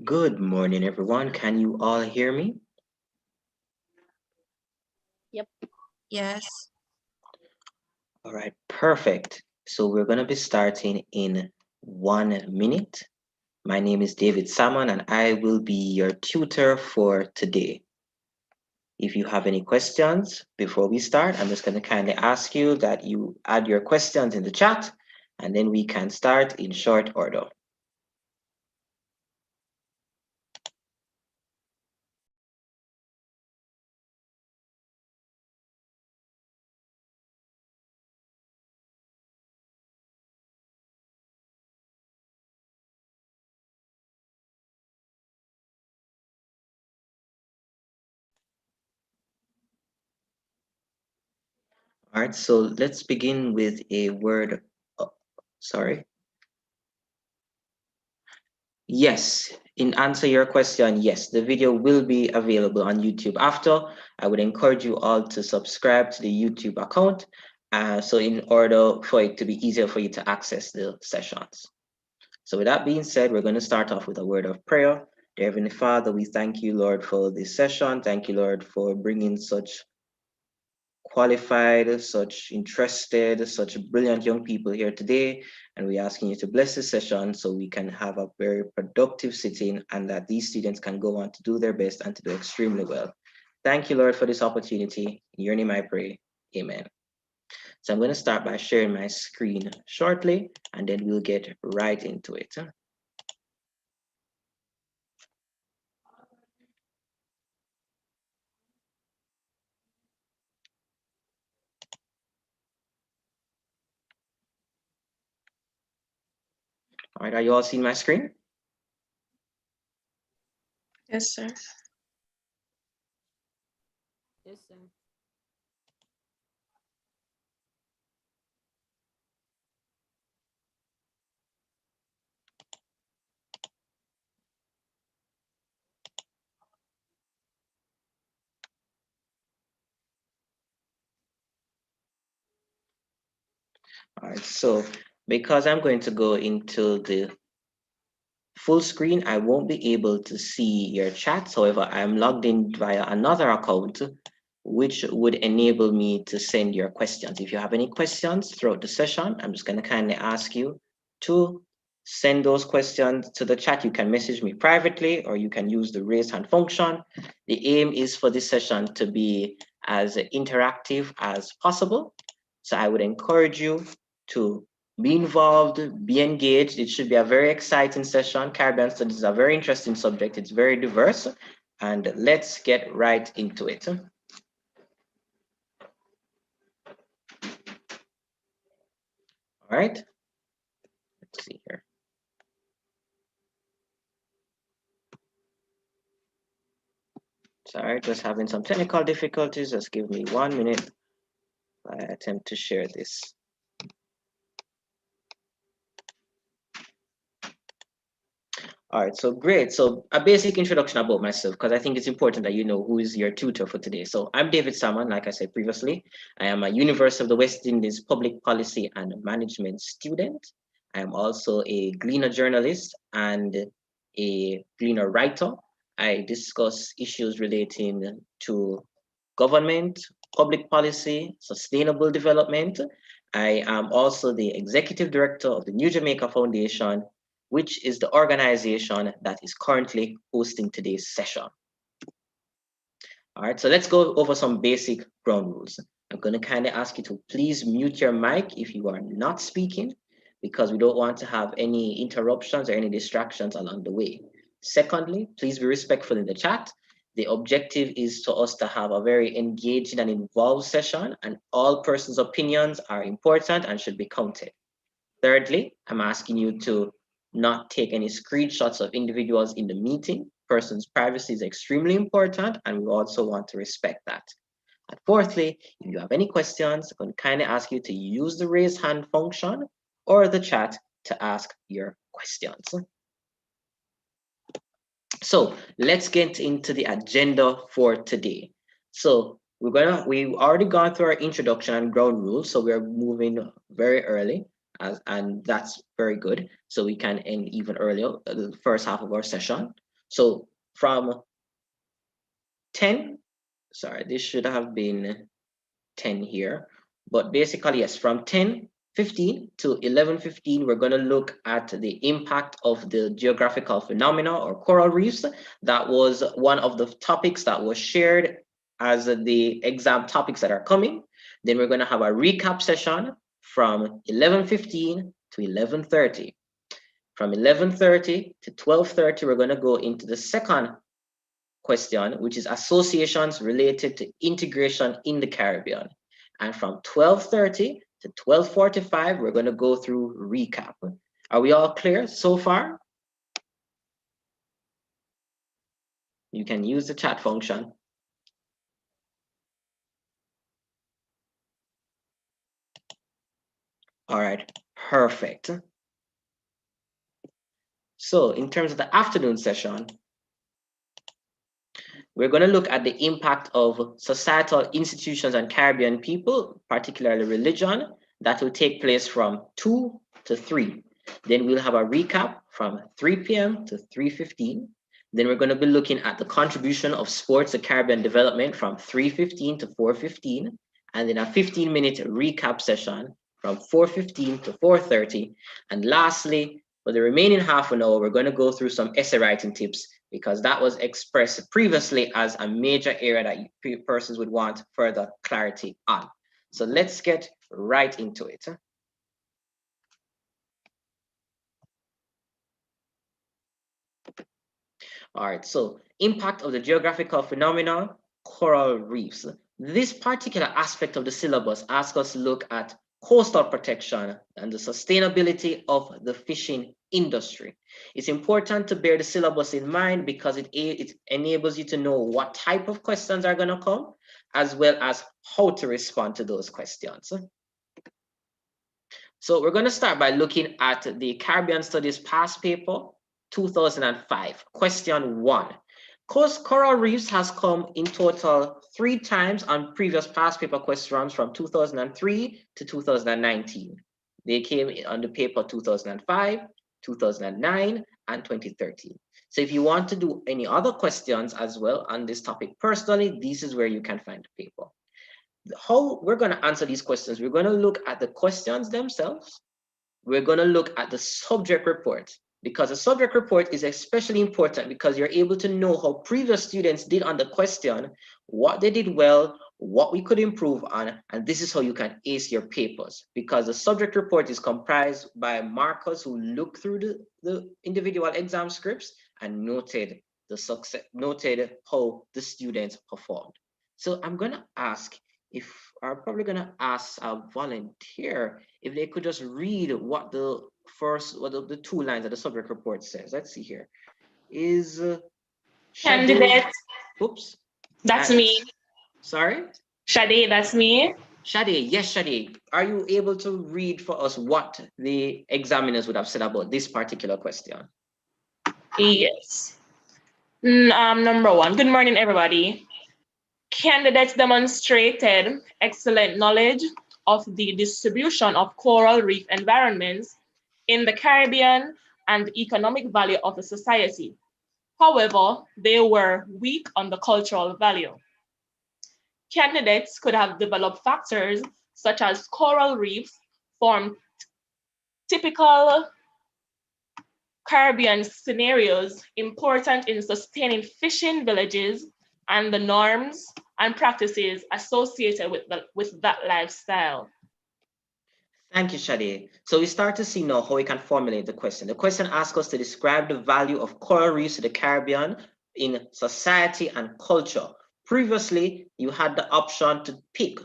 Good morning, everyone. Can you all hear me? Yep. Yes. All right, perfect. So we're going to be starting in 1 minute. My name is David Salmon, and I will be your tutor for today. If you have any questions before we start, I'm just going to kindly ask you that you add your questions in the chat, and then we can start in short order. All right, so let's begin with a word. Sorry. Yes, in answer your question, yes, the video will be available on YouTube after. I would encourage you all to subscribe to the YouTube account, so in order for it to be easier for you to access the sessions. So with that being said, we're going to start off with a word of prayer. Dear Heavenly Father, we thank you, Lord, for this session. Thank you, Lord, for bringing such qualified, such interested, such brilliant young people here today. And we're asking you to bless this session so we can have a very productive sitting and that these students can go on to do their best and to do extremely well. Thank you, Lord, for this opportunity. In your name I pray. Amen. So I'm going to start by sharing my screen shortly, and then we'll get right into it. All right, are you all seeing my screen? Yes, sir. Yes, sir. All right, so because I'm going to go into the full screen, I won't be able to see your chats. However, I'm logged in via another account, which would enable me to send your questions. If you have any questions throughout the session, I'm just going to kindly ask you to send those questions to the chat. You can message me privately or you can use the raise hand function. The aim is for this session to be as interactive as possible. So I would encourage you to be involved, be engaged. It should be a very exciting session. Caribbean studies is a very interesting subject. It's very diverse. And let's get right into it. All right. Let's see here. Sorry, just having some technical difficulties. Just give me 1 minute. I attempt to share this. All right, so great. So a basic introduction about myself, because I think it's important that you know who is your tutor for today. So I'm David Salmon, like I said previously. I am a University of the West Indies public policy and management student. I am also a Gleaner journalist and a Gleaner writer. I discuss issues relating to government, public policy, sustainable development. I am also the executive director of the New Jamaica Foundation, which is the organization that is currently hosting today's session. All right, so let's go over some basic ground rules. I'm going to kind of ask you to please mute your mic if you are not speaking, because we don't want to have any interruptions or any distractions along the way. Secondly, please be respectful in the chat. The objective is to us to have a very engaging and involved session, and all persons' opinions are important and should be counted. Thirdly, I'm asking you to not take any screenshots of individuals in the meeting. Person's privacy is extremely important, and we also want to respect that. And fourthly, if you have any questions, I'm going to kindly ask you to use the raise hand function or the chat to ask your questions. So let's get into the agenda for today. So we've already gone through our introduction and ground rules, so we're moving very early, and that's very good. So we can end even earlier, the first half of our session. So from 10, sorry, this should have been 10 here, but basically, yes, from 10:15 to 11:15, we're going to look at the impact of the geographical phenomena or coral reefs. That was one of the topics that was shared as the exam topics that are coming. Then we're going to have a recap session from 11:15 to 11:30. From 11:30 to 12:30, we're going to go into the second question, which is associations related to integration in the Caribbean. And from 12:30 to 12:45, we're going to go through recap. Are we all clear so far? You can use the chat function. All right, perfect. So in terms of the afternoon session, we're going to look at the impact of societal institutions and Caribbean people, particularly religion, that will take place from 2 to 3. Then we'll have a recap from 3 p.m. to 3:15. Then we're going to be looking at the contribution of sports to Caribbean development from 3:15 to 4:15, and then a 15-minute recap session from 4:15 to 4:30. And lastly, for the remaining half an hour, we're going to go through some essay writing tips, because that was expressed previously as a major area that persons would want further clarity on. So let's get right into it. All right, so impact of the geographical phenomena, coral reefs. This particular aspect of the syllabus asks us to look at coastal protection and the sustainability of the fishing industry. It's important to bear the syllabus in mind because it enables you to know what type of questions are going to come, as well as how to respond to those questions. So we're going to start by looking at the Caribbean Studies past paper 2005. Question 1. Coral reefs has come in total 3 times on previous past paper questions from 2003 to 2019. They came on the paper 2005, 2009, and 2013. So if you want to do any other questions as well on this topic personally, this is where you can find the paper. How we're going to answer these questions, we're going to look at the questions themselves. We're going to look at the subject report, because the subject report is especially important because you're able to know how previous students did on the question, what they did well, what we could improve on, and this is how you can ace your papers, because the subject report is comprised by markers who look through the individual exam scripts and noted the success, noted how the students performed. So I'm going to ask I'm probably going to ask a volunteer if they could just read what the 2 lines of the subject report says. Let's see here. Is Candidate. Oops. That's me. Sorry? Shade, that's me. Shade, yes, Shade. Are you able to read for us what the examiners would have said about this particular question? Yes. Number 1. Good morning, everybody. Candidates demonstrated excellent knowledge of the distribution of coral reef environments in the Caribbean and the economic value of the society. However, they were weak on the cultural value. Candidates could have developed factors such as coral reefs form typical Caribbean scenarios important in sustaining fishing villages and the norms and practices associated with that lifestyle. Thank you, Shade. So we start to see now how we can formulate the question. The question asks us to describe the value of coral reefs to the Caribbean in society and culture. Previously, you had the option to pick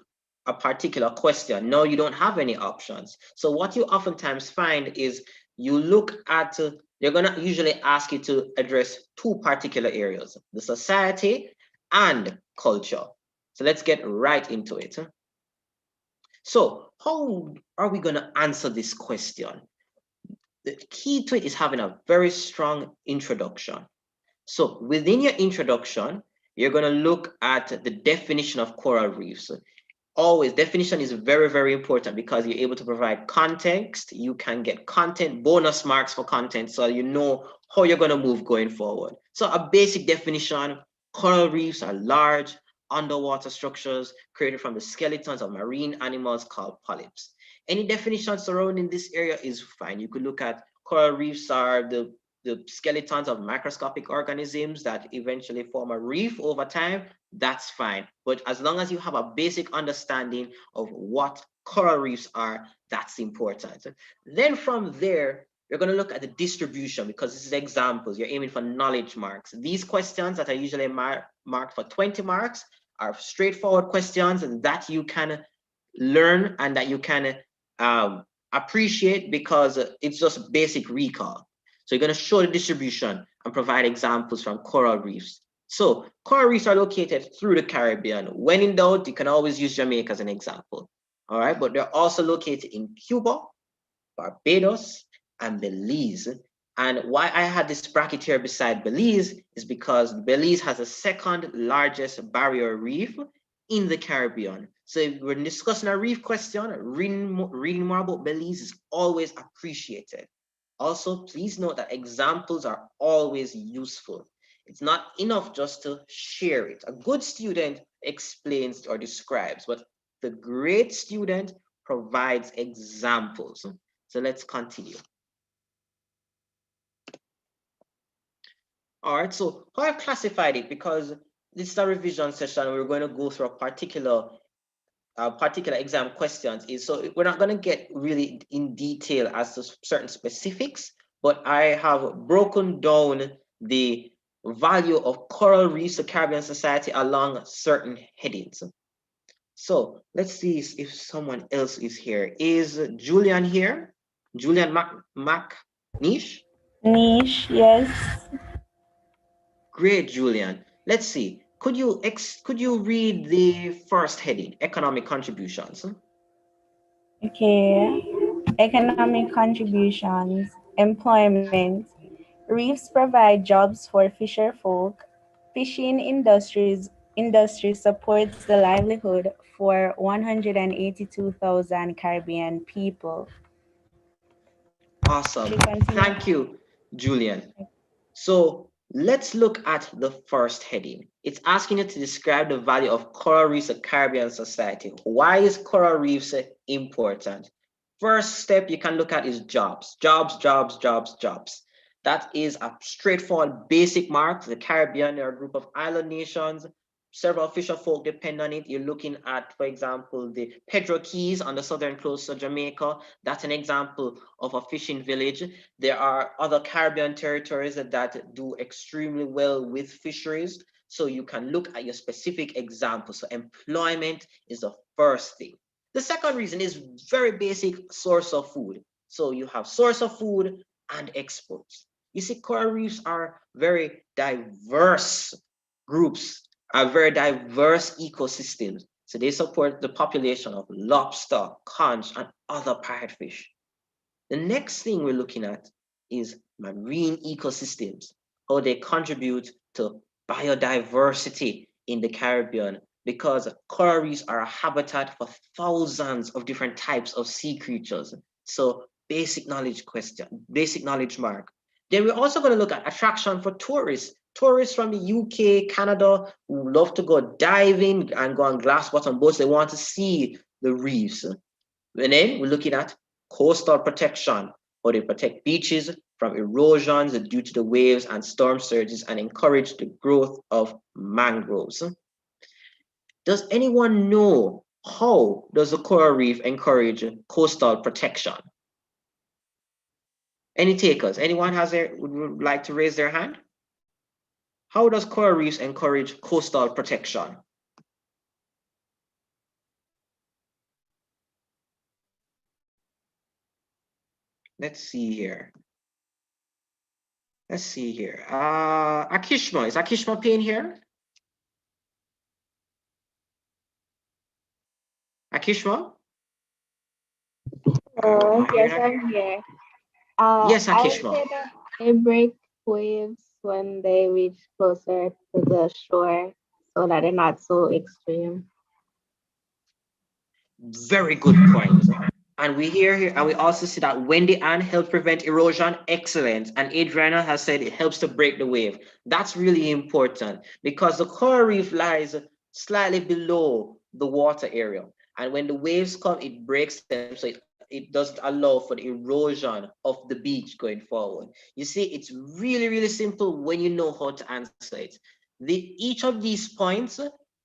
a particular question. Now you don't have any options. So what you oftentimes find is you look at, they're going to usually ask you to address 2 particular areas, the society and culture. So let's get right into it. So how are we going to answer this question? The key to it is having a very strong introduction. So within your introduction, you're going to look at the definition of coral reefs. always, definition is very, very important because you're able to provide context. You can get content, bonus marks for content, so you know how you're going to move going forward. So a basic definition: coral reefs are large underwater structures created from the skeletons of marine animals called polyps. Any definition surrounding this area is fine. You could look at coral reefs are the skeletons of microscopic organisms that eventually form a reef over time. That's fine. But as long as you have a basic understanding of what coral reefs are, that's important. Then from there, you're going to look at the distribution because this is examples. You're aiming for knowledge marks. These questions that are usually marked for 20 marks are straightforward questions that you can learn and that you can appreciate because it's just basic recall. So you're going to show the distribution and provide examples from coral reefs. So coral reefs are located through the Caribbean. When in doubt, you can always use Jamaica as an example. All right, but they're also located in Cuba, Barbados, and Belize. And why I had this bracket here beside Belize is because Belize has the second largest barrier reef in the Caribbean. So if we're discussing a reef question, reading more about Belize is always appreciated. Also, please note that examples are always useful. It's not enough just to share it. A good student explains or describes, but the great student provides examples. So let's continue. All right, so how I've classified it, because this is a revision session, we're going to go through a particular exam questions, is so we're not going to get really in detail as to certain specifics, but I have broken down the value of coral reefs to Caribbean society along certain headings. So let's see if someone else is here. Is Julian here? Julian Niche? Niche, yes. Great, Julian. Let's see. Could you read the first heading, economic contributions? Okay. Economic contributions, employment. Reefs provide jobs for fisher folk. Fishing industry supports the livelihood for 182,000 Caribbean people. Awesome. Thank you, Julian. So let's look at the first heading. It's asking you to describe the value of coral reefs to Caribbean society. Why is coral reefs important? First step you can look at is jobs. Jobs, jobs, jobs, jobs. That is a straightforward basic mark. The Caribbean are a group of island nations. Several fisher folk depend on it. You're looking at, for example, the Pedro Keys on the southern coast of Jamaica. That's an example of a fishing village. There are other Caribbean territories that do extremely well with fisheries. So you can look at your specific example. So employment is the first thing. The second reason is very basic, source of food. So you have source of food and exports. You see, coral reefs are very diverse groups, are very diverse ecosystems. So they support the population of lobster, conch, and other parrotfish. The next thing we're looking at is marine ecosystems, how they contribute to biodiversity in the Caribbean, because coral reefs are a habitat for thousands of different types of sea creatures. So basic knowledge question, basic knowledge mark. Then we're also going to look at attraction for tourists. Tourists from the UK, Canada, who love to go diving and go on glass bottom boats. They want to see the reefs. And then we're looking at coastal protection, how they protect beaches from erosions due to the waves and storm surges and encourage the growth of mangroves. Does anyone know how does the coral reef encourage coastal protection? Any takers? Anyone would like to raise their hand? How does coral reefs encourage coastal protection? Let's see here. Let's see here. Akishma, is Akishma Payne here? Akishma? Yes, I'm here. Yes, I would Akishma. say that they break waves when they reach closer to the shore so that they're not so extreme. Very good point. And we hear here, and we also see that Wendy Ann helps prevent erosion. Excellent. And Adriana has said it helps to break the wave. That's really important because the coral reef lies slightly below the water area. And when the waves come, it breaks them. So it doesn't allow for the erosion of the beach going forward. You see, it's really, really simple when you know how to answer it. Each of these points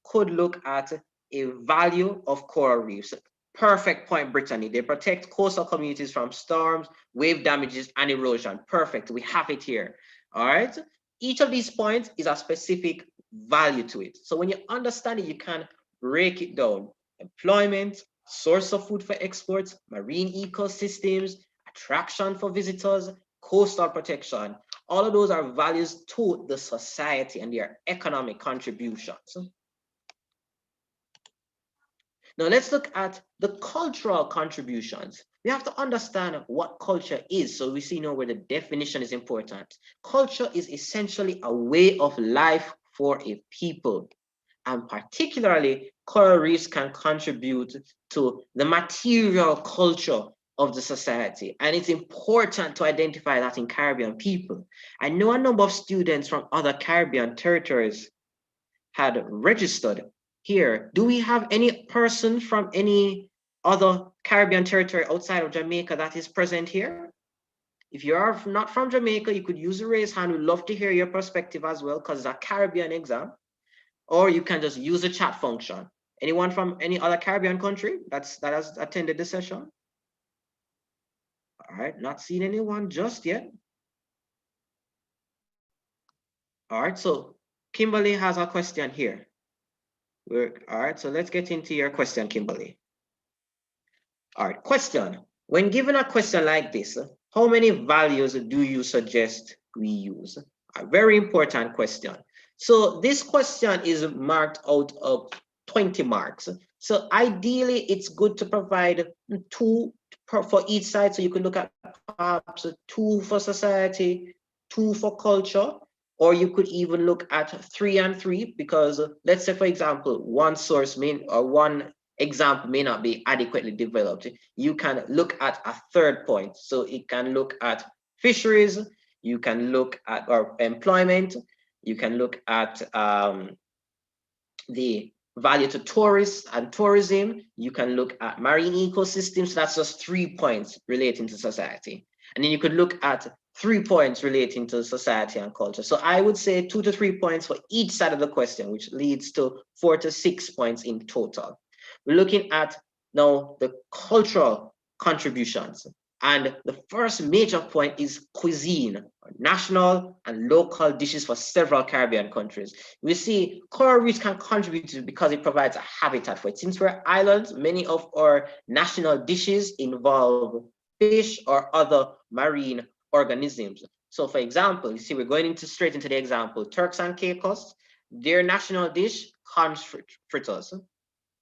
could look at a value of coral reefs. Perfect point, Brittany. They protect coastal communities from storms, wave damages, and erosion. Perfect. We have it here. All right. Each of these points is a specific value to it. So when you understand it, you can break it down. Employment, source of food for exports, marine ecosystems, attraction for visitors, coastal protection. All of those are values to the society and their economic contributions. Now let's look at the cultural contributions. We have to understand what culture is, so we see now where the definition is important. Culture is essentially a way of life for a people, and particularly coral reefs can contribute to the material culture of the society. And it's important to identify that in Caribbean people. I know a number of students from other Caribbean territories had registered here. Do we have any person from any other Caribbean territory outside of Jamaica that is present here? If you are not from Jamaica, you could use the raise hand. We'd love to hear your perspective as well, because it's a Caribbean exam. Or you can just use the chat function. Anyone from any other Caribbean country that has attended the session? All right, not seeing anyone just yet. All right, so Kimberly has a question here. All right, so let's get into your question, Kimberly. All right, question. When given a question like this, how many values do you suggest we use? A very important question. So this question is marked out of 20 marks. So ideally, it's good to provide 2 for each side. So you could look at perhaps 2 for society, 2 for culture, or you could even look at 3 and 3, because let's say, for example, one source or one example may not be adequately developed. You can look at a third point. So it can look at fisheries, you can look at or employment, you can look at the value to tourists and tourism, you can look at marine ecosystems. That's just 3 points relating to society. And then you could look at 3 points relating to society and culture. So I would say 2 to 3 points for each side of the question, which leads to 4 to 6 points in total. We're looking at now the cultural contributions. And the first major point is cuisine, national and local dishes for several Caribbean countries. We see coral reefs can contribute to it because it provides a habitat for it. Since we're islands, many of our national dishes involve fish or other marine organisms. So for example, you see we're going straight into the example, Turks and Caicos, their national dish, conch fritters.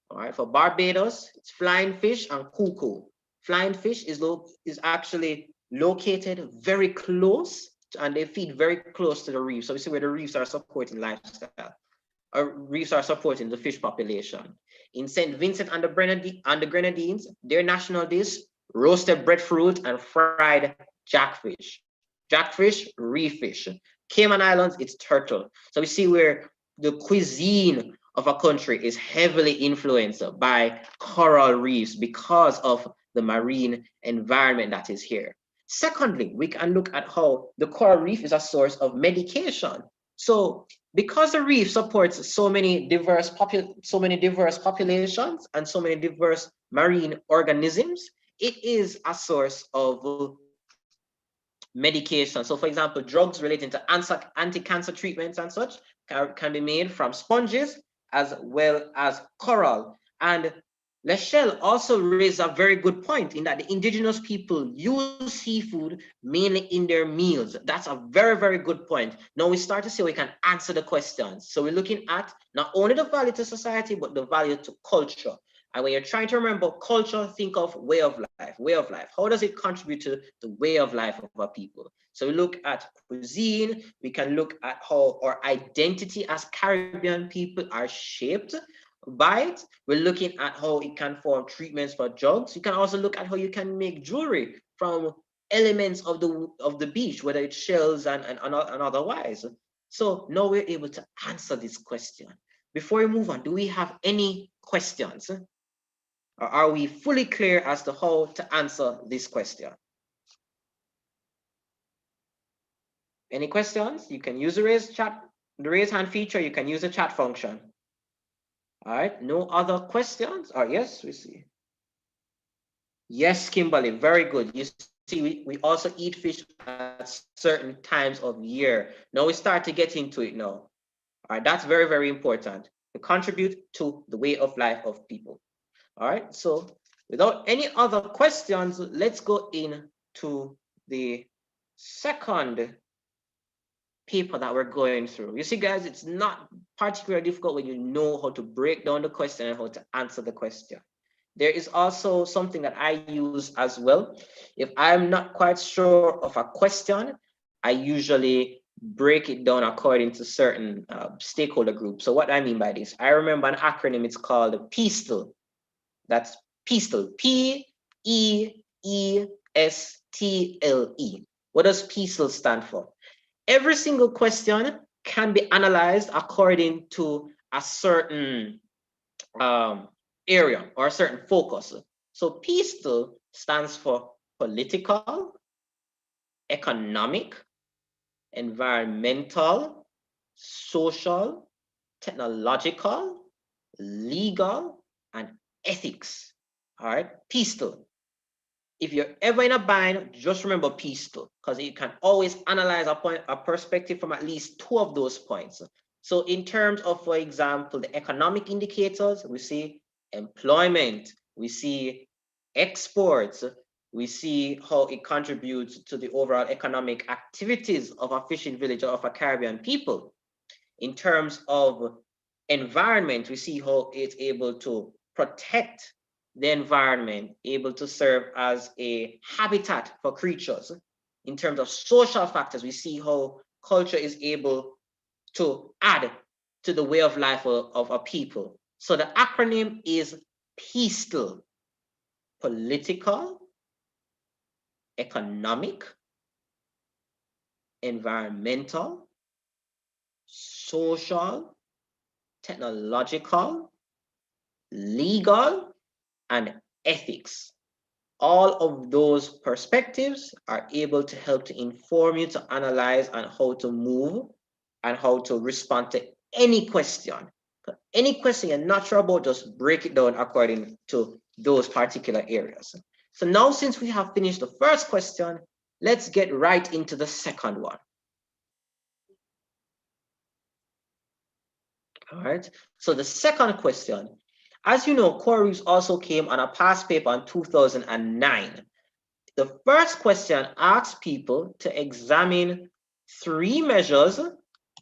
All right, for Barbados, it's flying fish and cuckoo. Flying fish is actually located very close, and they feed very close to the reef. So we see where the reefs are supporting lifestyle, or reefs are supporting the fish population. In St. Vincent and the Grenadines, their national dish, roasted breadfruit and fried jackfish. Jackfish, reef fish. Cayman Islands, it's turtle. So we see where the cuisine of a country is heavily influenced by coral reefs because of the marine environment that is here. Secondly, we can look at how the coral reef is a source of medication. So because the reef supports so many diverse populations and so many diverse marine organisms, it is a source of medication. So for example, drugs relating to anti-cancer treatments and such can be made from sponges as well as coral. And Lachelle also raised a very good point in that the indigenous people use seafood mainly in their meals. That's a very, very good point. Now we start to see we can answer the questions. So we're looking at not only the value to society, but the value to culture. And when you're trying to remember culture, think of way of life, way of life. How does it contribute to the way of life of our people? So we look at cuisine, we can look at how our identity as Caribbean people are shaped bite. We're looking at how it can form treatments for drugs. You can also look at how you can make jewelry from elements of the beach, whether it's shells and otherwise. So now we're able to answer this question. Before we move on, do we have any questions? Or are we fully clear as to how to answer this question? Any questions? You can use the raise hand feature. You can use the chat function. All right, no other questions? Oh, yes, we see. Yes, Kimberly, very good. You see, we also eat fish at certain times of year. Now we start to get into it now. All right, that's very, very important to contribute to the way of life of people. All right, so without any other questions, let's go into the second paper that we're going through. You see, guys, it's not particularly difficult when you know how to break down the question and how to answer the question. There is also something that I use as well. If I'm not quite sure of a question, I usually break it down according to certain stakeholder groups. So what I mean by this, I remember an acronym, it's called PISTLE. That's PISTLE, P-E-E-S-T-L-E. What does PISTLE stand for? Every single question can be analyzed according to a certain area or a certain focus. So PISTLE stands for political, economic, environmental, social, technological, legal, and ethics. All right, PISTLE. If you're ever in a bind, just remember PISTLE, because you can always analyze a perspective from at least two of those points. So in terms of, for example, the economic indicators, we see employment, we see exports, we see how it contributes to the overall economic activities of a fishing village or of a Caribbean people. In terms of environment, we see how it's able to protect the environment, able to serve as a habitat for creatures. In terms of social factors, we see how culture is able to add to the way of life of a people. So the acronym is PISTLE: political, economic, environmental, social, technological, legal, and ethics. All of those perspectives are able to help to inform you to analyze and how to move and how to respond to any question. Any question you're not sure about, just break it down according to those particular areas. So now, since we have finished the first question, let's get right into the second one. All right, so the second question, as you know, coral reefs also came on a past paper in 2009. The first question asks people to examine 3 measures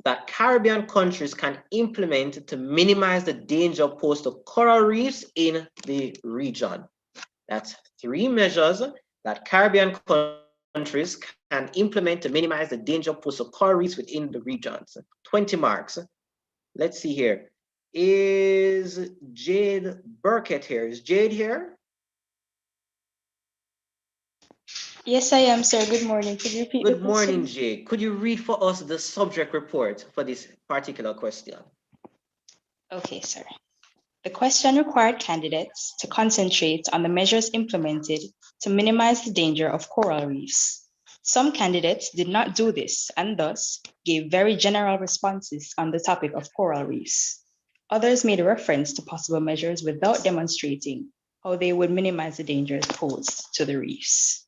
that Caribbean countries can implement to minimize the danger posed to coral reefs in the region. That's 3 measures that Caribbean countries can implement to minimize the danger posed to coral reefs within the regions. 20 marks. Let's see here. Is Jade Burkett here? Is Jade here? Yes, I am, sir. Good morning. Could you repeat the Good morning, question? Jade. Could you read for us the subject report for this particular question? Okay, sir. The question required candidates to concentrate on the measures implemented to minimize the danger of coral reefs. Some candidates did not do this and thus gave very general responses on the topic of coral reefs. Others made reference to possible measures without demonstrating how they would minimize the dangers posed to the reefs.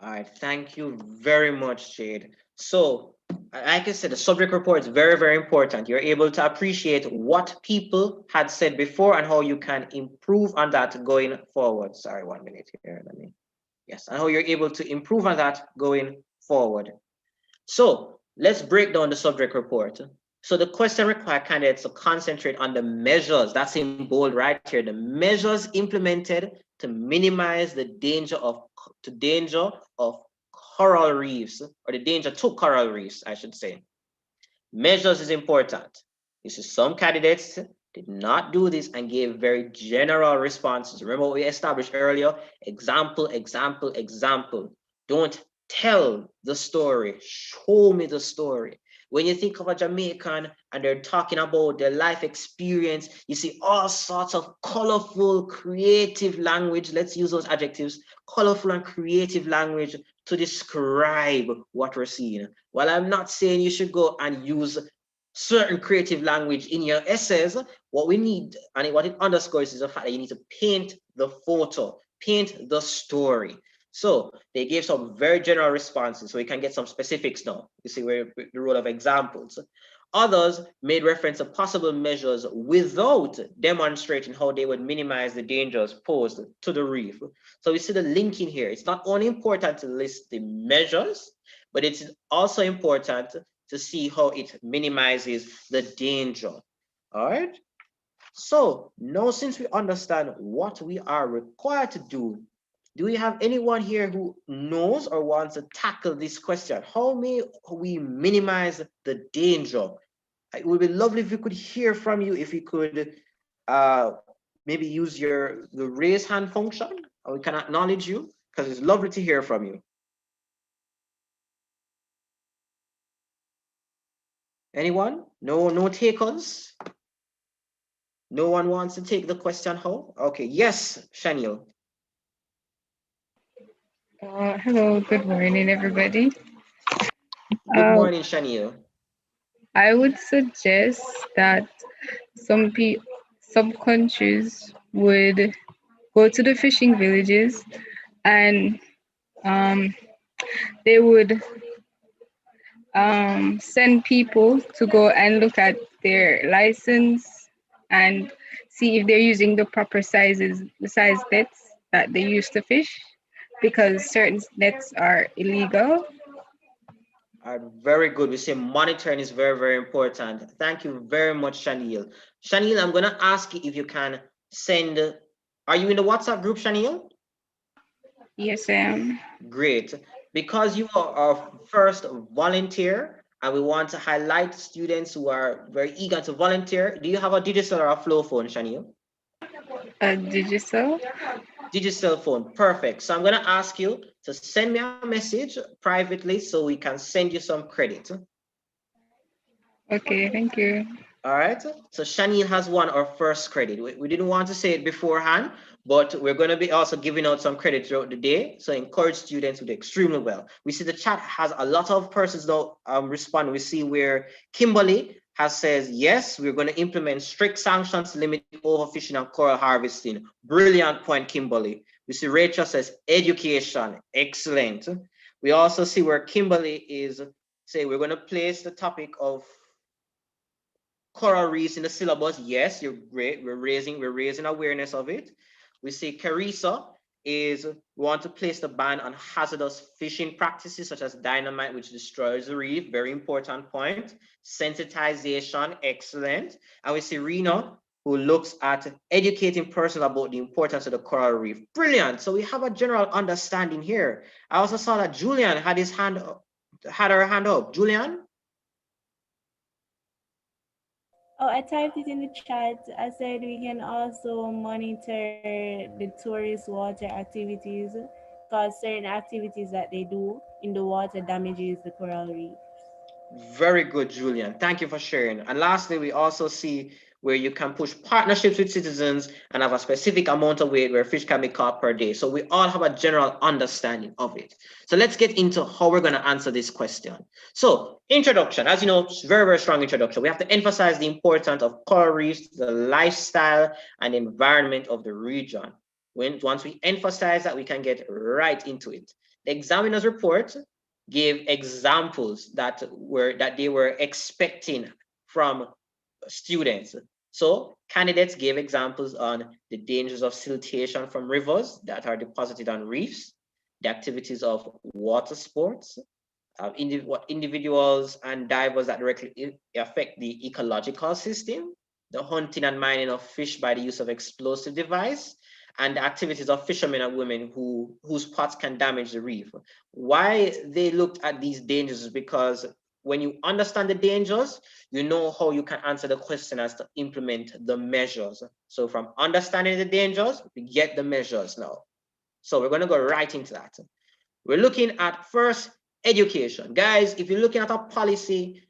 All right, thank you very much, Jade. So, like I said, the subject report is very, very important. You're able to appreciate what people had said before and how you can improve on that going forward. Sorry, 1 minute here. Yes, and how you're able to improve on that going forward. So, let's break down the subject report. So the question required candidates to concentrate on the measures, that's in bold right here, the measures implemented to minimize the danger of coral reefs, or the danger to coral reefs, I should say. Measures is important. You see, some candidates did not do this and gave very general responses. Remember what we established earlier? Example, example, example. Don't tell the story, show me the story. When you think of a Jamaican and they're talking about their life experience, you see all sorts of colorful, creative language. Let's use those adjectives, colorful and creative language to describe what we're seeing. While I'm not saying you should go and use certain creative language in your essays, what we need and what it underscores is the fact that you need to paint the photo, paint the story. So they gave some very general responses, so we can get some specifics now. You see where the role of examples. Others made reference to possible measures without demonstrating how they would minimize the dangers posed to the reef. So we see the linking here. It's not only important to list the measures, but it's also important to see how it minimizes the danger. All right. So now, since we understand what we are required to do we have anyone here who knows or wants to tackle this question? How may we minimize the danger? It would be lovely if we could hear from you, if you could maybe use the raise hand function, or we can acknowledge you, because it's lovely to hear from you. Anyone? No takers? No one wants to take the question how? Okay, yes, Shaniel. Hello, good morning, everybody. Good morning, Shaniel. I would suggest that some countries would go to the fishing villages and they would send people to go and look at their license and see if they're using the proper sizes, the size nets that they use to fish, because certain nets are illegal. Very good. We say monitoring is very, very important. Thank you very much, Shaniel. Shaniel, I'm going to ask you if you can send, are you in the WhatsApp group, Shaniel? Yes, I am. Great. Because you are our first volunteer and we want to highlight students who are very eager to volunteer, do you have a digital or a flow phone, Shaniel? A digital? Digital phone, perfect. So I'm going to ask you to send me a message privately so we can send you some credit. Okay, thank you. All right, so Shaniel has won our first credit. We didn't want to say it beforehand, but we're going to be also giving out some credit throughout the day. So encourage students to do extremely well. We see the chat has a lot of persons now respond. We see where Kimberly has says, yes, we're going to implement strict sanctions to limit overfishing and coral harvesting. Brilliant point, Kimberly. We see Rachel says education, excellent. We also see where Kimberly is say we're going to place the topic of coral reefs in the syllabus. Yes, you're great. We're raising awareness of it. We see Carissa is we want to place the ban on hazardous fishing practices such as dynamite, which destroys the reef. Very important point. Sensitization, excellent. And we see Rena, who looks at educating persons about the importance of the coral reef. Brilliant. So we have a general understanding here. I also saw that Julian had her hand up. Julian? Oh, I typed it in the chat. I said we can also monitor the tourist water activities, because certain activities that they do in the water damages the coral reef. Very good, Julian. Thank you for sharing. And lastly, we also see where you can push partnerships with citizens and have a specific amount of weight where fish can be caught per day. So we all have a general understanding of it. So let's get into how we're going to answer this question. So introduction, as you know, very, very strong introduction. We have to emphasize the importance of coral reefs, the lifestyle and environment of the region. Once we emphasize that, we can get right into it. The examiner's report gave examples that they were expecting from students. So candidates gave examples on the dangers of siltation from rivers that are deposited on reefs, the activities of water sports, what individuals and divers that directly affect the ecological system, the hunting and mining of fish by the use of explosive device, and the activities of fishermen and women whose pots can damage the reef. Why they looked at these dangers is because when you understand the dangers, you know how you can answer the question as to implement the measures. So from understanding the dangers, we get the measures now. So we're going to go right into that. We're looking at first education. Guys, if you're looking at a policy,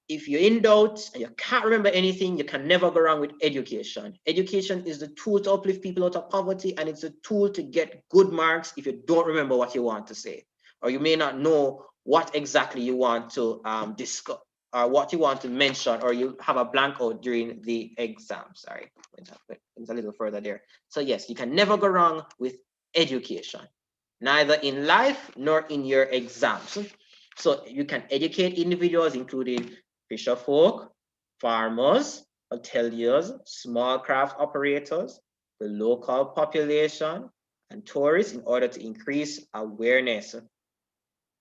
if you're in doubt and you can't remember anything, you can never go wrong with education. Education is the tool to uplift people out of poverty, and it's a tool to get good marks if you don't remember what you want to say, or you may not know what exactly you want to discuss, or what you want to mention, or you have a blank out during the exam. Sorry, it's a little further there. So yes, you can never go wrong with education, neither in life nor in your exams. So you can educate individuals, including fisher folk, farmers, hoteliers, small craft operators, the local population, and tourists in order to increase awareness.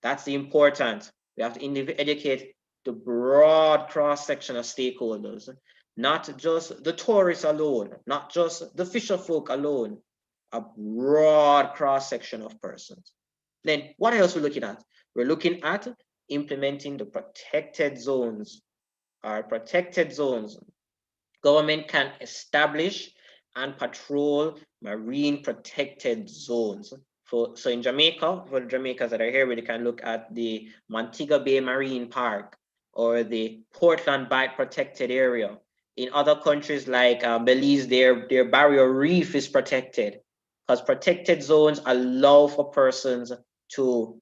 That's the important. We have to educate the broad cross-section of stakeholders, not just the tourists alone, not just the fisher folk alone, a broad cross-section of persons. Then what else we're looking at? We're looking at implementing the protected zones. Our protected zones. Government can establish and patrol marine protected zones. So in Jamaica, for the Jamaicans that are here, we can look at the Montego Bay Marine Park or the Portland Bight Protected Area. In other countries like Belize, their barrier reef is protected, because protected zones allow for persons to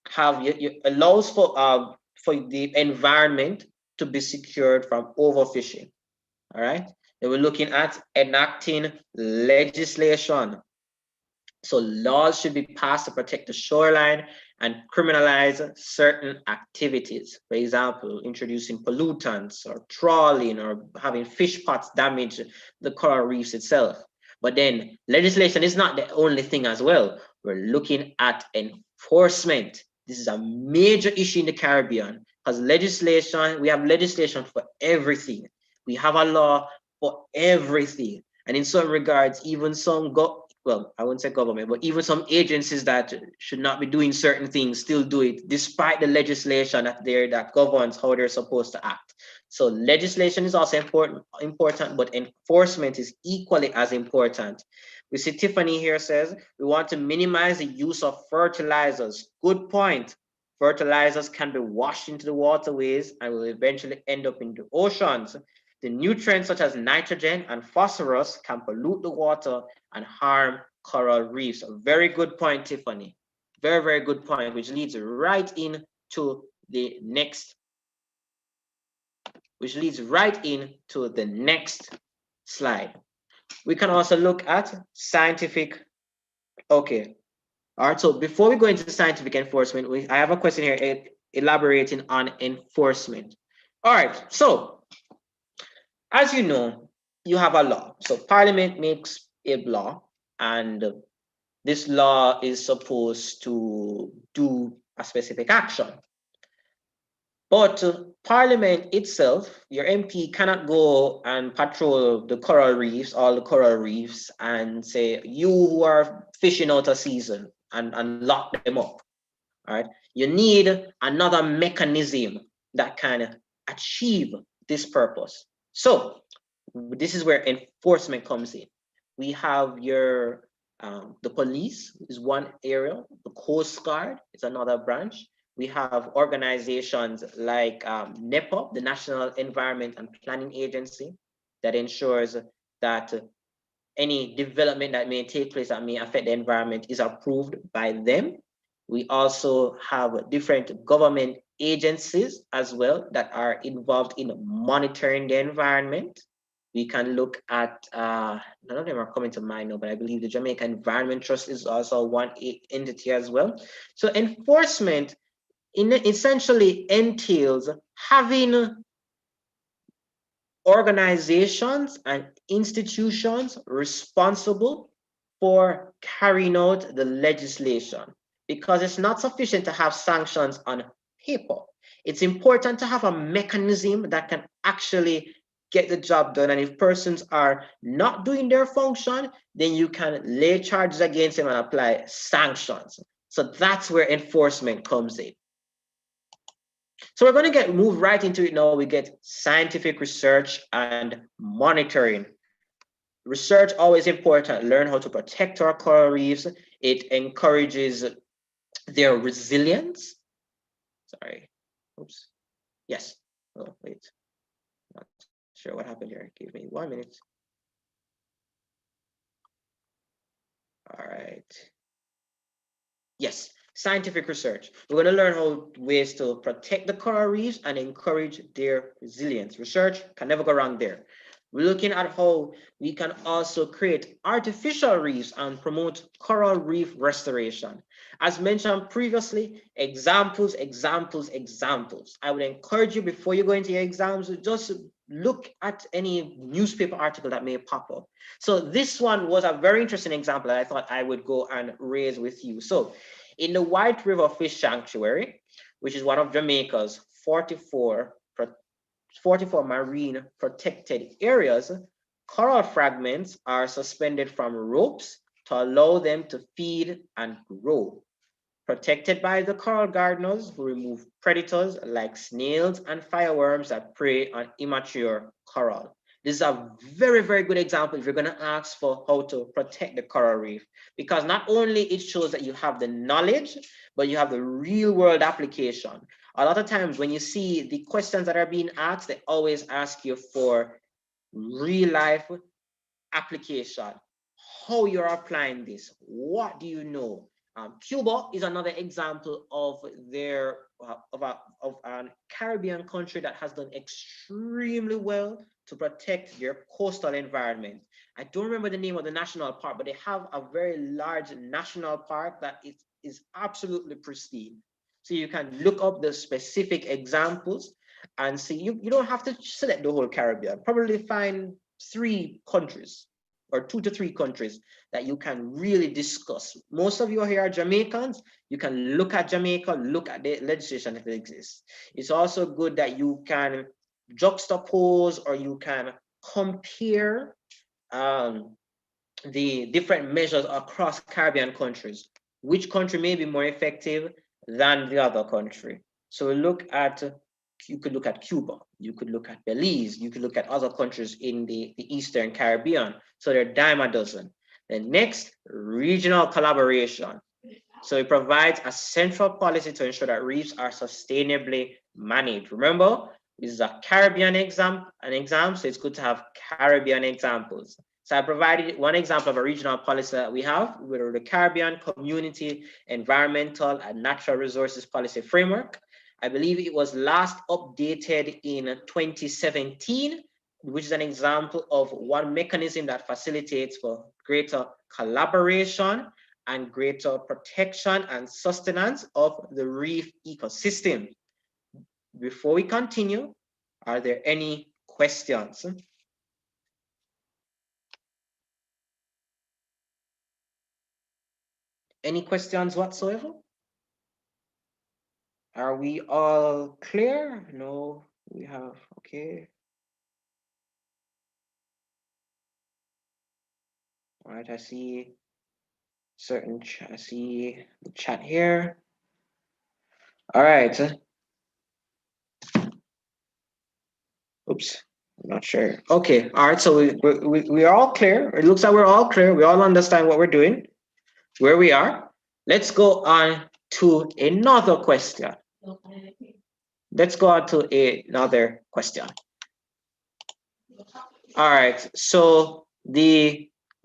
have, allows for the environment to be secured from overfishing. All right. Then we're looking at enacting legislation. So laws should be passed to protect the shoreline and criminalize certain activities. For example, introducing pollutants or trawling or having fish pots damage the coral reefs itself. But then legislation is not the only thing as well. We're looking at enforcement. This is a major issue in the Caribbean, because legislation, we have legislation for everything. We have a law for everything. And in some regards, even some, well, I wouldn't say government, but even some agencies that should not be doing certain things still do it, despite the legislation that governs how they're supposed to act. So legislation is also important, but enforcement is equally as important. We see Tiffany here says, we want to minimize the use of fertilizers. Good point. Fertilizers can be washed into the waterways and will eventually end up in the oceans. The nutrients such as nitrogen and phosphorus can pollute the water and harm coral reefs. A very good point, Tiffany. Very, very good point, which leads right into the next slide. We can also look at scientific. Okay. All right. So before we go into scientific enforcement, I have a question here elaborating on enforcement. All right. So as you know, you have a law. So Parliament makes a law, and this law is supposed to do a specific action. But Parliament itself, your MP cannot go and patrol the coral reefs, all the coral reefs, and say, you who are fishing out of season, and lock them up. All right. You need another mechanism that can achieve this purpose. So this is where enforcement comes in. We have your the police is one area, the Coast Guard is another branch. We have organizations like NEPA, the National Environment and Planning Agency, that ensures that any development that may take place that may affect the environment is approved by them. We also have different government agencies as well that are involved in monitoring the environment. We can look at, none of them are coming to mind now, but I believe the Jamaica Environment Trust is also one entity as well. So enforcement essentially entails having organizations and institutions responsible for carrying out the legislation, because it's not sufficient to have sanctions on paper. It's important to have a mechanism that can actually get the job done. And if persons are not doing their function, then you can lay charges against them and apply sanctions. So that's where enforcement comes in. So we're going to move right into it now. We get scientific research and monitoring. Research always important. Learn how to protect our coral reefs. It encourages their resilience. Sorry. Oops. Yes. Oh, wait. Not sure what happened here. Give me 1 minute. All right. Yes, scientific research. We're going to learn how ways to protect the coral reefs and encourage their resilience. Research can never go wrong there. We're looking at how we can also create artificial reefs and promote coral reef restoration. As mentioned previously, examples. I would encourage you before you go into your exams, just look at any newspaper article that may pop up. So this one was a very interesting example that I thought I would go and raise with you. So in the White River Fish Sanctuary, which is one of Jamaica's 44 marine protected areas, coral fragments are suspended from ropes to allow them to feed and grow. Protected by the coral gardeners who remove predators like snails and fireworms that prey on immature coral. This is a very, very good example if you're going to ask for how to protect the coral reef, because not only it shows that you have the knowledge, but you have the real world application. A lot of times when you see the questions that are being asked, they always ask you for real life application, how you're applying this, what do you know? Cuba is another example of a Caribbean country that has done extremely well to protect their coastal environment. I don't remember the name of the national park, but they have a very large national park that is absolutely pristine. So you can look up the specific examples and see, you don't have to select the whole Caribbean, probably find 3 countries or 2 to 3 countries that you can really discuss. Most of you here are Jamaicans. You can look at Jamaica, look at the legislation if it exists. It's also good that you can juxtapose or you can compare the different measures across Caribbean countries. Which country may be more effective than the other country? So you could look at Cuba, you could look at Belize, you could look at other countries in the Eastern Caribbean. So they're a dime a dozen. Then next, regional collaboration. So it provides a central policy to ensure that reefs are sustainably managed. Remember, this is a Caribbean exam, so it's good to have Caribbean examples. So I provided one example of a regional policy that we have with the Caribbean Community Environmental and Natural Resources Policy Framework. I believe it was last updated in 2017, which is an example of one mechanism that facilitates for greater collaboration and greater protection and sustenance of the reef ecosystem. Before we continue, are there any questions? Any questions whatsoever? Are we all clear? No, we have, okay. All right, I see I see the chat here. All right. Oops, I'm not sure. Okay, all right, so we are all clear. It looks like we're all clear. We all understand what we're doing, where we are. Let's go on to another question. Let's go on to another question. All right, so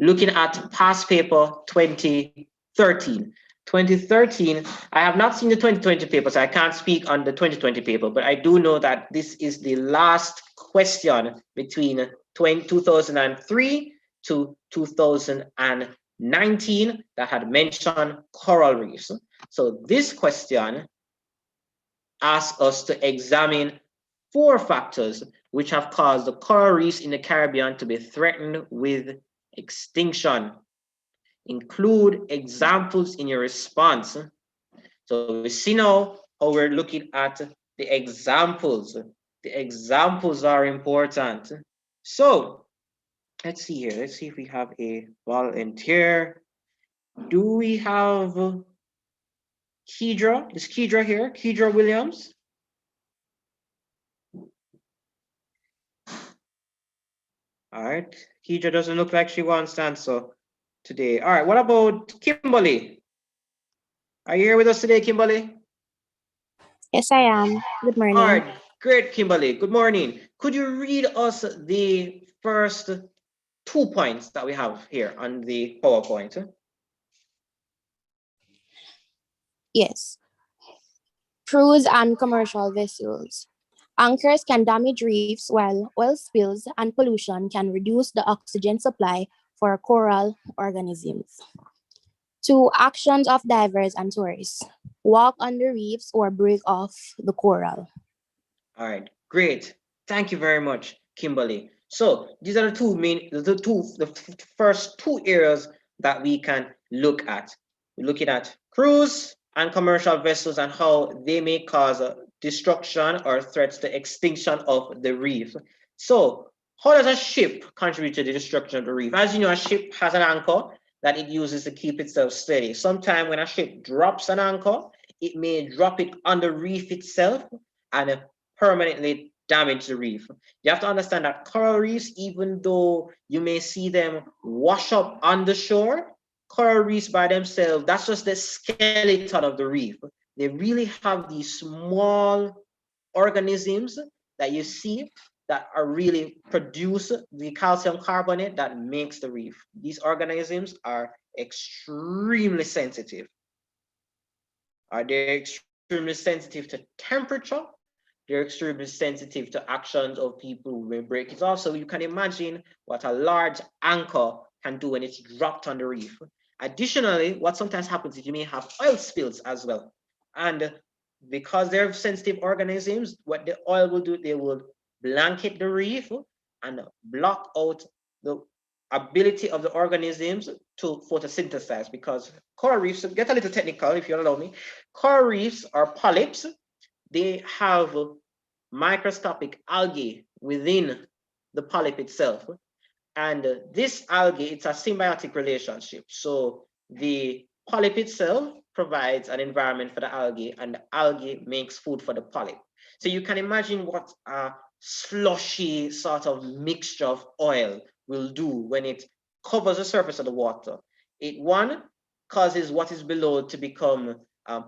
looking at past paper 2013. 2013, I have not seen the 2020 paper, so I can't speak on the 2020 paper, but I do know that this is the last question between 2003 to 2019 that had mentioned coral reefs. So this question asks us to examine 4 factors which have caused the coral reefs in the Caribbean to be threatened with extinction. Include examples in your response. So we see now how we're looking at the examples. The examples are important. So let's see here. Let's see if we have a volunteer. Do we have Kedra? Is Kedra here? Kedra Williams? All right. Keisha doesn't look like she wants to answer today. All right. What about Kimberly? Are you here with us today, Kimberly? Yes, I am. Good All morning. right. Great, Kimberly. Good morning. Could you read us the first 2 points that we have here on the PowerPoint? Yes. Cruise and commercial vessels. Anchors can damage reefs while oil spills and pollution can reduce the oxygen supply for coral organisms. 2. Actions of divers and tourists. Walk on the reefs or break off the coral. All right, great. Thank you very much, Kimberly. So these are the first two areas that we can look at. We're looking at cruise and commercial vessels and how they may cause destruction or threats to extinction of the reef. So how does a ship contribute to the destruction of the reef? As you know, a ship has an anchor that it uses to keep itself steady. Sometimes when a ship drops an anchor, it may drop it on the reef itself and permanently damage the reef. You have to understand that coral reefs, even though you may see them wash up on the shore, coral reefs by themselves, that's just the skeleton of the reef. They really have these small organisms that you see that are really produce the calcium carbonate that makes the reef. These organisms are extremely sensitive. Are they extremely sensitive to temperature? They're extremely sensitive to actions of people who may break it off. So you can imagine what a large anchor can do when it's dropped on the reef. Additionally, what sometimes happens is you may have oil spills as well. And because they're sensitive organisms, what the oil will do, they will blanket the reef and block out the ability of the organisms to photosynthesize, because coral reefs, get a little technical if you allow me, coral reefs are polyps. They have microscopic algae within the polyp itself. And this algae, it's a symbiotic relationship. So the polyp itself provides an environment for the algae and the algae makes food for the polyp. So you can imagine what a slushy sort of mixture of oil will do when it covers the surface of the water. It, one, causes what is below to become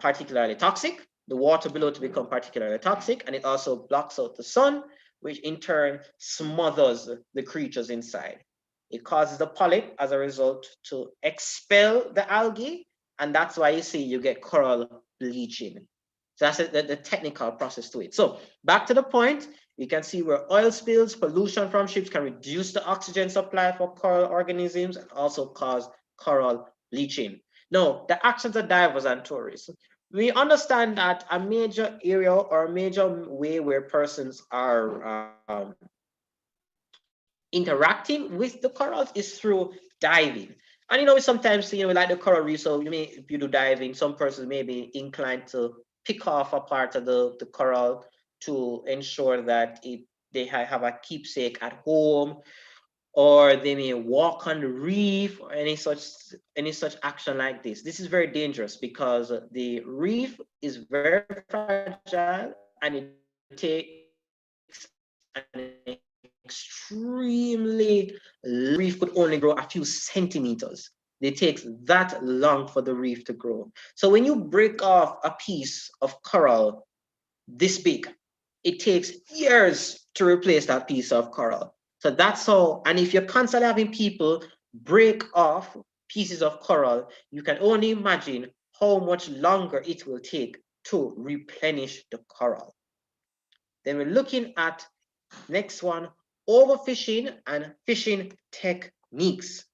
particularly toxic, the water below to become particularly toxic, and it also blocks out the sun, which in turn smothers the creatures inside. It causes the polyp as a result to expel the algae, and that's why you see you get coral bleaching. So that's the technical process to it. So back to the point, you can see where oil spills, pollution from ships can reduce the oxygen supply for coral organisms and also cause coral bleaching. Now, the actions of divers and tourists. We understand that a major area or a major way where persons are interacting with the corals is through diving. And sometimes we like the coral reef, so if you do diving, some persons may be inclined to pick off a part of the coral to ensure that they have a keepsake at home, or they may walk on the reef or any such action like this. This is very dangerous because the reef is very fragile and it takes an extremely reef could only grow a few centimeters. It takes that long for the reef to grow. So when you break off a piece of coral this big, it takes years to replace that piece of coral. So that's how, and if you're constantly having people break off pieces of coral, you can only imagine how much longer it will take to replenish the coral. Then we're looking at next one, overfishing and fishing techniques.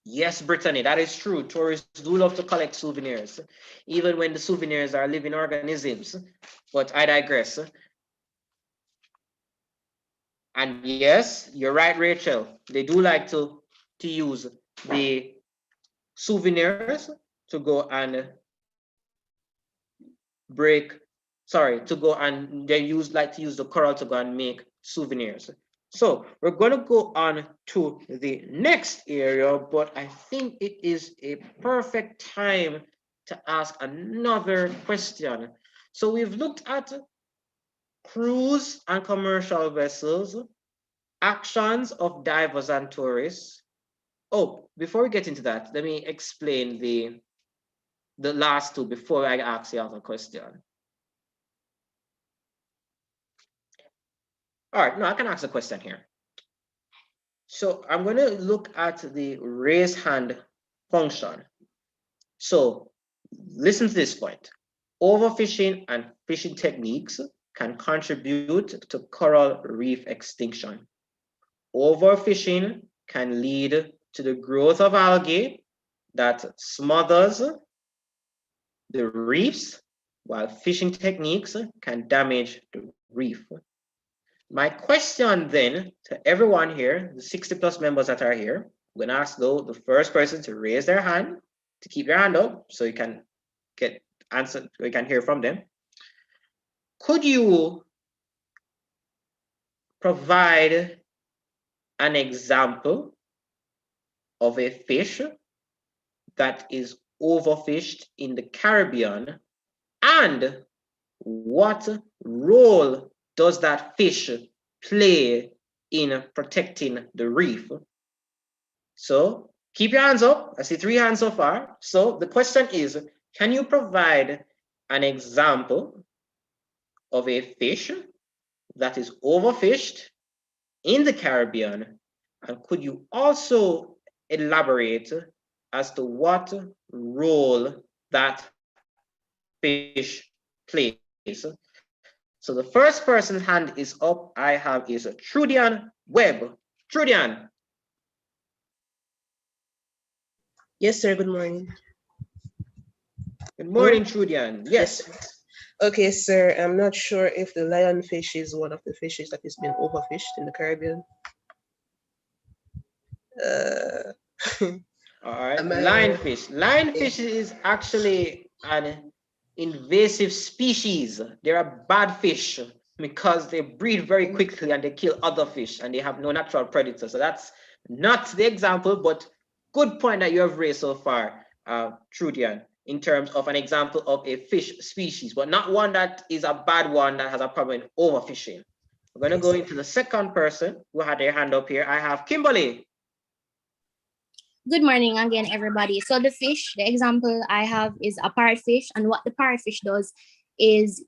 Yes, Brittany, that is true. Tourists do love to collect souvenirs, even when the souvenirs are living organisms. But I digress. And yes, you're right, Rachel. They do like to use the souvenirs to go and like to use the coral to go and make souvenirs. So we're going to go on to the next area, but I think it is a perfect time to ask another question. So we've looked at cruise and commercial vessels, actions of divers and tourists. Oh, before we get into that, let me explain the last two before I ask the other question. All right, no, I can ask a question here. So I'm going to look at the raise hand function. So listen to this point. Overfishing and fishing techniques can contribute to coral reef extinction. Overfishing can lead to the growth of algae that smothers the reefs, while fishing techniques can damage the reef. My question then to everyone here, the 60+ members that are here, I'm going to ask though the first person to raise their hand, to keep your hand up so you can get answered, so you can hear from them. Could you provide an example of a fish that is overfished in the Caribbean, and what role does that fish play in protecting the reef? So keep your hands up. I see 3 hands so far. So the question is, can you provide an example of a fish that is overfished in the Caribbean? And could you also elaborate as to what role that fish plays? So the first person's hand is up. I have is Trudian Webb. Trudian. Yes, sir. Good morning. Good morning, Trudian. Yes. Okay, sir. I'm not sure if the lionfish is one of the fishes that is being overfished in the Caribbean. All right. Lionfish. Lionfish is actually an invasive species. They're a bad fish because they breed very quickly and they kill other fish and they have no natural predator. So that's not the example, but good point that you have raised so far, Trudian, in terms of an example of a fish species, but not one that is a bad one that has a problem in overfishing. We're going to go into the second person who had their hand up here. I have Kimberly. Good morning again, everybody. So the fish, the example I have is a parrotfish, and what the parrotfish does is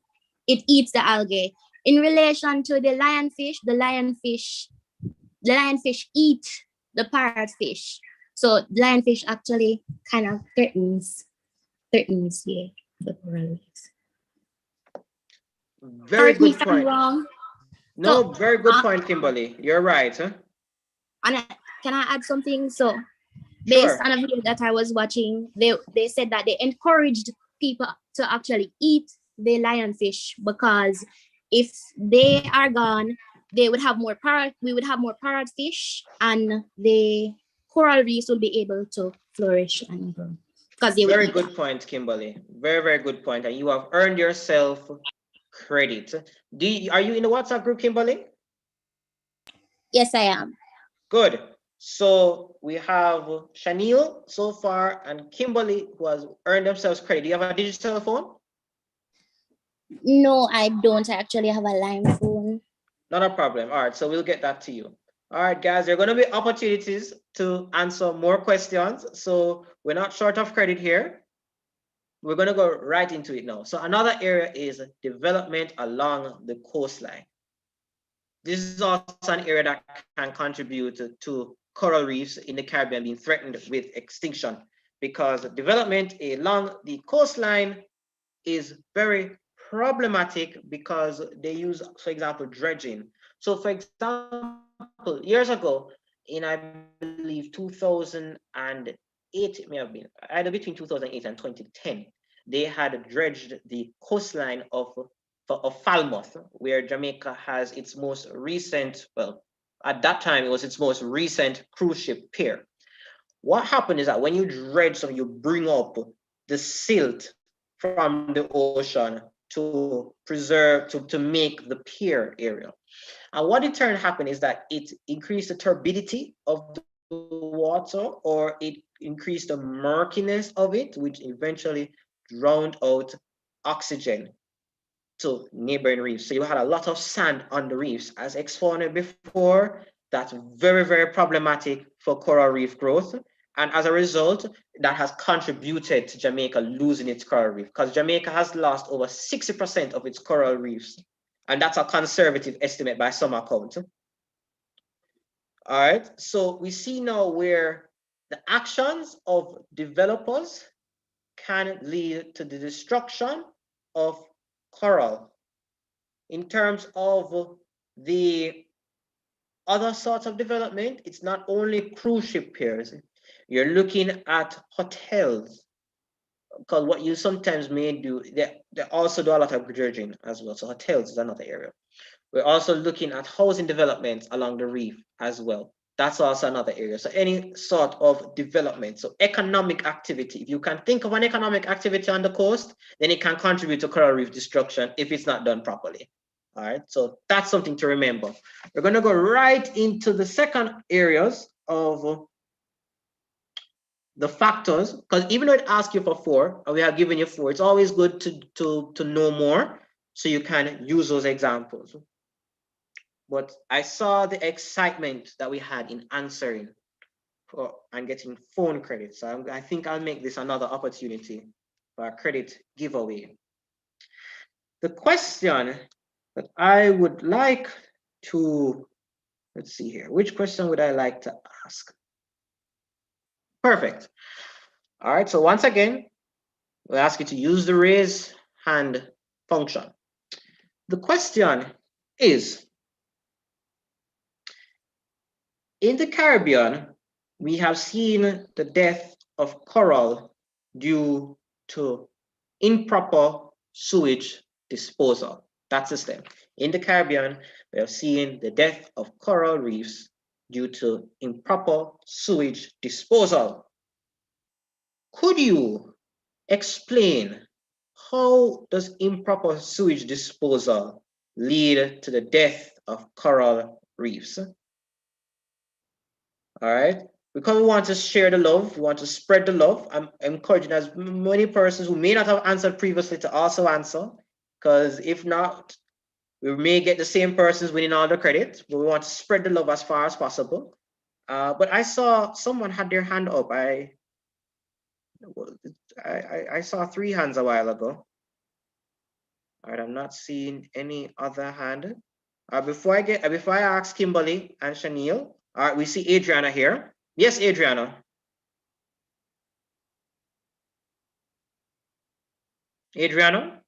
it eats the algae. In relation to the lionfish eat the parrotfish. So the lionfish actually kind of threatens the coral reefs. Very Correct me good if I'm point. wrong. No, So, very good point, Kimberly. You're right. Huh? And can I add something? So based Sure. on a video that I was watching, they said that they encouraged people to actually eat the lionfish because if they are gone, we would have more parrotfish, and the coral reefs will be able to flourish and grow. Because they Very will good point, Kimberly. Very, very good point. And you have earned yourself credit. Are you in the WhatsApp group, Kimberly? Yes, I am. Good. So we have Shanil so far and Kimberly who has earned themselves credit. Do you have a digital phone? No, I don't. I actually have a line phone. Not a problem. All right, so we'll get that to you. All right, guys, there are going to be opportunities to answer more questions. So we're not short of credit here. We're going to go right into it now. So another area is development along the coastline. This is also an area that can contribute to coral reefs in the Caribbean being threatened with extinction, because development along the coastline is very problematic because they use, for example, dredging. So for example, years ago, in I believe 2008, it may have been either between 2008 and 2010, they had dredged the coastline of Falmouth, where Jamaica has its most recent, well, at that time it was its most recent cruise ship pier. What happened is that when you dredge, so you bring up the silt from the ocean to preserve, to make the pier area. And what in turn happened is that it increased the turbidity of the water, or it increased the murkiness of it, which eventually drowned out oxygen to neighboring reefs. So you had a lot of sand on the reefs. As explained before, that's very, very problematic for coral reef growth. And as a result, that has contributed to Jamaica losing its coral reef, because Jamaica has lost over 60% of its coral reefs. And that's a conservative estimate by some account. All right, so we see now where the actions of developers can lead to the destruction of coral. In terms of the other sorts of development, it's not only cruise ship piers. You're looking at hotels, because what you sometimes may do, they also do a lot of dredging as well. So hotels is another area. We're also looking at housing developments along the reef as well. That's also another area. So any sort of development, so economic activity. If you can think of an economic activity on the coast, then it can contribute to coral reef destruction if it's not done properly. All right, so that's something to remember. We're going to go right into the second areas of the factors, because even though it asks you for 4, and we have given you 4, it's always good to know more so you can use those examples. But I saw the excitement that we had in answering and getting phone credit. So I think I'll make this another opportunity for a credit giveaway. The question that I would like to, let's see here, which question would I like to ask? Perfect. All right, so once again, we'll ask you to use the raise hand function. The question is, in the Caribbean, we have seen the death of coral due to improper sewage disposal. That's the step. In the Caribbean, we have seen the death of coral reefs due to improper sewage disposal. Could you explain how does improper sewage disposal lead to the death of coral reefs? All right, because we want to share the love, we want to spread the love. I'm encouraging as many persons who may not have answered previously to also answer, because if not, we may get the same persons winning all the credit, but we want to spread the love as far as possible. But I saw someone had their hand up. I saw 3 hands a while ago. All right, I'm not seeing any other hand. Before I ask Kimberly and Shaniel, all right, we see Adriana here. Yes, Adriana. Adriana?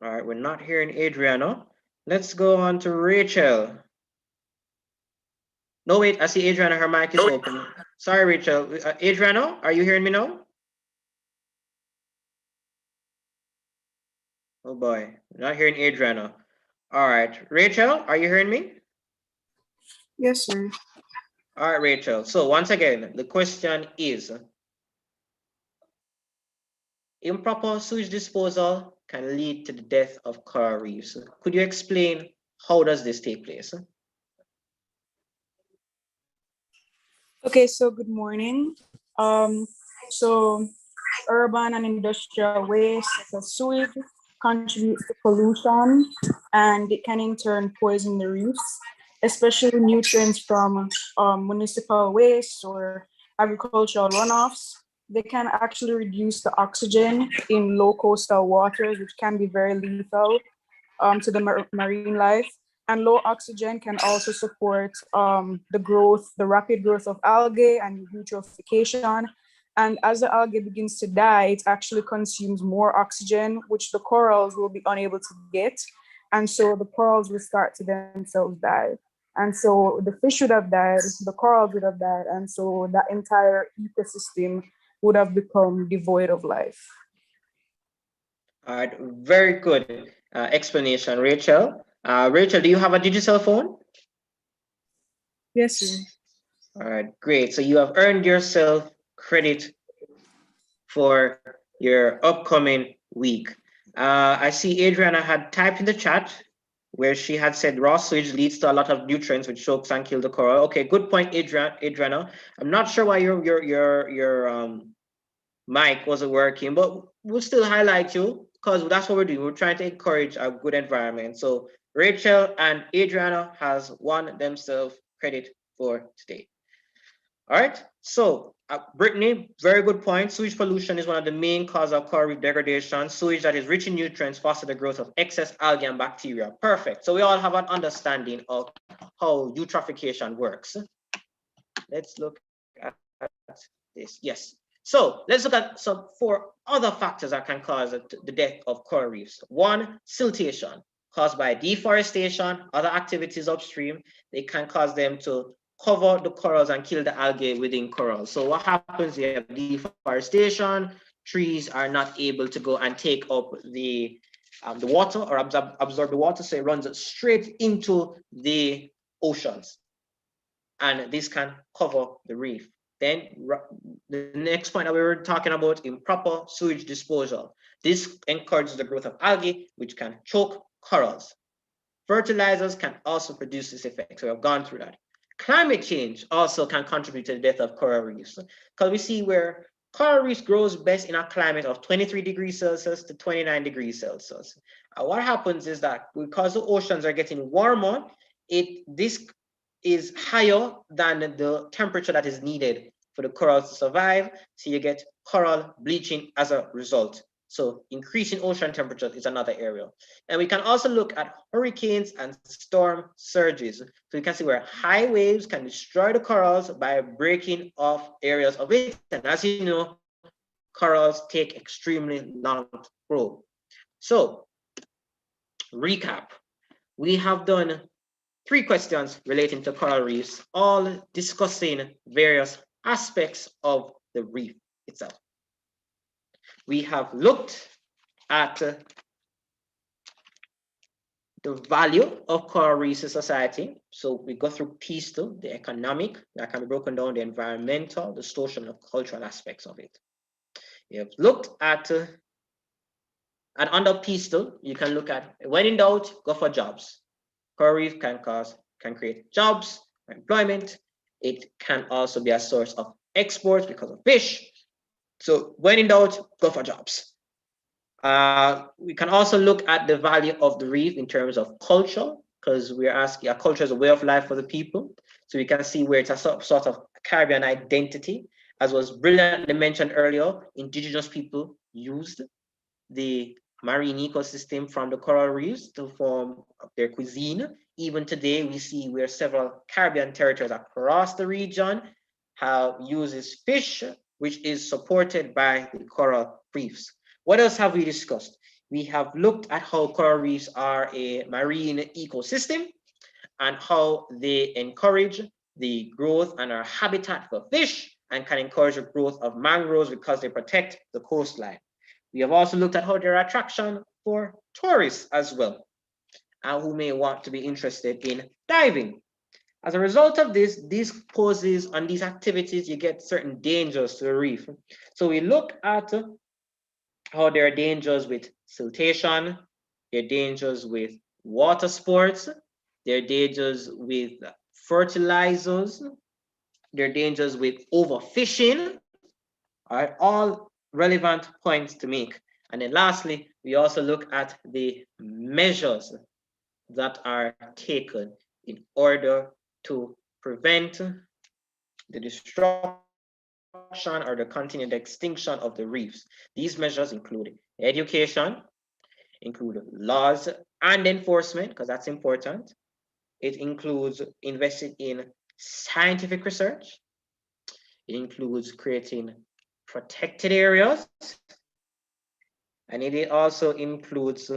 All right, we're not hearing Adriana. Let's go on to Rachel. No, wait, I see Adriana, her mic is open. Sorry, Rachel. Adriana, are you hearing me now? Oh boy, not hearing Adriana. All right, Rachel, are you hearing me? Yes, sir. All right, Rachel. So once again, the question is, improper sewage disposal can lead to the death of coral reefs. Could you explain how does this take place? Okay, so good morning. So urban and industrial waste, so sewage contributes to pollution, and it can in turn poison the reefs, especially nutrients from municipal waste or agricultural runoffs. They can actually reduce the oxygen in low coastal waters, which can be very lethal to the marine life. And low oxygen can also support the rapid growth of algae and eutrophication. And as the algae begins to die, it actually consumes more oxygen, which the corals will be unable to get. And so the corals will start to themselves die. And so the fish would have died, the corals would have died, and so that entire ecosystem would have become devoid of life. All right, very good explanation, Rachel. Rachel, do you have a digital phone? Yes, sir. All right, great. So you have earned yourself credit for your upcoming week. I see Adriana had typed in the chat where she had said raw sewage leads to a lot of nutrients which chokes and kill the coral. Okay, good point, Adriana. I'm not sure why your mic wasn't working, but we'll still highlight you because that's what we're doing. We're trying to encourage a good environment. So Rachel and Adriana has won themselves credit for today. All right, so Brittany, very good point. Sewage pollution is one of the main causes of coral reef degradation. Sewage that is rich in nutrients foster the growth of excess algae and bacteria. Perfect. So we all have an understanding of how eutrophication works. Let's look at this. Yes. So let's look at some 4 other factors that can cause the death of coral reefs. 1, siltation, caused by deforestation, other activities upstream. They can cause them to cover the corals and kill the algae within corals. So what happens, you have deforestation, trees are not able to go and take up the water or absorb the water, so it runs straight into the oceans. And this can cover the reef. Then the next point that we were talking about, improper sewage disposal. This encourages the growth of algae, which can choke corals. Fertilizers can also produce this effect, so we have gone through that. Climate change also can contribute to the death of coral reefs, because we see where coral reefs grows best in a climate of 23 degrees Celsius to 29 degrees Celsius. What happens is that because the oceans are getting warmer, this is higher than the temperature that is needed for the corals to survive. So you get coral bleaching as a result. So increasing ocean temperatures is another area. And we can also look at hurricanes and storm surges. So you can see where high waves can destroy the corals by breaking off areas of it. And as you know, corals take extremely long to grow. So recap, we have done 3 questions relating to coral reefs, all discussing various aspects of the reef itself. We have looked at the value of coral reefs in society. So we go through PISTLE, the economic, that can be broken down, the environmental, the social, and cultural aspects of it. We have looked at, and under PISTLE, you can look at, when in doubt, go for jobs. Coral reef can create jobs, employment. It can also be a source of exports because of fish. So when in doubt, go for jobs. We can also look at the value of the reef in terms of culture, because we're asking, culture is a way of life for the people. So we can see where it's a sort of Caribbean identity. As was brilliantly mentioned earlier, indigenous people used the marine ecosystem from the coral reefs to form their cuisine. Even today, we see where several Caribbean territories across the region have uses fish, which is supported by the coral reefs. What else have we discussed? We have looked at how coral reefs are a marine ecosystem and how they encourage the growth and are habitat for fish and can encourage the growth of mangroves because they protect the coastline. We have also looked at how they're an attraction for tourists as well, and who may want to be interested in diving. As a result of this, these poses and these activities, you get certain dangers to the reef. So we look at how there are dangers with siltation, there are dangers with water sports, there are dangers with fertilizers, there are dangers with overfishing, all relevant points to make. And then lastly, we also look at the measures that are taken in order to prevent the destruction or the continued extinction of the reefs. These measures include education, include laws and enforcement, because that's important. It includes investing in scientific research. It includes creating protected areas. And it also includes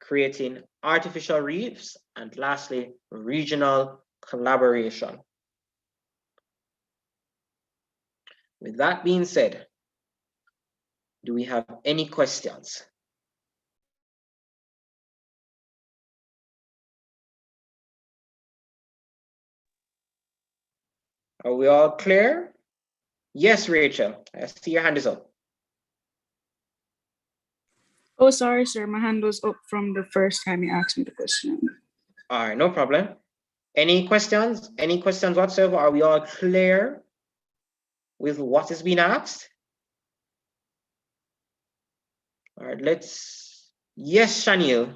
creating artificial reefs, and lastly, regional collaboration. With that being said, do we have any questions? Are we all clear? Yes, Rachel, I see your hand is up. Oh, sorry, sir. My hand was up from the first time you asked me the question. All right, no problem. Any questions? Any questions whatsoever? Are we all clear with what is being asked? All right, let's Yes, Shaniel.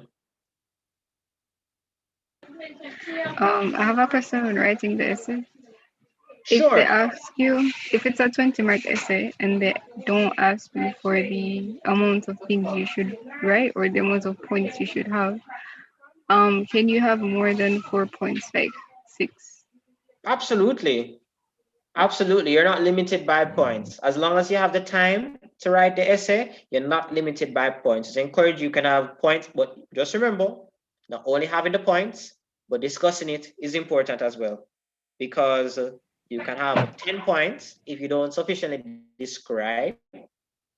I have a question when writing the essay. If Sure. they ask you, if it's a 20-mark essay and they don't ask you for the amount of things you should write or the amount of points you should have, can you have more than 4 points, like 6? Absolutely. Absolutely. You're not limited by points. As long as you have the time to write the essay, you're not limited by points. It's encouraged you can have points, but just remember, not only having the points, but discussing it is important as well. Because you can have 10 points if you don't sufficiently describe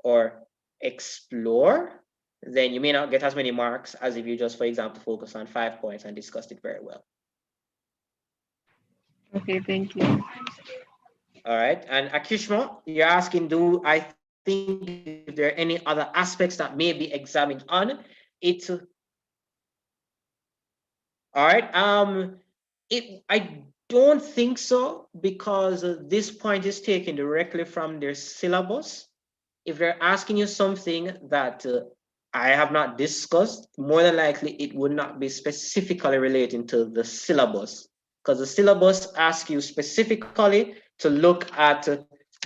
or explore, then you may not get as many marks as if you just, for example, focus on 5 points and discussed it very well. Okay, thank you. All right, and Akishma, you're asking, do I think if there are any other aspects that may be examined on it? All right, I don't think so, because this point is taken directly from their syllabus. If they're asking you something that I have not discussed, more than likely it would not be specifically relating to the syllabus, because the syllabus asks you specifically to look at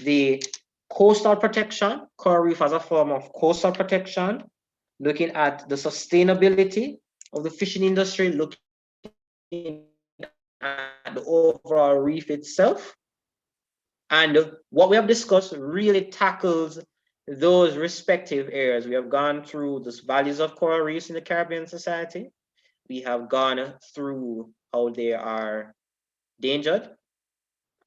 the coastal protection, coral reef as a form of coastal protection, looking at the sustainability of the fishing industry, looking at the overall reef itself. And what we have discussed really tackles those respective areas. We have gone through the values of coral reefs in the Caribbean society. We have gone through how they are endangered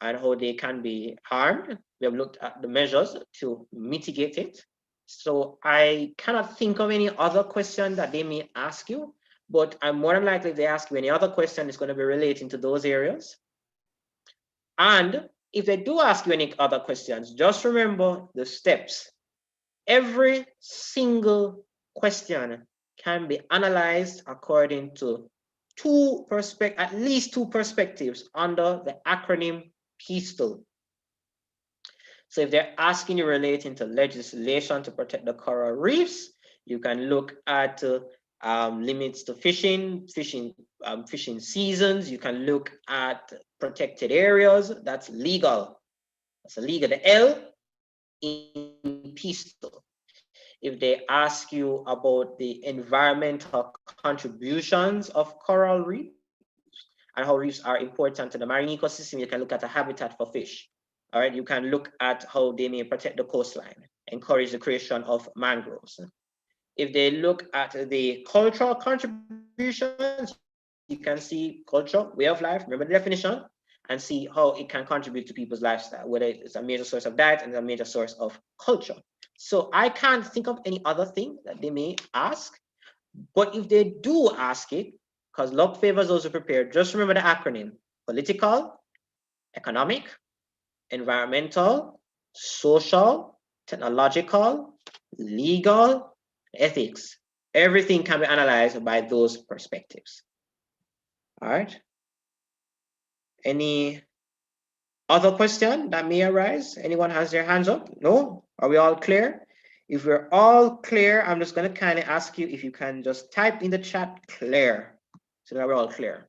and how they can be harmed. We have looked at the measures to mitigate it. So I cannot think of any other question that they may ask you, but I'm more than likely if they ask you any other question, it's going to be relating to those areas. And if they do ask you any other questions, just remember the steps. Every single question can be analyzed according to at least two perspectives under the acronym PISTLE. So if they're asking you relating to legislation to protect the coral reefs, you can look at limits to fishing seasons. You can look at protected areas. That's legal. That's illegal. The L in PISTLE. If they ask you about the environmental contributions of coral reefs and how reefs are important to the marine ecosystem, you can look at a habitat for fish. All right, you can look at how they may protect the coastline, encourage the creation of mangroves. If they look at the cultural contributions, you can see culture, way of life, remember the definition, and see how it can contribute to people's lifestyle, whether it's a major source of diet and a major source of culture. So I can't think of any other thing that they may ask, but if they do ask it, because luck favors those who prepare, just remember the acronym: political, economic, environmental, social, technological, legal, ethics. Everything can be analyzed by those perspectives. All right. Any other question that may arise? Anyone has their hands up? No? Are we all clear? If we're all clear, I'm just going to kind of ask you if you can just type in the chat clear so that we're all clear.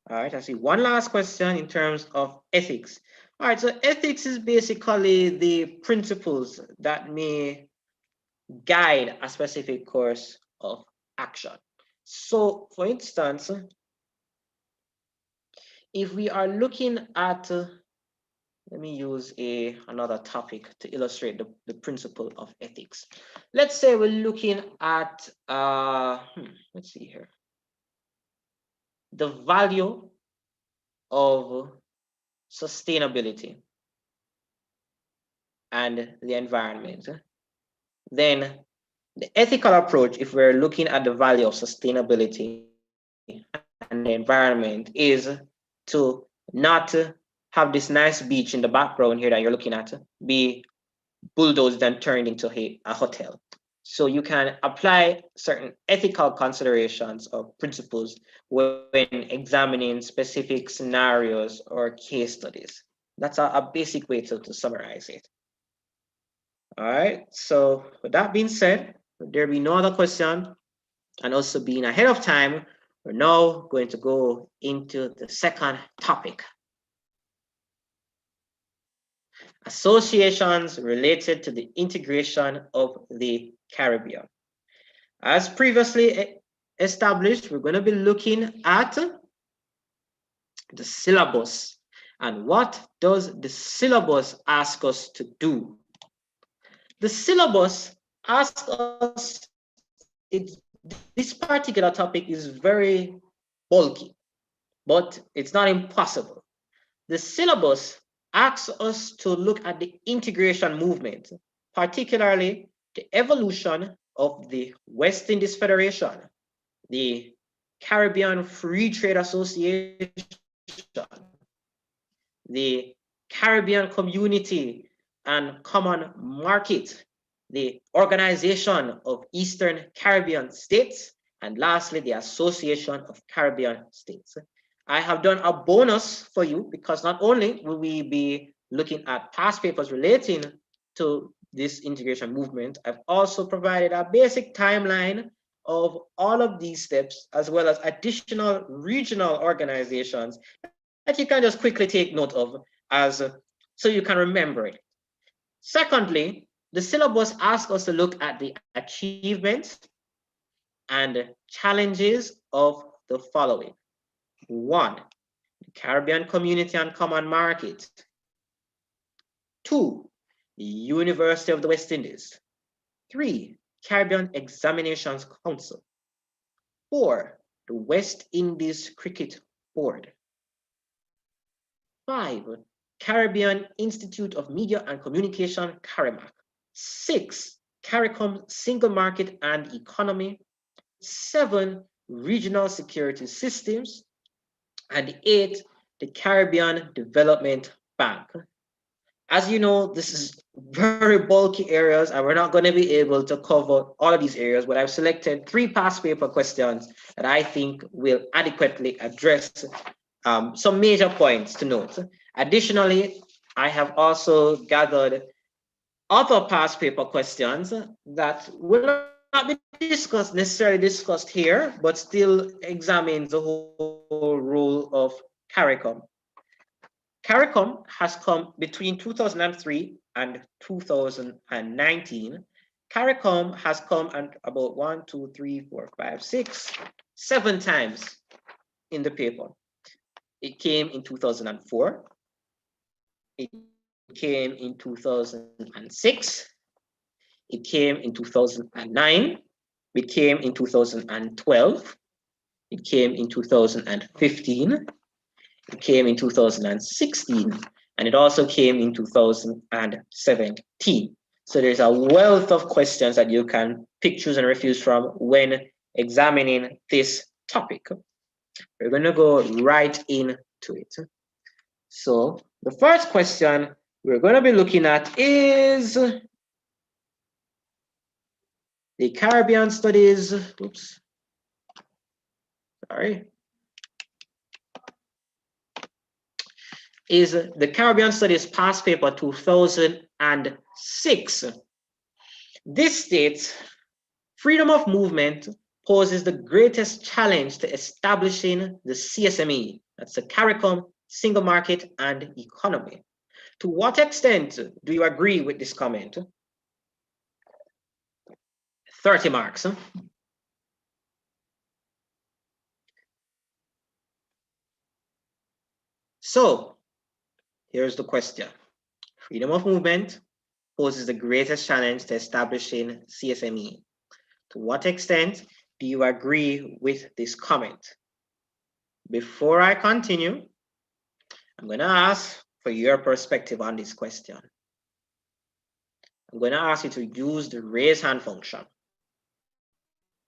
All right, I see one last question in terms of ethics. All right, so ethics is basically the principles that may guide a specific course of action. So for instance, if we are looking at, let me use another topic to illustrate the principle of ethics. Let's say we're looking at, let's see here, the value of sustainability and the environment. Then the ethical approach, if we're looking at the value of sustainability and the environment, is to not have this nice beach in the background here that you're looking at be bulldozed and turned into a hotel. So you can apply certain ethical considerations or principles when examining specific scenarios or case studies. That's a basic way to summarize it. All right, so with that being said, there be no other question, and also being ahead of time, we're now going to go into the second topic. Associations related to the integration of the Caribbean. As previously established, we're going to be looking at the syllabus. And what does the syllabus ask us to do? The syllabus asks us, this particular topic is very bulky, but it's not impossible. The syllabus asks us to look at the integration movement, particularly the evolution of the West Indies Federation, the Caribbean Free Trade Association, the Caribbean Community and Common Market, the Organization of Eastern Caribbean States, and lastly, the Association of Caribbean States. I have done a bonus for you because not only will we be looking at past papers relating to this integration movement, I've also provided a basic timeline of all of these steps, as well as additional regional organizations that you can just quickly take note of so you can remember it. Secondly, the syllabus asks us to look at the achievements and challenges of the following. 1, the Caribbean Community and Common Market. 2, the University of the West Indies. 3, Caribbean Examinations Council. 4, the West Indies Cricket Board. 5, Caribbean Institute of Media and Communication, CARICOM. 6, CARICOM Single Market and Economy. 7, Regional Security Systems. And 8, the Caribbean Development Bank. As you know, this is very bulky areas, and we're not going to be able to cover all of these areas, but I've selected 3 past paper questions that I think will adequately address some major points to note. Additionally, I have also gathered other past paper questions that will not be necessarily discussed here, but still examine the whole role of CARICOM. CARICOM has come between 2003 and 2019. CARICOM has come and about 1, 2, 3, 4, 5, 6, 7 times in the paper. It came in 2004. It came in 2006. It came in 2009. It came in 2012. It came in 2015. It came in 2016, and it also came in 2017. So there's a wealth of questions that you can pick, choose, and refuse from when examining this topic. We're going to go right into it. So the first question we're going to be looking at is the Caribbean Studies. Oops. Sorry. Is the Caribbean Studies past paper 2006. This states, freedom of movement poses the greatest challenge to establishing the CSME, that's the CARICOM Single Market and Economy. To what extent do you agree with this comment? 30 marks. So, here's the question. Freedom of movement poses the greatest challenge to establishing CSME. To what extent do you agree with this comment? Before I continue, I'm going to ask for your perspective on this question. I'm going to ask you to use the raise hand function.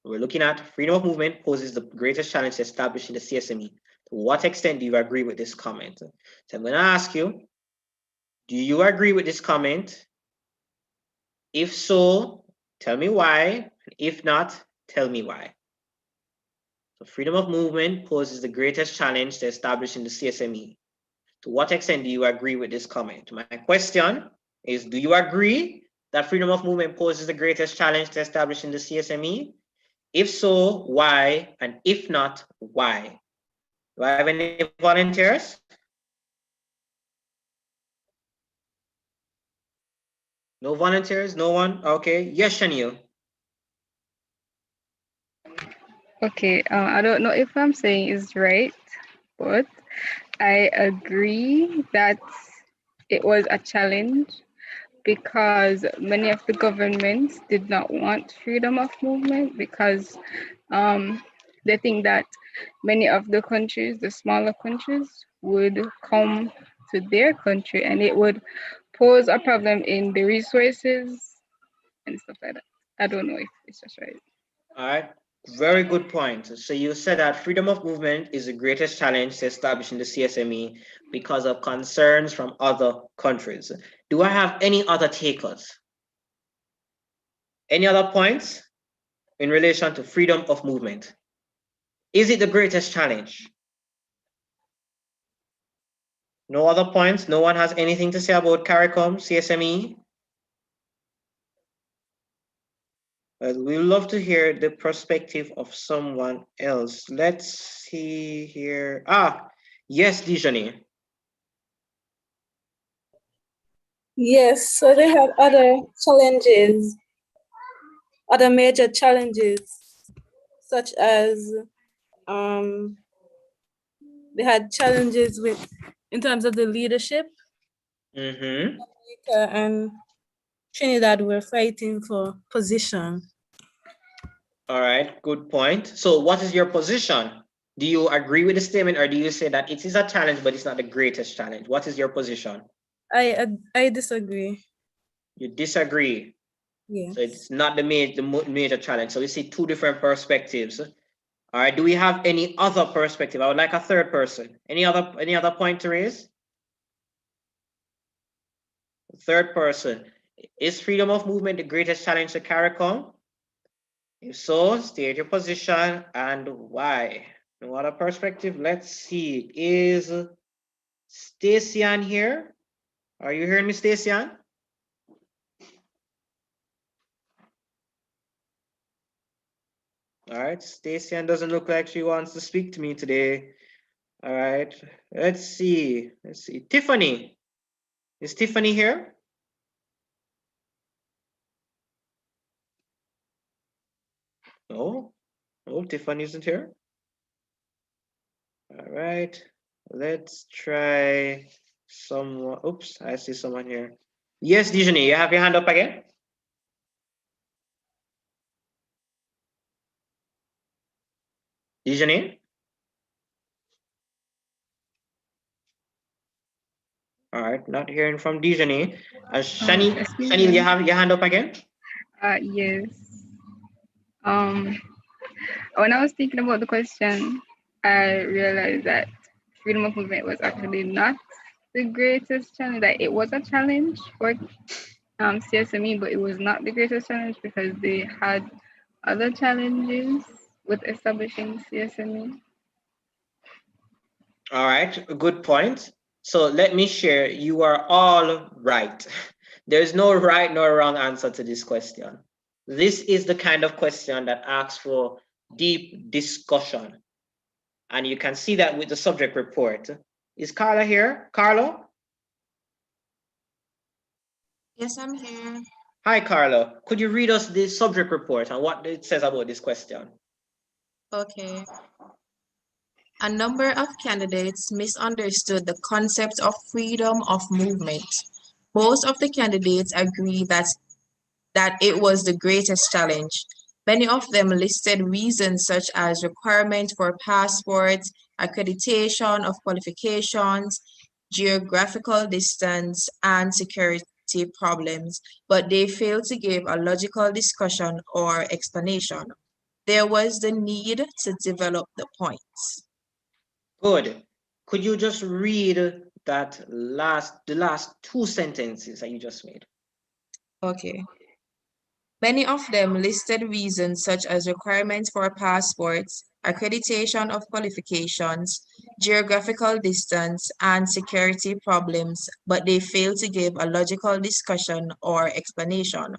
We're looking at freedom of movement poses the greatest challenge to establishing the CSME. To what extent do you agree with this comment? So I'm going to ask you, do you agree with this comment? If so, Tell me why. If not, tell me why. So freedom of movement poses the greatest challenge to establishing the CSME. To what extent do you agree with this comment? My question is, do you agree that freedom of movement poses the greatest challenge to establishing the CSME? If so, why? And if not, why? Do I have any volunteers? No volunteers? No one? Okay. Yes, Shanil. Okay, I don't know if I'm saying is right, but I agree that it was a challenge because many of the governments did not want freedom of movement because they think that many of the countries, the smaller countries, would come to their country and it would pose a problem in the resources and stuff like that. I don't know if it's just right. All right. Very good point. So you said that freedom of movement is the greatest challenge to establishing the CSME because of concerns from other countries. Do I have any other takers? Any other points in relation to freedom of movement? Is it the greatest challenge? No other points? No one has anything to say about CARICOM, CSME? We love to hear the perspective of someone else. Let's see here. Yes, Dijani. Yes, so they have other challenges, other major challenges, such as they had challenges with, in terms of the leadership. Mm-hmm. Jamaica and Trinidad were fighting for position. All right, good point. So what is your position? Do you agree with the statement or do you say that it is a challenge, but it's not the greatest challenge? What is your position? I disagree. You disagree. Yeah. So it's not the major challenge. So we see two different perspectives. All right, do we have any other perspective? I would like a third person. Any other point to raise? Third person. Is freedom of movement the greatest challenge to CARICOM? If so, state your position and why. No other perspective. Let's see. Is Stacian here? Are you hearing me, Stacian? All right, Stacian doesn't look like she wants to speak to me today. All right, let's see. Tiffany. Is Tiffany here? No, Tiffany isn't here. All right, let's try someone. Oops, I see someone here. Yes, Dijani, you have your hand up again? Dijani? All right, not hearing from Dijani. Shani, Excuse Shani, you me. have your hand up again? Yes. When I was thinking about the question, I realized that freedom of movement was actually not the greatest challenge. That it was a challenge for CSME, but it was not the greatest challenge because they had other challenges with establishing CSME. All right, good point. So let me share, you are all right. There's no right nor wrong answer to this question. This is the kind of question that asks for deep discussion. And you can see that with the subject report. Is Carla here? Carlo? Yes, I'm here. Hi, Carlo. Could you read us the subject report and what it says about this question? Okay. A number of candidates misunderstood the concept of freedom of movement. Most of the candidates agree that it was the greatest challenge. Many of them listed reasons such as requirement for passports, accreditation of qualifications, geographical distance, and security problems, but they failed to give a logical discussion or explanation. There was the need to develop the points. Good. Could you just read the last two sentences that you just made? Okay. Many of them listed reasons such as requirements for passports, accreditation of qualifications, geographical distance, and security problems, but they failed to give a logical discussion or explanation.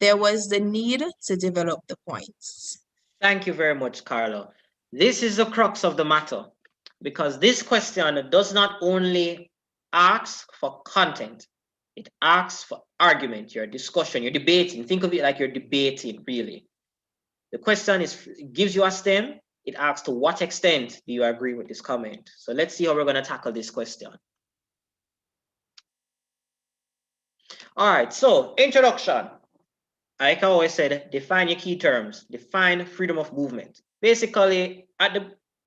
There was the need to develop the points. Thank you very much, Carlo. This is the crux of the matter, because this question does not only ask for content, it asks for argument, your discussion, you're debating. Think of it like you're debating, really. The question gives you a stem. It asks, to what extent do you agree with this comment? So let's see how we're going to tackle this question. All right, so introduction. Like I always said, define your key terms. Define freedom of movement. Basically, at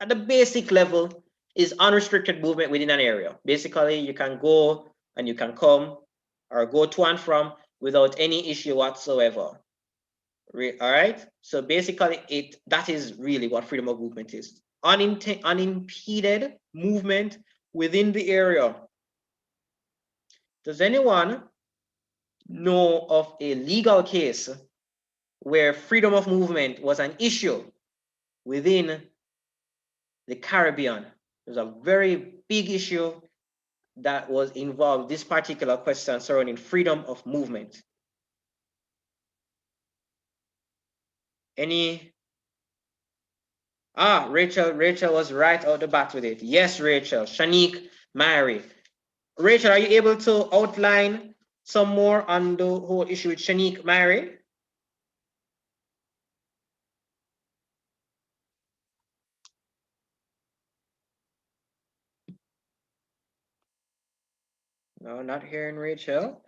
the basic level is unrestricted movement within an area. Basically, you can go and you can come or go to and from without any issue whatsoever. All right, so basically that is really what freedom of movement is. Unimpeded movement within the area. Does anyone know of a legal case where freedom of movement was an issue within the Caribbean? There's a very big issue that was involved, this particular question surrounding freedom of movement. Any? Rachel was right out the bat with it. Yes, Rachel. Shanique, Mary. Rachel, are you able to outline some more on the whole issue with Shanique, Mary? No, not hearing Rachel.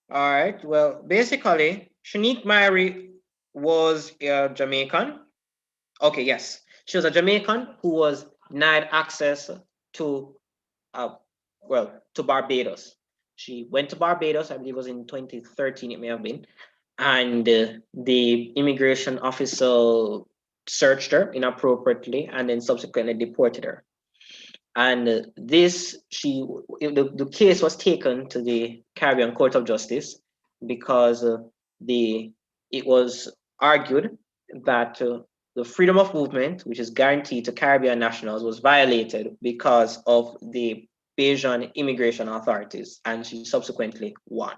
All right, well, basically, Shanique Mary was a Jamaican. Okay, yes. She was a Jamaican who was denied access to, to Barbados. She went to Barbados, I believe it was in 2013, it may have been. And the immigration officer searched her inappropriately and then subsequently deported her. And the case was taken to the Caribbean Court of Justice because it was argued that the freedom of movement, which is guaranteed to Caribbean nationals, was violated because of the Bajan immigration authorities, and she subsequently won.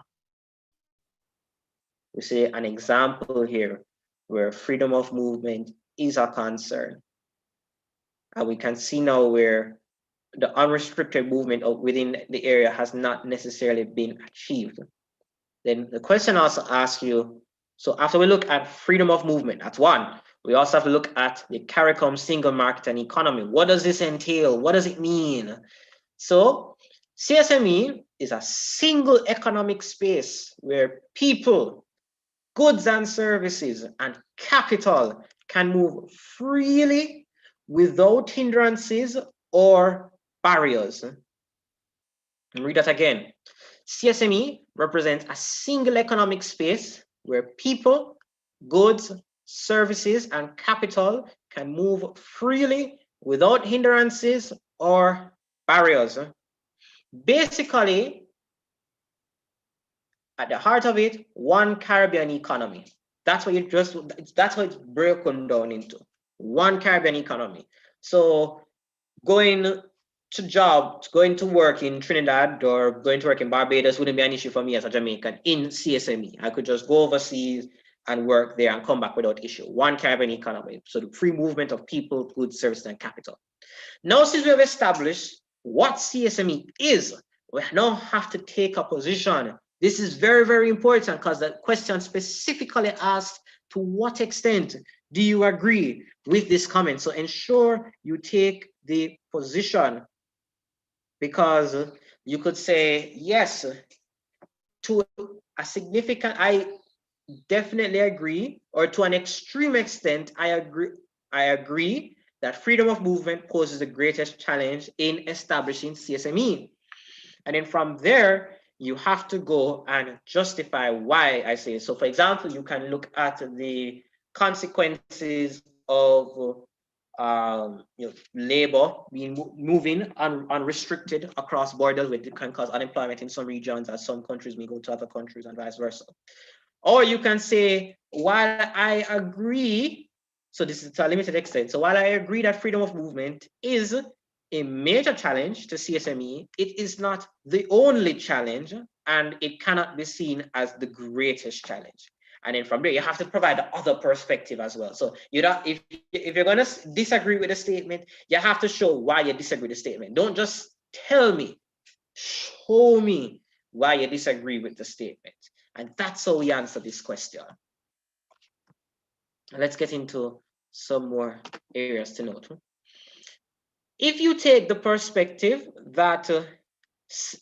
We see an example here where freedom of movement is a concern. And we can see now where the unrestricted movement within the area has not necessarily been achieved. Then the question also asks you, so after we look at freedom of movement, that's one. We also have to look at the CARICOM single market and economy. What does this entail? What does it mean? So CSME is a single economic space where people, goods and services, and capital can move freely without hindrances or barriers. And read that again. CSME represents a single economic space where people, goods, services, and capital can move freely without hindrances or barriers. Basically, at the heart of it, one Caribbean economy. That's what it's broken down into. One Caribbean economy. So going to work in Trinidad or going to work in Barbados wouldn't be an issue for me as a Jamaican in CSME. I could just go overseas and work there and come back without issue. One Caribbean economy. So the free movement of people, goods, services, and capital. Now, since we have established what CSME is, we now have to take a position. This is very, very important because the question specifically asks, to what extent do you agree with this comment? So ensure you take the position, because you could say, yes, to a significant, I definitely agree, or to an extreme extent, I agree that freedom of movement poses the greatest challenge in establishing CSME. And then from there, you have to go and justify why I say so. For example, you can look at the consequences of labor moving unrestricted across borders, which can cause unemployment in some regions, as some countries may go to other countries and vice versa. Or you can say, while I agree, so this is to a limited extent. So while I agree that freedom of movement is a major challenge to CSME, it is not the only challenge, and it cannot be seen as the greatest challenge. And then from there, you have to provide the other perspective as well. So you don't, if you're going to disagree with a statement, you have to show why you disagree with the statement. Don't just tell me, show me why you disagree with the statement. And that's how we answer this question. Let's get into some more areas to note. If you take the perspective that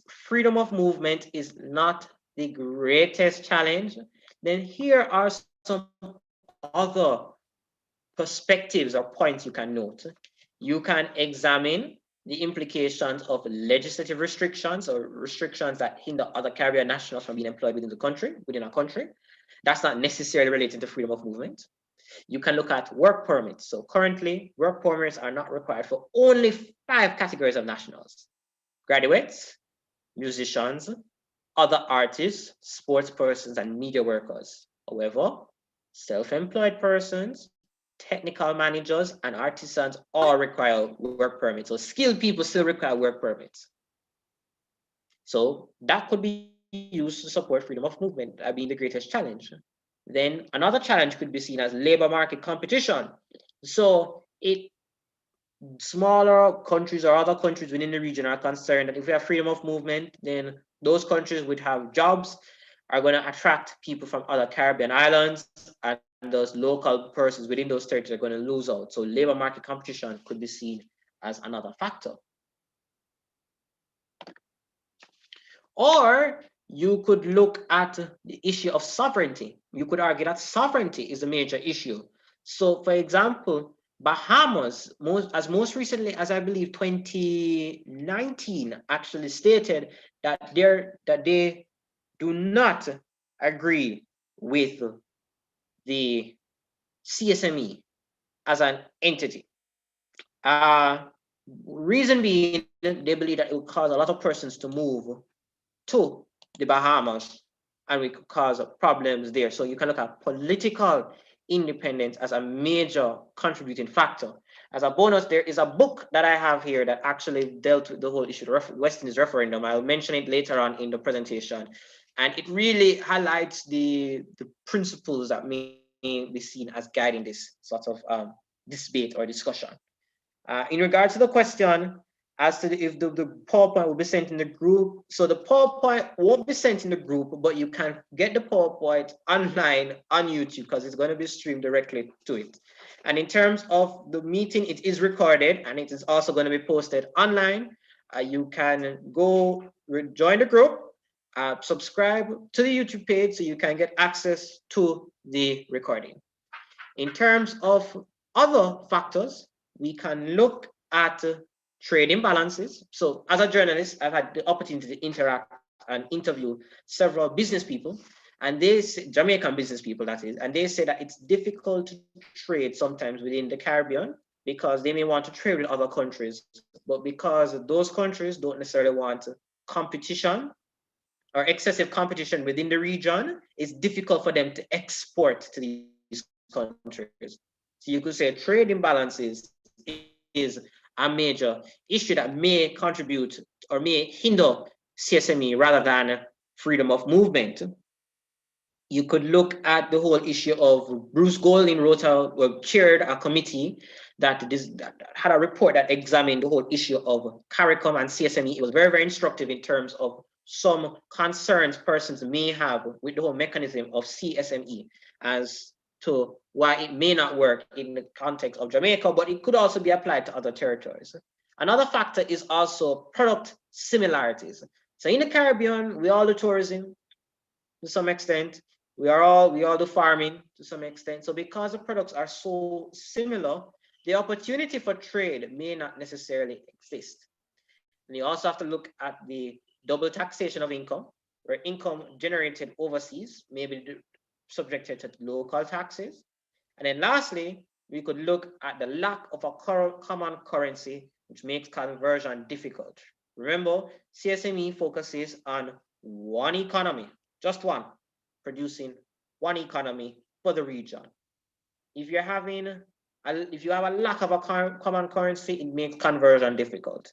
freedom of movement is not the greatest challenge, then here are some other perspectives or points you can note. You can examine the implications of legislative restrictions or restrictions that hinder other Caribbean nationals from being employed within a country. That's not necessarily related to freedom of movement. You can look at work permits. So currently, work permits are not required for only 5 categories of nationals: graduates, musicians, other artists, sports persons, and media workers. However, self-employed persons, technical managers, and artisans all require work permits. So skilled people still require work permits. So that could be used to support freedom of movement, that being the greatest challenge. Then another challenge could be seen as labor market competition. So smaller countries or other countries within the region are concerned that if we have freedom of movement, then those countries would have jobs, are going to attract people from other Caribbean islands, and those local persons within those territories are going to lose out. So labor market competition could be seen as another factor. Or you could look at the issue of sovereignty. You could argue that sovereignty is a major issue. So for example, Bahamas, most recently as I believe 2019, actually stated that they do not agree with the CSME as an entity. Reason being, they believe that it would cause a lot of persons to move to the Bahamas, and we could cause problems there. So you can look at political independence as a major contributing factor. As a bonus, there is a book that I have here that actually dealt with the whole issue of West Indies referendum. I'll mention it later on in the presentation. And it really highlights the principles that may be seen as guiding this sort of debate or discussion. In regards to the question as to if the PowerPoint will be sent in the group, so the PowerPoint won't be sent in the group, but you can get the PowerPoint online on YouTube because it's going to be streamed directly to it. And in terms of the meeting, it is recorded and it is also going to be posted online. You can go join the group, subscribe to the YouTube page so you can get access to the recording. In terms of other factors, we can look at trade imbalances. So as a journalist, I've had the opportunity to interact and interview several business people, and they say, Jamaican business people that is, and they say that it's difficult to trade sometimes within the Caribbean because they may want to trade with other countries, but because those countries don't necessarily want competition or excessive competition within the region, it's difficult for them to export to these countries. So you could say trade imbalances is a major issue that may contribute or may hinder CSME rather than freedom of movement. You could look at the whole issue of Bruce Golding chaired a committee that had a report that examined the whole issue of CARICOM and CSME. It was very, very instructive in terms of some concerns persons may have with the whole mechanism of CSME as to why it may not work in the context of Jamaica, but it could also be applied to other territories. Another factor is also product similarities. So in the Caribbean, we all do tourism to some extent. We all do farming to some extent. So because the products are so similar, the opportunity for trade may not necessarily exist. And you also have to look at the double taxation of income, where income generated overseas may be subjected to local taxes. And then lastly, we could look at the lack of a common currency, which makes conversion difficult. Remember, CSME focuses on one economy, just one, producing one economy for the region. If you're having, if you have a lack of a common currency, it makes conversion difficult.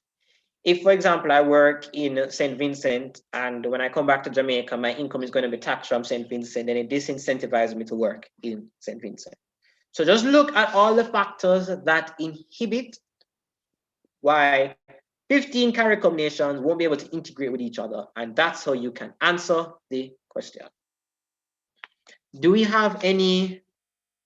If, for example, I work in St. Vincent and when I come back to Jamaica, my income is going to be taxed from St. Vincent, then it disincentivizes me to work in St. Vincent. So just look at all the factors that inhibit why 15 CARICOM nations won't be able to integrate with each other. And that's how you can answer the question. Do we have any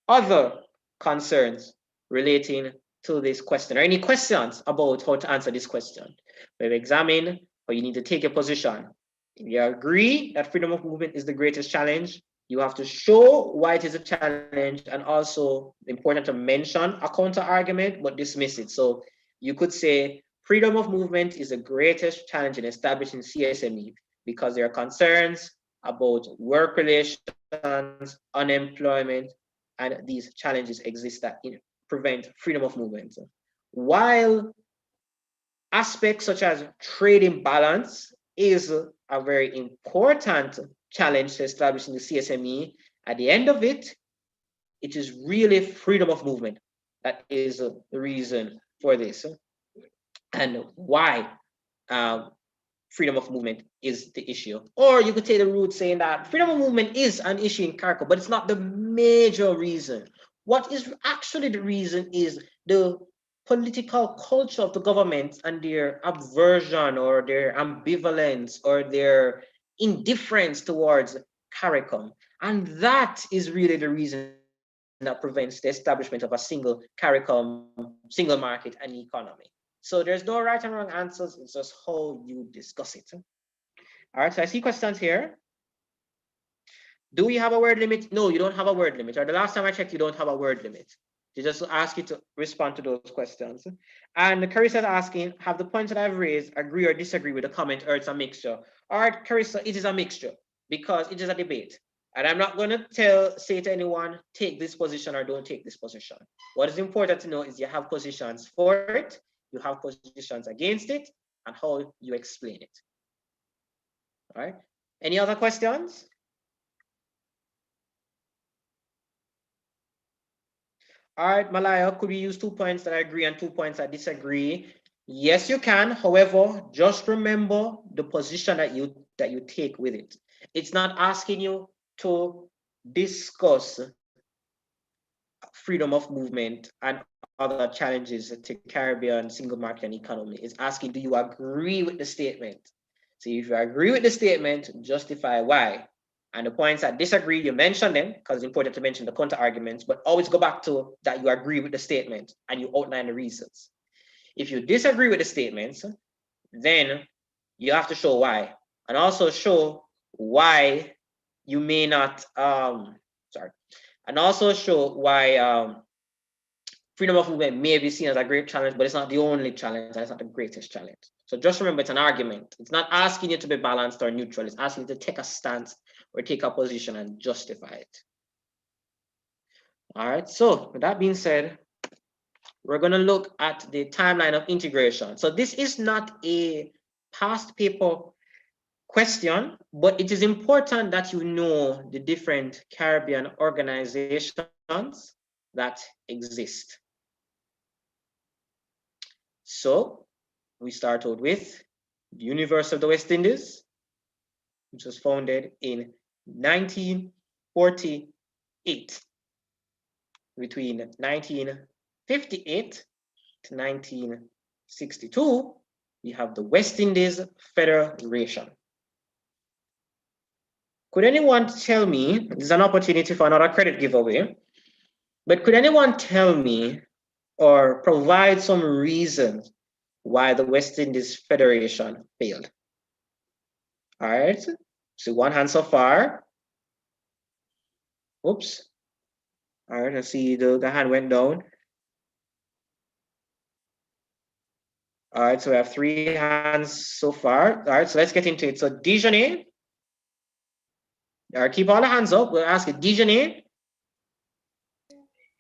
other concerns relating to this question or any questions about how to answer this question? We've examined how you need to take a position. If you agree that freedom of movement is the greatest challenge, you have to show why it is a challenge and also important to mention a counter argument, but dismiss it. So you could say freedom of movement is the greatest challenge in establishing CSME because there are concerns about work relations, unemployment, and these challenges exist that prevent freedom of movement. While aspects such as trade imbalance is a very important challenge to establishing the CSME, at the end of it, it is really freedom of movement that is the reason for this and why freedom of movement is the issue. Or you could take the route saying that freedom of movement is an issue in CARICOM, but it's not the major reason. What is actually the reason is the political culture of the government and their aversion or their ambivalence or their indifference towards CARICOM. And that is really the reason that prevents the establishment of a single CARICOM, single market and economy. So there's no right and wrong answers, it's just how you discuss it. All right, so I see questions here. Do we have a word limit? No, you don't have a word limit. Or the last time I checked, you don't have a word limit. They just ask you to respond to those questions. And Carissa is asking, have the points that I've raised agree or disagree with the comment, or it's a mixture? All right, Carissa, it is a mixture because it is a debate. And I'm not going to say to anyone, take this position or don't take this position. What is important to know is you have positions for it, you have positions against it, and how you explain it. All right. Any other questions? All right, Malaya, could we use 2 points that I agree and 2 points I disagree? Yes, you can. However, just remember the position that you take with it. It's not asking you to discuss freedom of movement and other challenges to Caribbean single market and economy. It's asking, do you agree with the statement? So if you agree with the statement, justify why. And the points that disagree, you mention them because it's important to mention the counter arguments, but always go back to that you agree with the statement and you outline the reasons. If you disagree with the statements, then you have to show why and also show why you may not, and also show why freedom of movement may be seen as a great challenge, but it's not the only challenge and it's not the greatest challenge. So just remember, it's an argument. It's not asking you to be balanced or neutral. It's asking you to take a stance or take a position and justify it. All right, so with that being said, we're gonna look at the timeline of integration. So this is not a past paper question, but it is important that you know the different Caribbean organizations that exist. So we start out with the Universe of the West Indies, which was founded in 1948. Between 1958 to 1962, we have the West Indies Federation. Could anyone tell me, this is an opportunity for another credit giveaway, but could anyone tell me or provide some reasons why the West Indies Federation failed? All right, so one hand so far. Oops. All right, I see the hand went down. All right, so we have 3 hands so far. All right, so let's get into it. So Dijonais. All right, keep all the hands up. We'll ask it. Dijonais.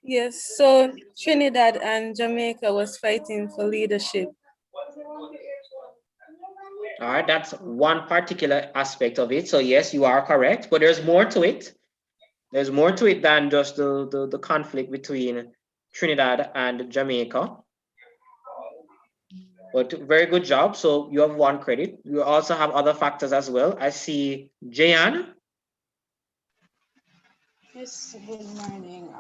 Yes, so Trinidad and Jamaica was fighting for leadership. All right, that's one particular aspect of it. So yes, you are correct, but there's more to it. There's more to it than just the conflict between Trinidad and Jamaica. But very good job. So you have 1 credit. You also have other factors as well. I see Jayan. Yes, good morning.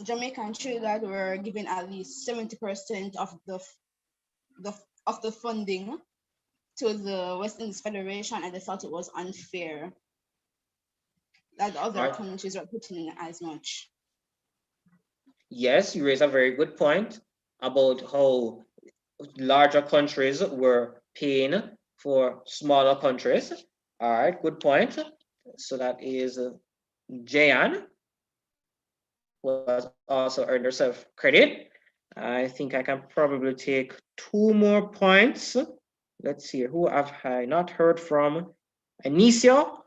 Jamaica and Trinidad were given at least 70% of the funding to the West Indies Federation, and they thought it was unfair that other Right. countries are putting in as much. Yes, you raise a very good point about how larger countries were paying for smaller countries. All right, good point. So that is Jayan, who has also earned herself credit. I think I can probably take 2 more points. Let's see, who have I not heard from? Anicia.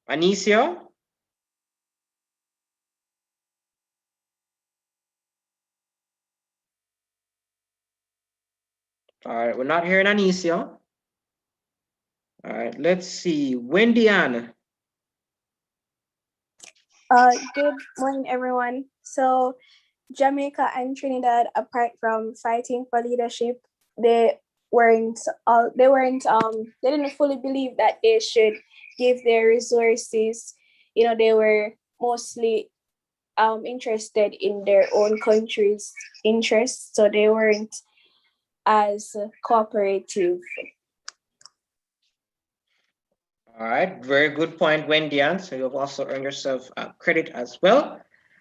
Anicia. All right, we're not hearing Anicia. All right, let's see, Wendy Ann. Good morning, everyone. So, Jamaica and Trinidad, apart from fighting for leadership, they didn't fully believe that they should give their resources. They were mostly interested in their own country's interests, so they weren't as cooperative. All right, very good point, Wendy Ann. So you've also earned yourself credit as well.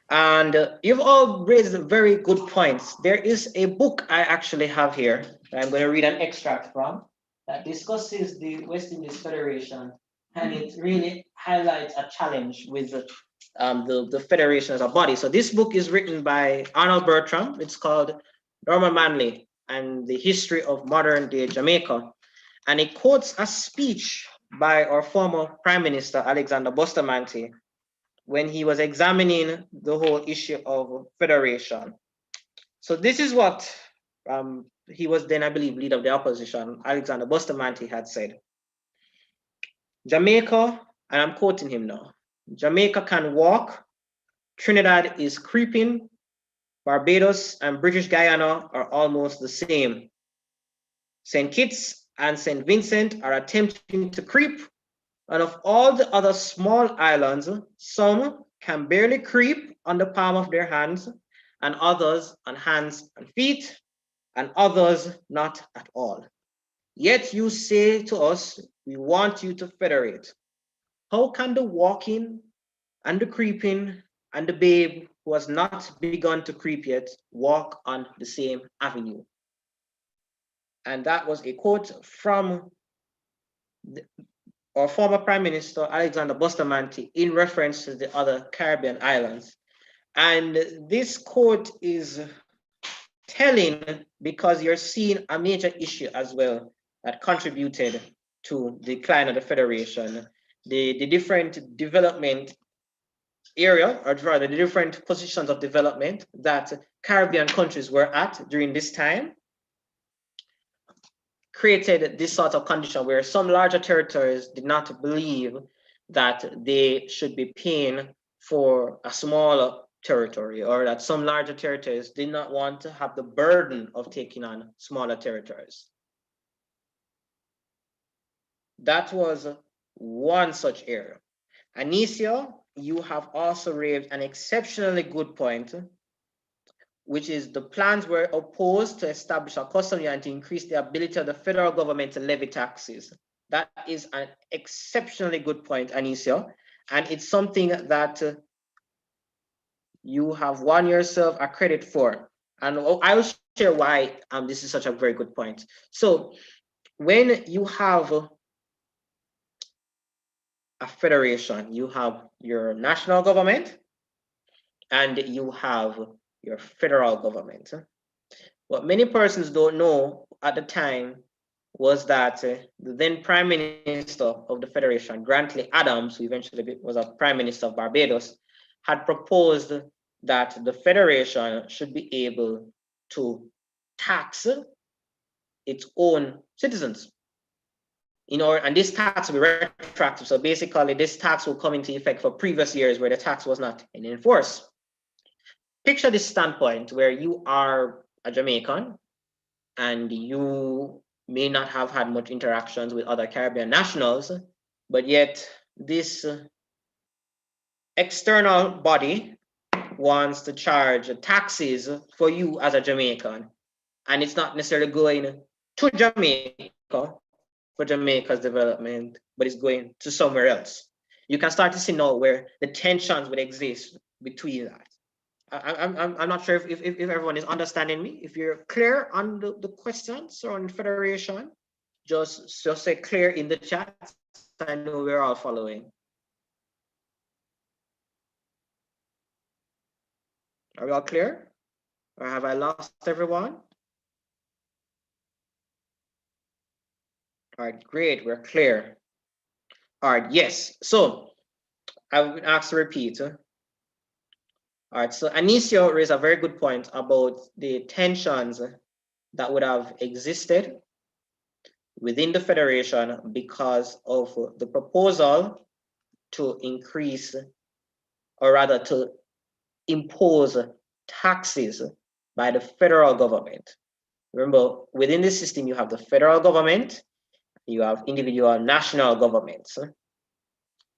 And you've all raised very good points. There is a book I actually have here that I'm going to read an extract from that discusses the West Indies Federation, and it really highlights a challenge with the federation as a body. So this book is written by Arnold Bertram. It's called Norman Manley and the History of Modern Day Jamaica. And it quotes a speech by our former Prime Minister, Alexander Bustamante, when he was examining the whole issue of federation. So this is what he was then, I believe, leader of the opposition, Alexander Bustamante, had said. Jamaica, and I'm quoting him now, Jamaica can walk, Trinidad is creeping, Barbados and British Guyana are almost the same. St. Kitts and St. Vincent are attempting to creep, and of all the other small islands, some can barely creep on the palm of their hands, and others on hands and feet, and others not at all. Yet you say to us, we want you to federate. How can the walking and the creeping and the babe who has not begun to creep yet walk on the same avenue? And that was a quote from our former Prime Minister, Alexander Bustamante, in reference to the other Caribbean islands. And this quote is telling because you're seeing a major issue as well that contributed to the decline of the Federation. The different development area, or rather the different positions of development that Caribbean countries were at during this time created this sort of condition where some larger territories did not believe that they should be paying for a smaller territory, or that some larger territories did not want to have the burden of taking on smaller territories. That was one such area. Anicia, you have also raised an exceptionally good point, which is the plans were opposed to establish a custom and to increase the ability of the federal government to levy taxes. That is an exceptionally good point, Anicia, and it's something that you have won yourself a credit for. And I'll share why this is such a very good point. So when you have a federation, you have your national government and you have your federal government. What many persons don't know at the time was that the then Prime Minister of the Federation, Grantley Adams, who eventually was a Prime Minister of Barbados, had proposed that the Federation should be able to tax its own citizens. and this tax will be retroactive. So basically this tax will come into effect for previous years where the tax was not in force. Picture this standpoint where you are a Jamaican and you may not have had much interactions with other Caribbean nationals, but yet this external body wants to charge taxes for you as a Jamaican, and it's not necessarily going to Jamaica for Jamaica's development, but it's going to somewhere else. You can start to see now where the tensions would exist between that. I'm not sure if everyone is understanding me. If you're clear on the questions or on federation, just say clear in the chat. I know we're all following. Are we all clear? Or have I lost everyone? All right, great, we're clear. All right, yes. So I've been asked to repeat. All right, so Anicio raised a very good point about the tensions that would have existed within the Federation because of the proposal to increase, or rather to impose taxes by the federal government. Remember, within the system, you have the federal government, you have individual national governments.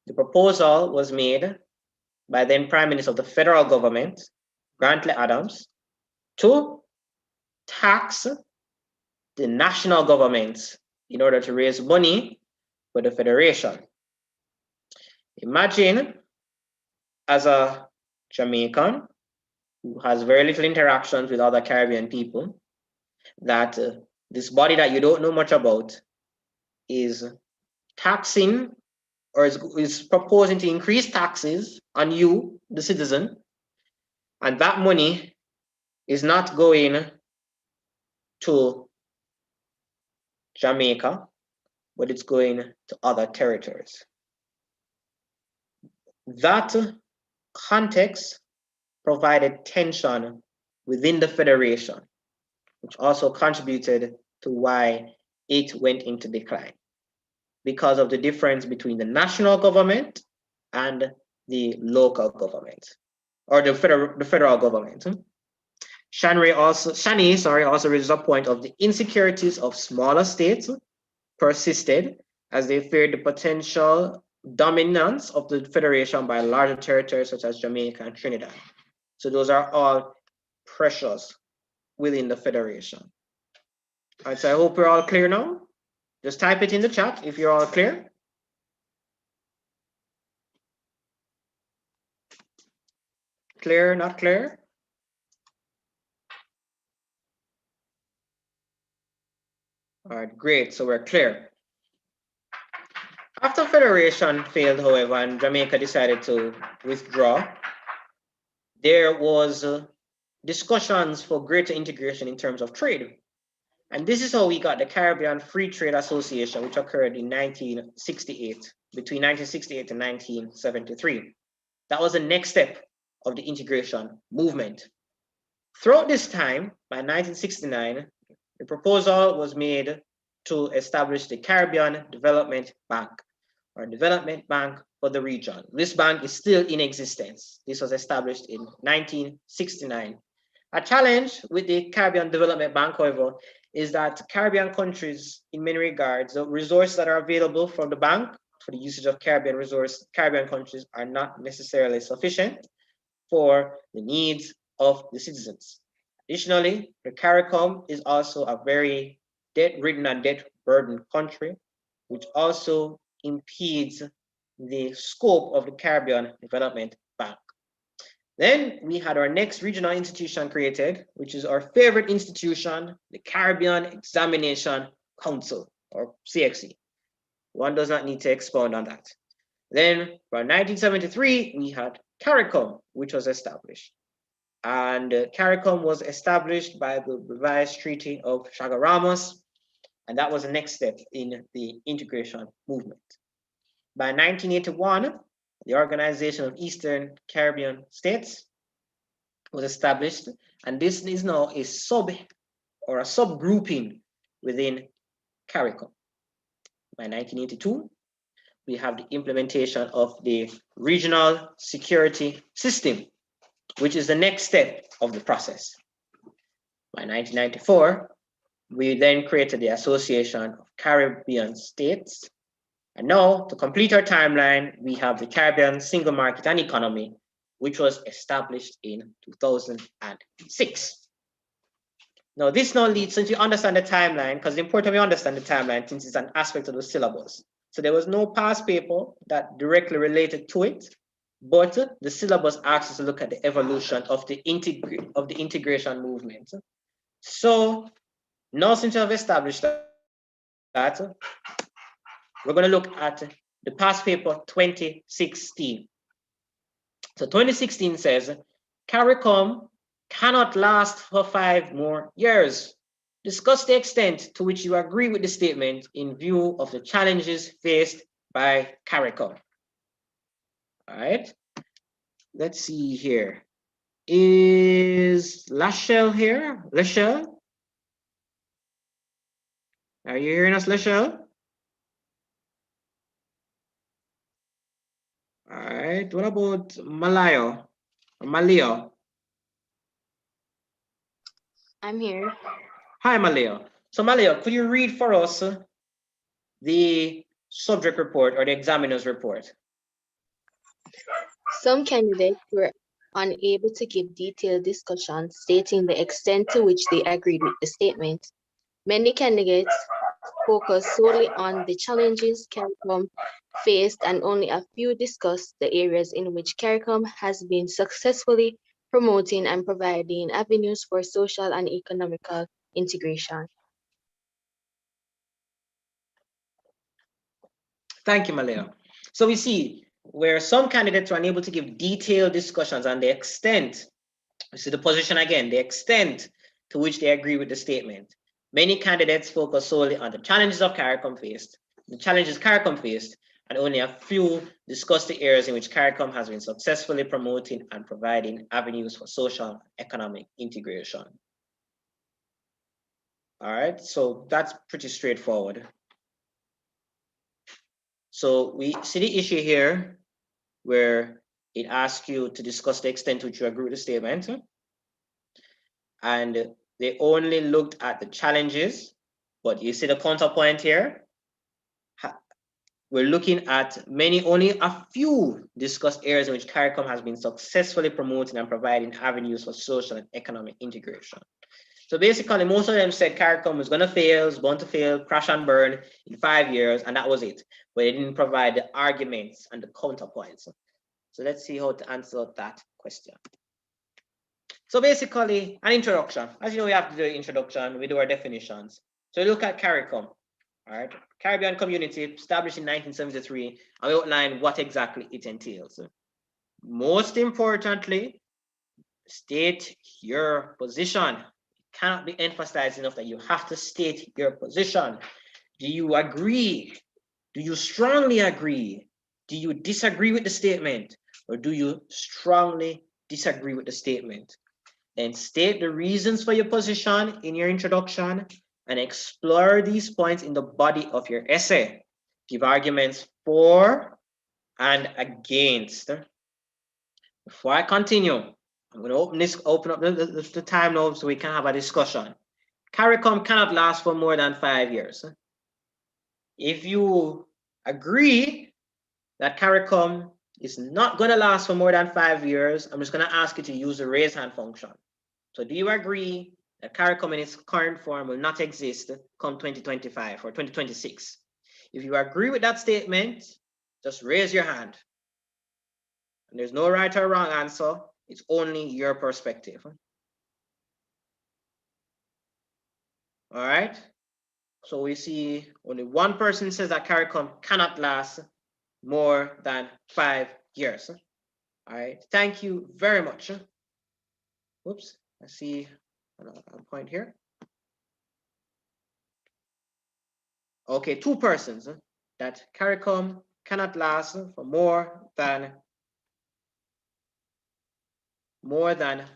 The proposal was made by then Prime Minister of the federal government, Grantley Adams, to tax the national governments in order to raise money for the Federation. Imagine as a Jamaican who has very little interactions with other Caribbean people, that this body that you don't know much about is taxing or is proposing to increase taxes on you, the citizen, and that money is not going to Jamaica, but it's going to other territories. That context provided tension within the Federation, which also contributed to why it went into decline, because of the difference between the national government and the local government, or the federal government. Shani also raises a point of the insecurities of smaller states persisted as they feared the potential dominance of the Federation by larger territories such as Jamaica and Trinidad. So those are all pressures within the Federation. All right, so I hope we're all clear now. Just type it in the chat if you're all clear. Clear, not clear? All right, great, so we're clear. After Federation failed, however, and Jamaica decided to withdraw, there was discussions for greater integration in terms of trade. And this is how we got the Caribbean Free Trade Association, which occurred in 1968, between 1968 and 1973. That was the next step of the integration movement. Throughout this time, by 1969, the proposal was made to establish the Caribbean Development Bank, or Development Bank for the region. This bank is still in existence. This was established in 1969. A challenge with the Caribbean Development Bank, however, is that Caribbean countries, in many regards, the resources that are available from the bank for the usage of Caribbean countries are not necessarily sufficient for the needs of the citizens. Additionally, the CARICOM is also a very debt-ridden and debt-burdened country, which also impedes the scope of the Caribbean Development Bank. Then we had our next regional institution created, which is our favorite institution, the Caribbean Examination Council, or CXC. One does not need to expound on that. Then from 1973, we had CARICOM, which was established. And CARICOM was established by the revised Treaty of Chaguaramas, and that was the next step in the integration movement. By 1981, the Organization of Eastern Caribbean States was established, and this is now a subgrouping within CARICOM. by 1982, we have the implementation of the regional security system, which is the next step of the process. By 1994, we then created the Association of Caribbean States. And now, to complete our timeline, we have the Caribbean Single Market and Economy, which was established in 2006. Now, this now leads, since you understand the timeline, because it's important we understand the timeline since it's an aspect of the syllabus. So there was no past paper that directly related to it, but the syllabus asks us to look at the evolution of the integration movement. So now, since you have established that, we're going to look at the past paper 2016. So 2016 says, CARICOM cannot last for 5 more years. Discuss the extent to which you agree with the statement in view of the challenges faced by CARICOM. All right, let's see here. Is Lachelle here? Lachelle? Are you hearing us, Lachelle? All right, what about Malayo? Malio? I'm here. Hi, Malio. So Malio, could you read for us the subject report or the examiner's report? Some candidates were unable to give detailed discussions stating the extent to which they agreed with the statement. Many candidates focused solely on the challenges CARICOM faced, and only a few discussed the areas in which CARICOM has been successfully promoting and providing avenues for social and economical integration. Thank you, Malio. So we see where some candidates were unable to give detailed discussions on the extent, you see the position again, the extent to which they agree with the statement. Many candidates focus solely on the challenges of CARICOM faced, and only a few discuss the areas in which CARICOM has been successfully promoting and providing avenues for social and economic integration. All right, so that's pretty straightforward. So we see the issue here where it asks you to discuss the extent to which you agree with the statement. And they only looked at the challenges, but you see the counterpoint here. We're looking at only a few discussed areas in which CARICOM has been successfully promoting and providing avenues for social and economic integration. So basically, most of them said CARICOM was going to fail, was bound to fail, crash and burn in 5 years, and that was it. But they didn't provide the arguments and the counterpoints. So let's see how to answer that question. So basically, an introduction. As you know, we have to do an introduction, we do our definitions. So we look at CARICOM, all right? Caribbean Community, established in 1973, and we outline what exactly it entails. Most importantly, state your position. It cannot be emphasized enough that you have to state your position. Do you agree? Do you strongly agree? Do you disagree with the statement? Or do you strongly disagree with the statement? Then state the reasons for your position in your introduction and explore these points in the body of your essay. Give arguments for and against. Before I continue, I'm going to open up the time now so we can have a discussion. CARICOM cannot last for more than 5 years. If you agree that CARICOM is not going to last for more than 5 years, I'm just going to ask you to use the raise hand function. So do you agree that CARICOM in its current form will not exist come 2025 or 2026? If you agree with that statement, just raise your hand. And there's no right or wrong answer. It's only your perspective. All right. So we see only one person says that CARICOM cannot last more than 5 years. All right. Thank you very much. Oops. I see a point here. Okay, 2 persons that CARICOM cannot last for more than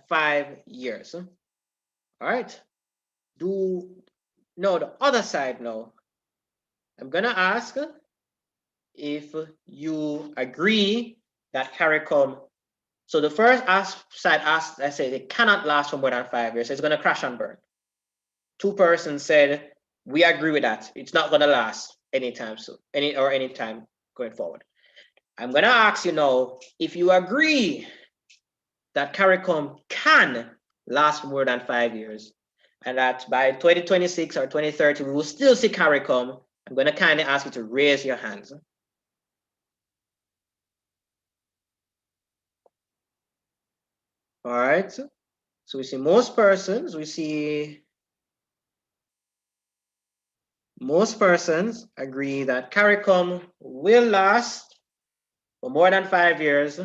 5 years. All right. No, the other side now. I'm gonna ask if you agree that CARICOM, so the first side asked, I said it cannot last for more than 5 years. So it's gonna crash and burn. 2 persons said, we agree with that. It's not gonna last anytime soon, anytime going forward. I'm gonna ask you now, if you agree that CARICOM can last for more than 5 years, and that by 2026 or 2030, we will still see CARICOM, I'm gonna kindly ask you to raise your hands. All right, so we see most persons agree that CARICOM will last for more than 5 years,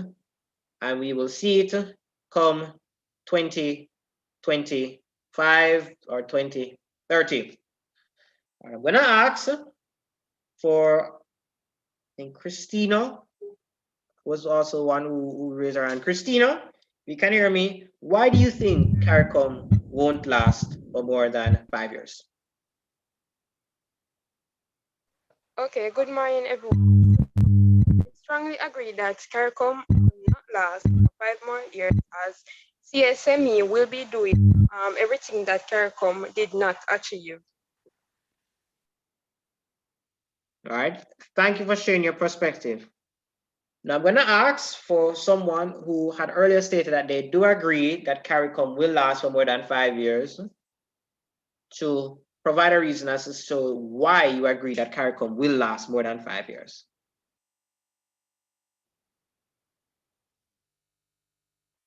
and we will see it come 2025 or 2030. I'm gonna ask for, I think Christina was also one who raised her hand. Christina, you can hear me. Why do you think CARICOM won't last for more than 5 years? Okay, good morning, everyone. I strongly agree that CARICOM will not last for 5 more years, as CSME will be doing everything that CARICOM did not achieve. All right, thank you for sharing your perspective. Now I'm going to ask for someone who had earlier stated that they do agree that CARICOM will last for more than 5 years to provide a reason as to why you agree that CARICOM will last more than 5 years.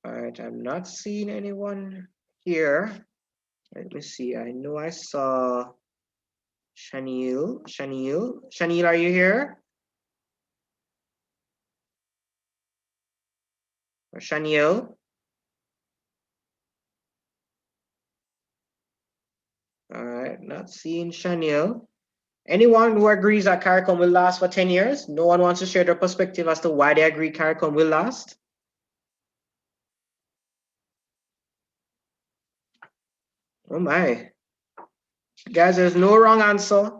All right, I'm not seeing anyone here. Let me see. I know I saw Shanil. Shanil, are you here? Or Shanil? All right, not seeing Shanil. Anyone who agrees that CARICOM will last for 10 years? No one wants to share their perspective as to why they agree CARICOM will last? Oh my. Guys, there's no wrong answer.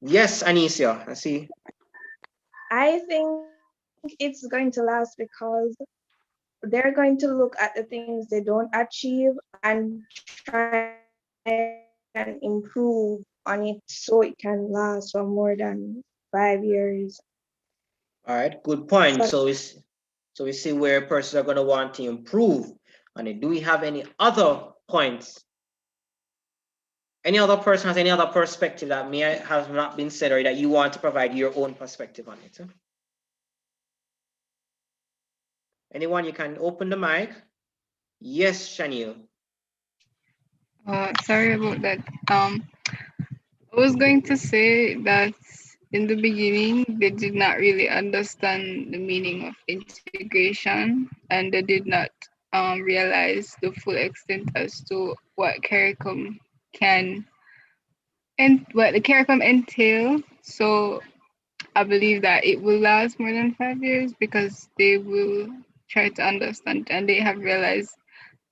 Yes, Anicia, I see. I think it's going to last because they're going to look at the things they don't achieve and try and improve on it so it can last for more than 5 years. All right, good point. So we see where persons are going to want to improve on it. Do we have any other points? Any other person has any other perspective that may have not been said or that you want to provide your own perspective on it? Anyone, you can open the mic. Yes, Shanil. Sorry about that. I was going to say that in the beginning, they did not really understand the meaning of integration, and they did not realize the full extent as to what CARICOM can and what the CARICOM entail. So I believe that it will last more than 5 years because they will try to understand and they have realized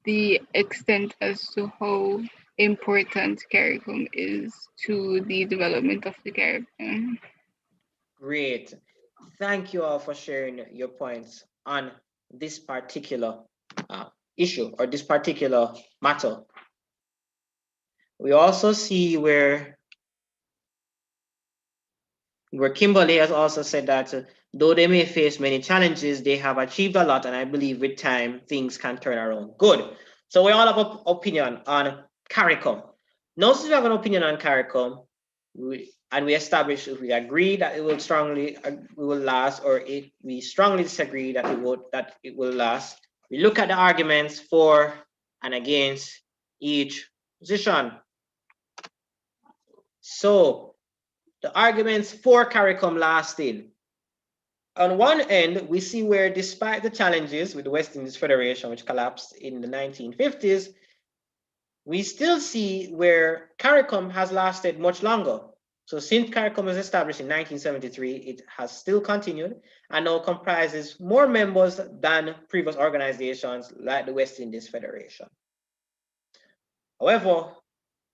the extent as to how important CARICOM is to the development of the Caribbean. Great. Thank you all for sharing your points on this particular issue or this particular matter. We also see where Kimberly has also said that though they may face many challenges, they have achieved a lot, and I believe with time, things can turn around. Good. So we all have an opinion on CARICOM. Now, since we have an opinion on CARICOM, and we establish if we agree that it will last, or we strongly disagree that it will last, we look at the arguments for and against each position. So the arguments for CARICOM lasting. On one end, we see where despite the challenges with the West Indies Federation, which collapsed in the 1950s, we still see where CARICOM has lasted much longer. So since CARICOM was established in 1973, it has still continued and now comprises more members than previous organizations like the West Indies Federation. However,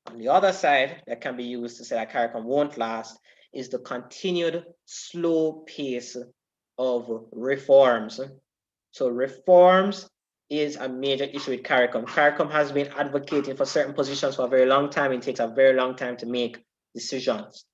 on the other side, that can be used to say that CARICOM won't last is the continued slow pace of reforms. So reforms is a major issue with CARICOM. CARICOM has been advocating for certain positions for a very long time. It takes a very long time to make decisions.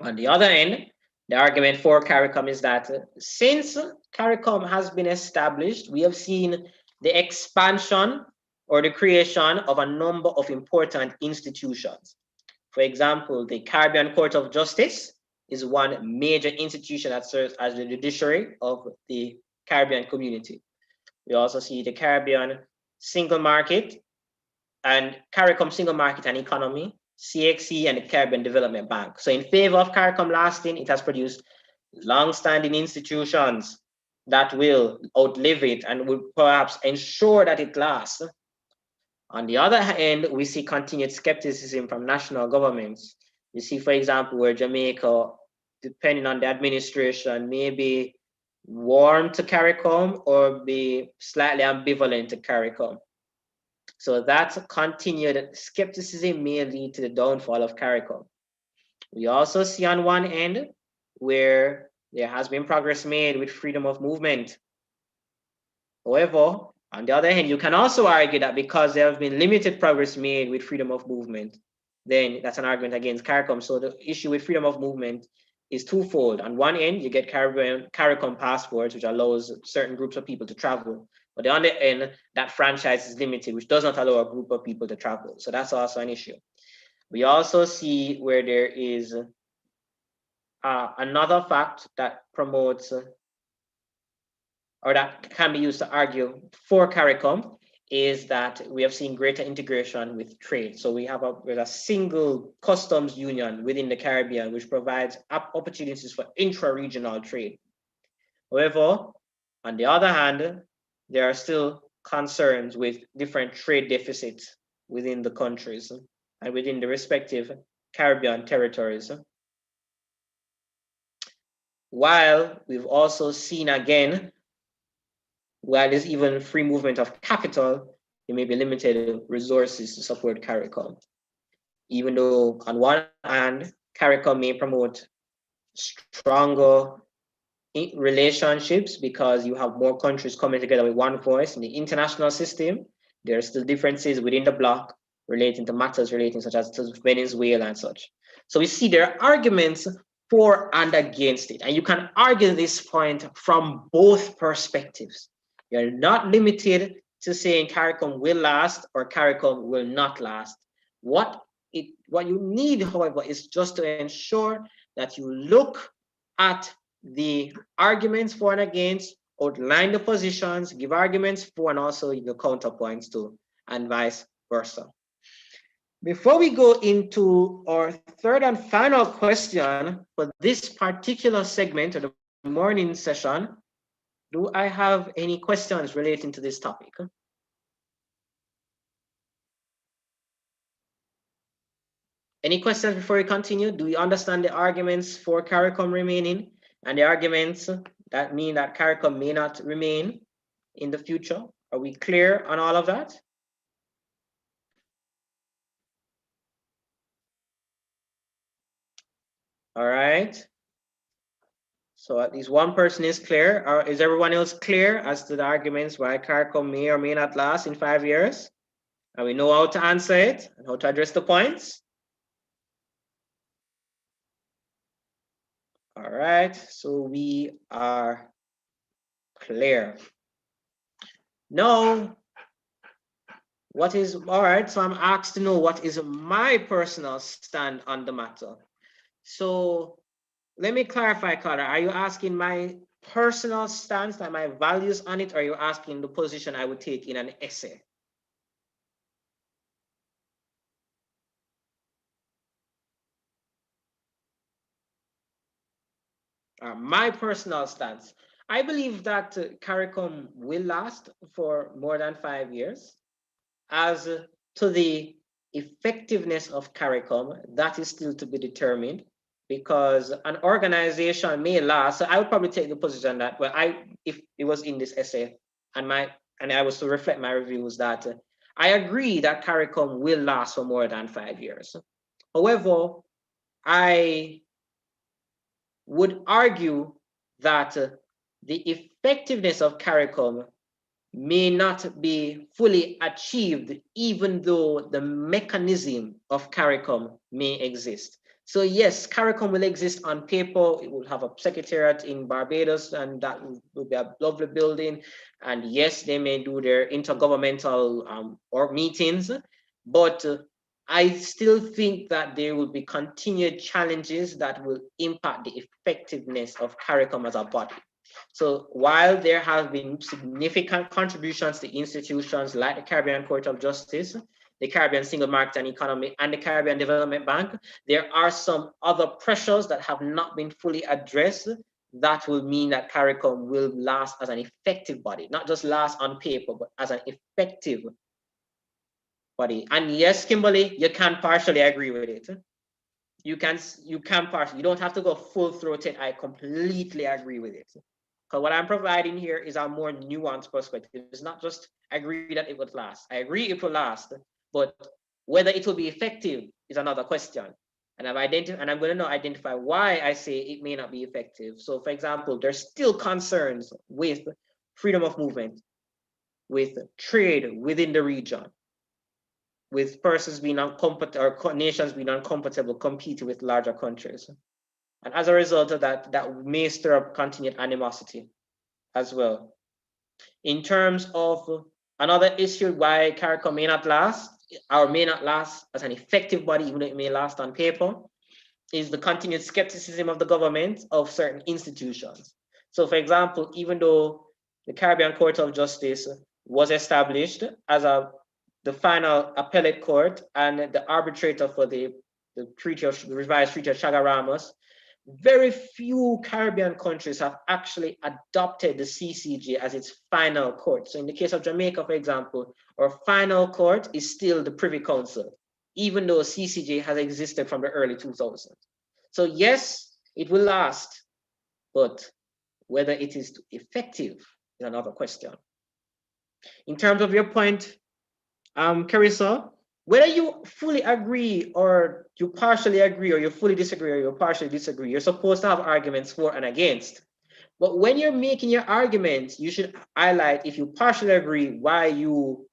On the other end, the argument for CARICOM is that since CARICOM has been established, we have seen the expansion or the creation of a number of important institutions. For example, the Caribbean Court of Justice is one major institution that serves as the judiciary of the Caribbean community. We also see the Caribbean Single Market and CARICOM Single Market and Economy, CXE, and the Caribbean Development Bank. So in favor of CARICOM lasting, it has produced long-standing institutions that will outlive it and will perhaps ensure that it lasts. On the other hand, we see continued skepticism from national governments. You see, for example, where Jamaica, depending on the administration, may be warm to CARICOM or be slightly ambivalent to CARICOM. So that continued skepticism may lead to the downfall of CARICOM. We also see on one end where there has been progress made with freedom of movement. However, on the other hand, you can also argue that because there have been limited progress made with freedom of movement, then that's an argument against CARICOM. So the issue with freedom of movement is twofold. On one end, you get CARICOM passports, which allows certain groups of people to travel. But on the other end, that franchise is limited, which does not allow a group of people to travel. So that's also an issue. We also see where there is another fact that promotes or that can be used to argue for CARICOM is that we have seen greater integration with trade. So we have a single customs union within the Caribbean, which provides opportunities for intra-regional trade. However, on the other hand, there are still concerns with different trade deficits within the countries and within the respective Caribbean territories. While we've also seen again, while there's even free movement of capital, there may be limited resources to support CARICOM. Even though on one hand, CARICOM may promote stronger relationships because you have more countries coming together with one voice in the international system, there are still differences within the bloc relating to matters relating such as to Venezuela and such. So we see there are arguments for and against it. And you can argue this point from both perspectives. You're not limited to saying CARICOM will last or CARICOM will not last. What you need, however, is just to ensure that you look at the arguments for and against, outline the positions, give arguments for and also the counterpoints too, and vice versa. Before we go into our third and final question for this particular segment of the morning session, do I have any questions relating to this topic? Any questions before we continue? Do we understand the arguments for CARICOM remaining and the arguments that mean that CARICOM may not remain in the future? Are we clear on all of that? All right. So at least one person is clear. Or is everyone else clear as to the arguments why CARICOM may or may not last in 5 years? And we know how to answer it and how to address the points. All right, so we are clear. Now, all right, so I'm asked to know what is my personal stand on the matter. So let me clarify, Carter. Are you asking my personal stance, like my values on it, or are you asking the position I would take in an essay? My personal stance. I believe that CARICOM will last for more than 5 years. As to the effectiveness of CARICOM, that is still to be determined because an organization may last. So I would probably take the position that, well, if it was in this essay and I was to reflect my reviews that I agree that CARICOM will last for more than 5 years. However, I would argue that the effectiveness of CARICOM may not be fully achieved, even though the mechanism of CARICOM may exist. So yes, CARICOM will exist on paper. It will have a secretariat in Barbados, and that will be a lovely building. And yes, they may do their intergovernmental or meetings, but I still think that there will be continued challenges that will impact the effectiveness of CARICOM as a body. So while there have been significant contributions to institutions like the Caribbean Court of Justice, the Caribbean Single Market and Economy, and the Caribbean Development Bank, there are some other pressures that have not been fully addressed that will mean that CARICOM will last as an effective body, not just last on paper, but as an effective body. And yes, Kimberly, you can partially agree with it. You can partially, you don't have to go full-throated. I completely agree with it. Because what I'm providing here is a more nuanced perspective. It's not just agree that it would last. I agree it will last, but whether it will be effective is another question. And I'm going to now identify why I say it may not be effective. So for example, there's still concerns with freedom of movement, with trade within the region, with persons being uncomfortable or nations being uncomfortable competing with larger countries. And as a result of that, that may stir up continued animosity as well. In terms of another issue why CARICOM may not last, or may not last as an effective body, even though it may last on paper, is the continued skepticism of the government of certain institutions. So for example, even though the Caribbean Court of Justice was established as the final appellate court and the arbitrator for the revised Treaty of Chaguaramas, very few Caribbean countries have actually adopted the CCJ as its final court. So in the case of Jamaica, for example, our final court is still the Privy Council, even though CCJ has existed from the early 2000s. So yes, it will last, but whether it is effective is another question. In terms of your point, Carissa, whether you fully agree or you partially agree or you fully disagree or you partially disagree, you're supposed to have arguments for and against. But when you're making your arguments, you should highlight, if you partially agree, why you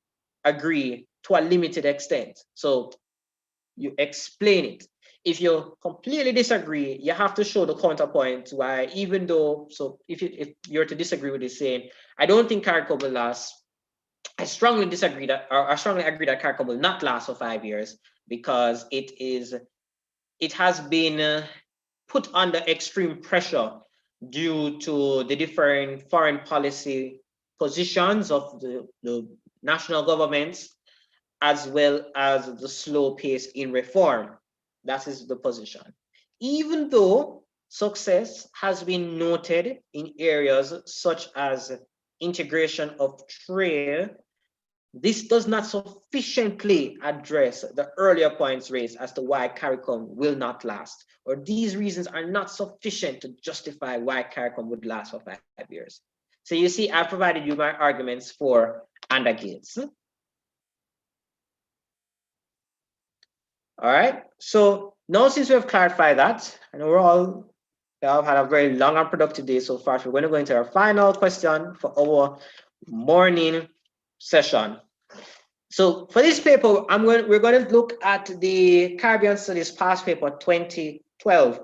agree to a limited extent. So you explain it. If you completely disagree, you have to show the counterpoint why, even though, so if you're to disagree with this saying, I don't think CARICOM will last, I strongly disagree that, or I strongly agree that CARICOM will not last for 5 years because it has been put under extreme pressure due to the different foreign policy positions of the national governments, as well as the slow pace in reform. That is the position. Even though success has been noted in areas such as integration of trade, this does not sufficiently address the earlier points raised as to why CARICOM will not last, or these reasons are not sufficient to justify why CARICOM would last for 5 years. So you see, I've provided you my arguments for and against. All right, so now since we have clarified that, and we have had a very long and productive day so far, so we're going to go into our final question for our morning session. So for this paper, we're going to look at the Caribbean Studies past paper 2012.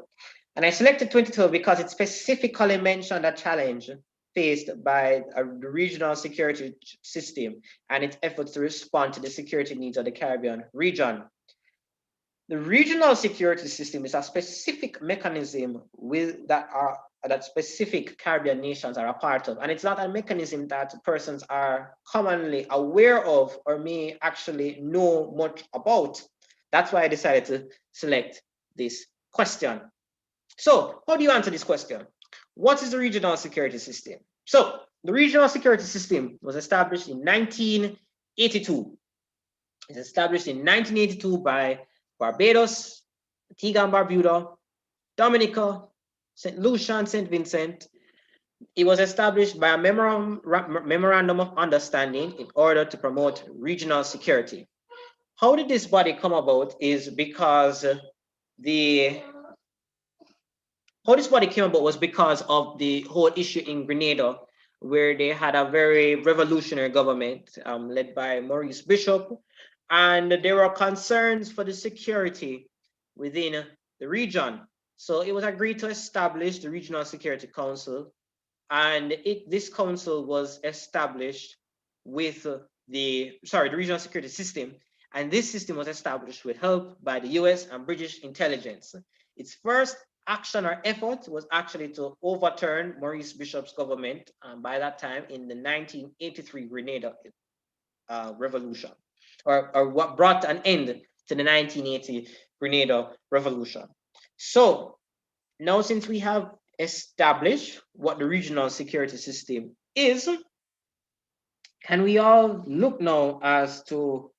And I selected 2012 because it specifically mentioned a challenge faced by the regional security system and its efforts to respond to the security needs of the Caribbean region. The regional security system is a specific mechanism that specific Caribbean nations are a part of. And it's not a mechanism that persons are commonly aware of or may actually know much about. That's why I decided to select this question. So how do you answer this question? What is the regional security system? So the regional security system was established in 1982. It's established in 1982 by Barbados, Antigua and Barbuda, Dominica, St. Lucia and St. Vincent. It was established by a memorandum of understanding in order to promote regional security. How did this body come about is because the how this body came about was because of the whole issue in Grenada, where they had a very revolutionary government led by Maurice Bishop, and there were concerns for the security within the region. So it was agreed to establish the Regional Security Council, and this council was established with the Regional Security System, and this system was established with help by the US and British intelligence. Its first action or effort was actually to overturn Maurice Bishop's government by that time in the 1983 Grenada revolution, or what brought an end to the 1980 Grenada revolution. So now, since we have established what the regional security system is, can we all look now as to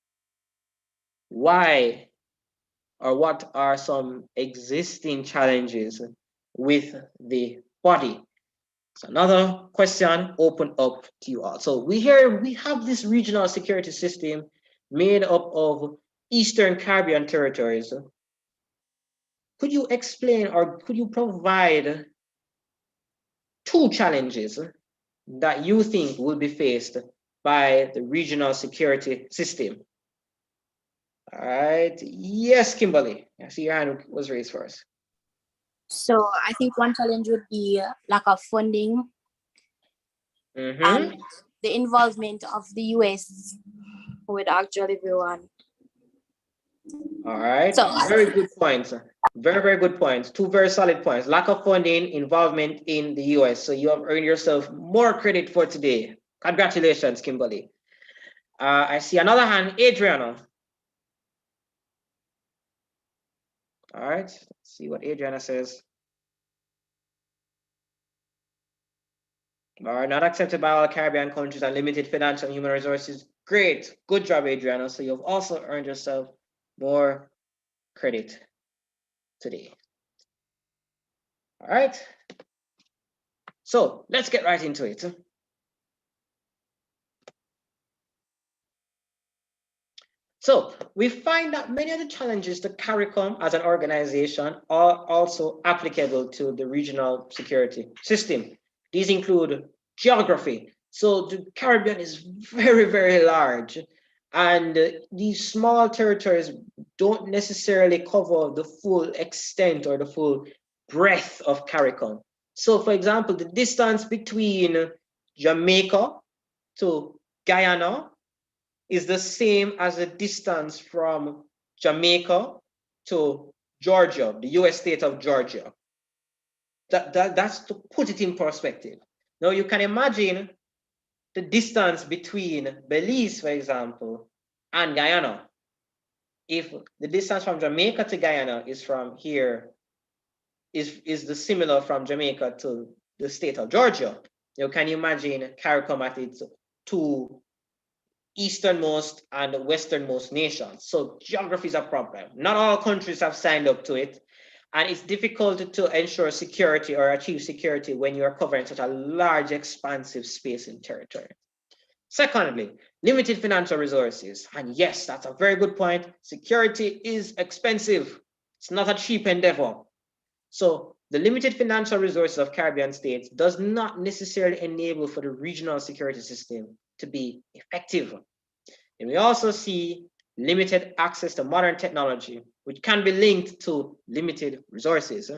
why or what are some existing challenges with the body? So another question open up to you all. So we have this regional security system made up of Eastern Caribbean territories. Could you explain or could you provide 2 challenges that you think will be faced by the regional security system? All right. Yes, Kimberly. I see your hand was raised first. So I think one challenge would be lack of funding and the involvement of the US would actually be one. All right. So very good points. Very, very good points. 2 very solid points. Lack of funding, involvement in the US. So you have earned yourself more credit for today. Congratulations, Kimberly. I see another hand, Adriana. All right. Let's see what Adriana says. All right, not accepted by all Caribbean countries and limited financial and human resources. Great. Good job, Adriana. So you've also earned yourself more credit today. All right. So let's get right into it. So we find that many of the challenges to CARICOM as an organization are also applicable to the regional security system. These include geography. So the Caribbean is very, very large, and these small territories don't necessarily cover the full extent or the full breadth of CARICOM. So for example, the distance between Jamaica to Guyana is the same as the distance from Jamaica to Georgia, the US state of Georgia. That's to put it in perspective. Now you can imagine the distance between Belize, for example, and Guyana. If the distance from Jamaica to Guyana is from here, is the similar from Jamaica to the state of Georgia. You can imagine CARICOM at its 2 easternmost and westernmost nations. So geography is a problem. Not all countries have signed up to it, and it's difficult to ensure security or achieve security when you are covering such a large, expansive space in territory. Secondly, limited financial resources. And yes, that's a very good point. Security is expensive. It's not a cheap endeavor. So the limited financial resources of Caribbean states does not necessarily enable for the regional security system to be effective. And we also see limited access to modern technology, which can be linked to limited resources.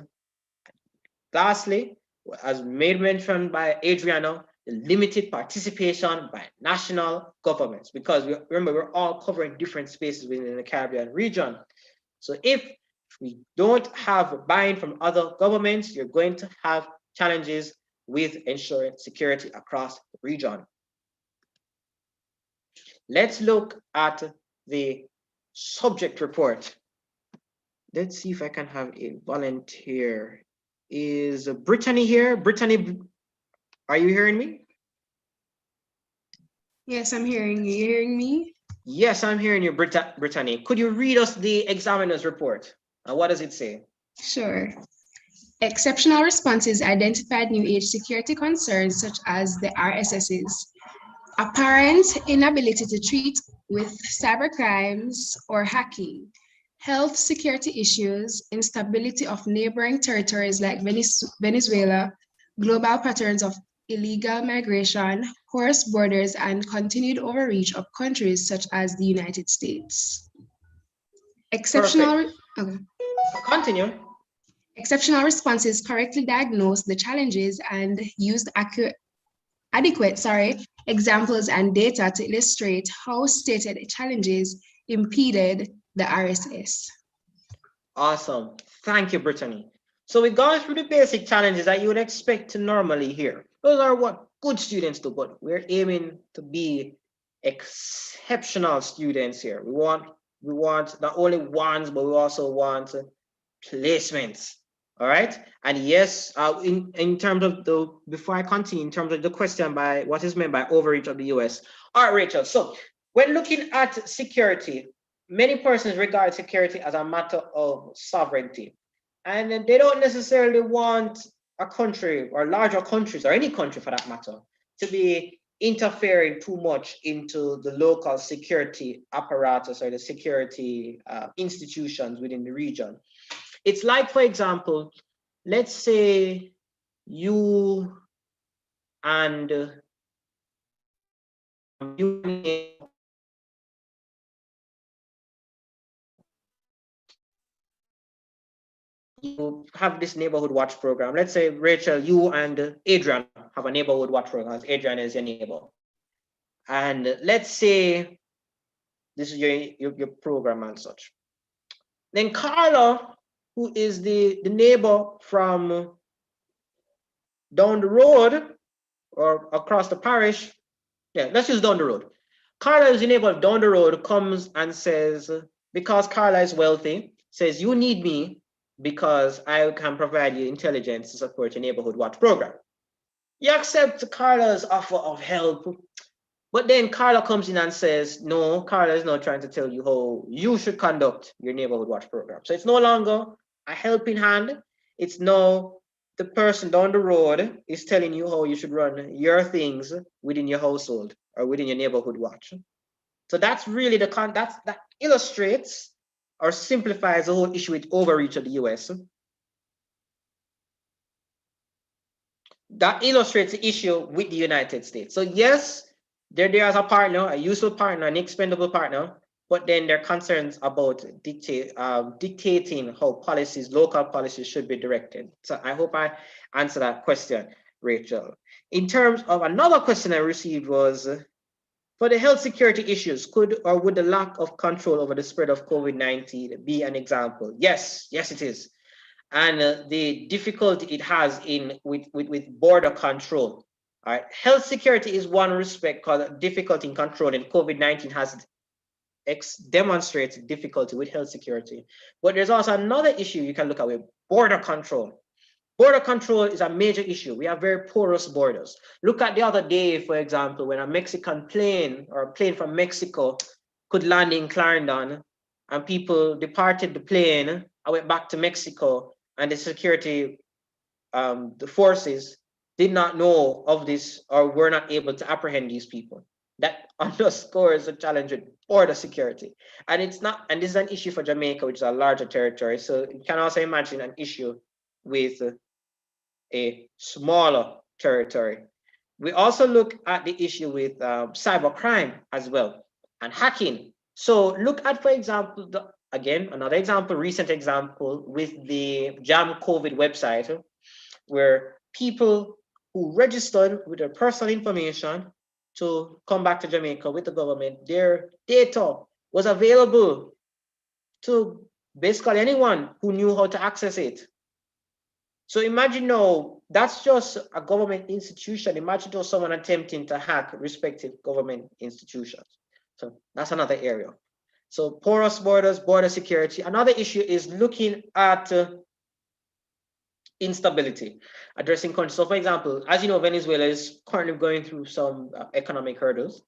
Lastly, as made mention by Adriana, the limited participation by national governments, because remember, we're all covering different spaces within the Caribbean region. So if we don't have buy-in from other governments, you're going to have challenges with ensuring security across the region. Let's look at the subject report. Let's see if I can have a volunteer. Is Brittany here? Brittany, are you hearing me? Yes, I'm hearing you. You hearing me? Yes, I'm hearing you, Brittany. Could you read us the examiner's report? What does it say? Sure. Exceptional responses identified new age security concerns such as the RSS's apparent inability to treat with cybercrimes or hacking, health security issues, instability of neighboring territories like Venezuela, global patterns of illegal migration, porous borders, and continued overreach of countries such as the United States. Perfect. Continue. Exceptional responses correctly diagnose the challenges and used adequate examples and data to illustrate how stated challenges impeded the RSS. Awesome. Thank you, Brittany. So we've gone through the basic challenges that you would expect to normally hear. Those are what good students do, but we're aiming to be exceptional students here. We want not only ones, but we also want placements. All right. And yes, in terms of before I continue, in terms of the question by what is meant by overreach of the US. All right, Rachel. So when looking at security, many persons regard security as a matter of sovereignty. And they don't necessarily want a country or larger countries or any country for that matter to be interfering too much into the local security apparatus or the security institutions within the region. It's like, for example, let's say you and you have this neighborhood watch program. Let's say, Rachel, you and Adrian have a neighborhood watch program. Adrian is your neighbor. And let's say this is your program and such. Then Carla, who is the neighbor from down the road or across the parish. Yeah, let's use down the road. Carla is the neighbor down the road, comes and says, because Carla is wealthy, says, you need me because I can provide you intelligence to support your neighborhood watch program. You accept Carla's offer of help, but then Carla comes in and says, no, Carla is not trying to tell you how you should conduct your neighborhood watch program. So it's no longer a helping hand. It's now the person down the road is telling you how you should run your things within your household or within your neighborhood watch. So that's really that illustrates or simplifies the whole issue with overreach of the US. That illustrates the issue with the United States. So yes, they're there as a partner, a useful partner, an expendable partner, but then there are concerns about dictating how policies, local policies should be directed. So I hope I answered that question, Rachel. In terms of another question I received was, for the health security issues, could or would the lack of control over the spread of COVID-19 be an example? Yes, yes it is. And the difficulty it has with border control. All right, health security is one respect called difficulty in controlling. COVID-19 has demonstrated difficulty with health security. But there's also another issue you can look at with border control. Border control is a major issue. We have very porous borders. Look at the other day, for example, when a Mexican plane or a plane from Mexico could land in Clarendon and people departed the plane and went back to Mexico, and the security, the forces did not know of this or were not able to apprehend these people. That underscores the challenge with border security. And it's not, and this is an issue for Jamaica, which is a larger territory. So you can also imagine an issue with a smaller territory. We also look at the issue with cybercrime as well and hacking. So look at, for example, again, another example, recent example with the Jam COVID website, where people who registered with their personal information to come back to Jamaica with the government, their data was available to basically anyone who knew how to access it. So imagine now, that's just a government institution. Imagine just someone attempting to hack respective government institutions. So that's another area. So porous borders, border security. Another issue is looking at instability, addressing countries. So for example, as you know, Venezuela is currently going through some economic hurdles.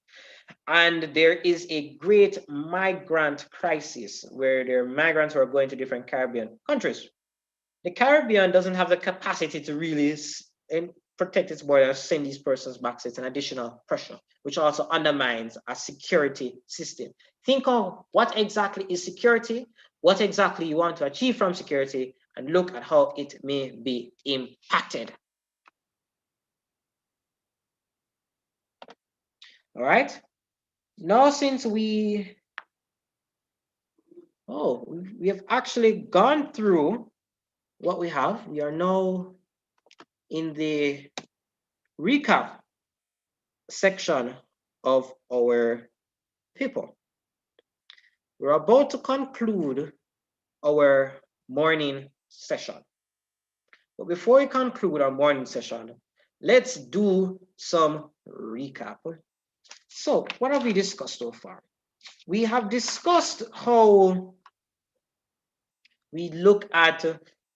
And there is a great migrant crisis where there are migrants who are going to different Caribbean countries. The Caribbean doesn't have the capacity to really protect its borders, send these persons back. So it's an additional pressure, which also undermines a security system. Think of what exactly is security. what exactly you want to achieve from security, and look at how it may be impacted. All right. Now, since we have actually gone through what we have, we are now in the recap section of our paper. We're about to conclude our morning session. But before we conclude our morning session, let's do some recap. So, what have we discussed so far? We have discussed how we look at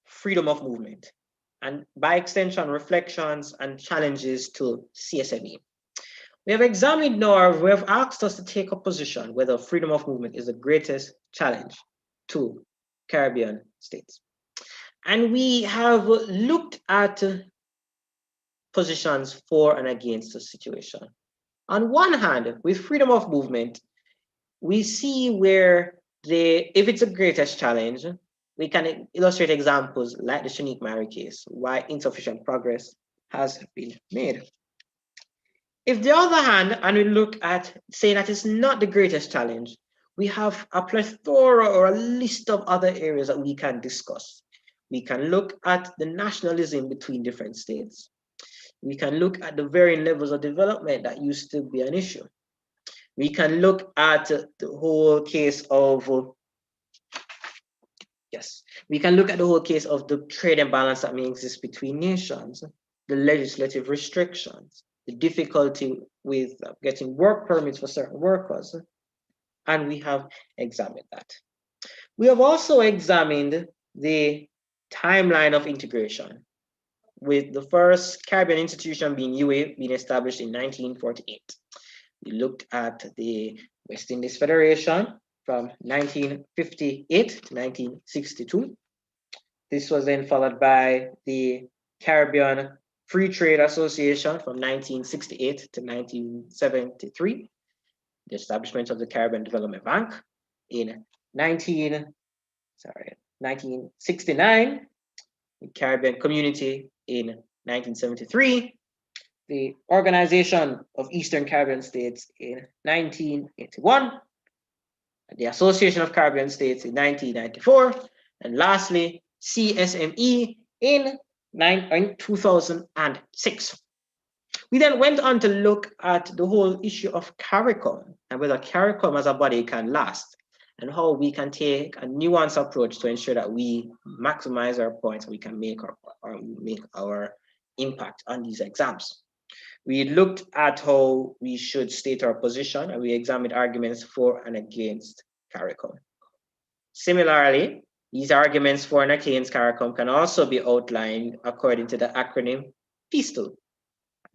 freedom of movement, and by extension, reflections and challenges to CSME. We have examined now, we have asked us to take a position whether freedom of movement is the greatest challenge to Caribbean states. And we have looked at positions for and against the situation. On one hand, with freedom of movement, we see where if it's the greatest challenge, we can illustrate examples like the Shanique Mary case, why insufficient progress has been made. If the other hand, and we look at saying that it's not the greatest challenge, we have a plethora or a list of other areas that we can discuss. We can look at the nationalism between different states. We can look at the varying levels of development that used to be an issue. We can look at the whole case of, we can look at the whole case of the trade imbalance that may exist between nations, the legislative restrictions, the difficulty with getting work permits for certain workers, and we have examined that. We have also examined the timeline of integration, with the first Caribbean institution being UA being established in 1948. We looked at the West Indies Federation from 1958 to 1962. This was then followed by the Caribbean Free Trade Association from 1968 to 1973, the establishment of the Caribbean Development Bank in 1969, the Caribbean Community in 1973, the Organization of Eastern Caribbean States in 1981, the Association of Caribbean States in 1994, and lastly, CSME in 2006. We then went on to look at the whole issue of CARICOM and whether CARICOM as a body can last, and how we can take a nuanced approach to ensure that we maximize our points, we can make our impact on these exams. We looked at how we should state our position, and we examined arguments for and against CARICOM. Similarly, these arguments for and against CARICOM can also be outlined according to the acronym PISTLE.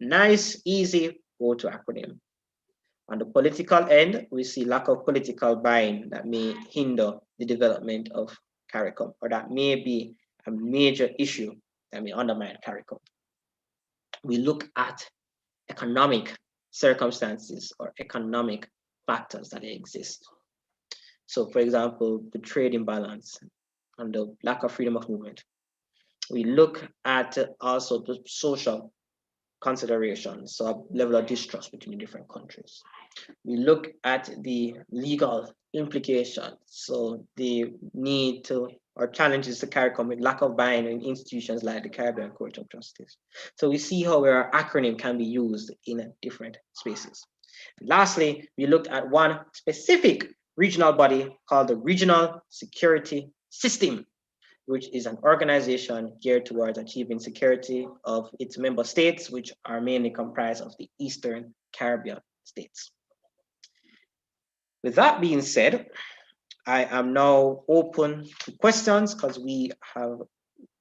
Nice, easy go-to acronym. On the political end, we see lack of political buy-in that may hinder the development of CARICOM, or that may be a major issue that may undermine CARICOM. We look at economic circumstances or economic factors that exist. So, for example, the trade imbalance and the lack of freedom of movement. We look at also the social considerations, so a level of distrust between different countries. We look at the legal implications, so the need to, or challenges to CARICOM with lack of buy-in in institutions like the Caribbean Court of Justice. So we see how our acronym can be used in different spaces. And lastly, we looked at one specific regional body called the Regional Security System, which is an organization geared towards achieving security of its member states, which are mainly comprised of the Eastern Caribbean states. With that being said, I am now open to questions because we have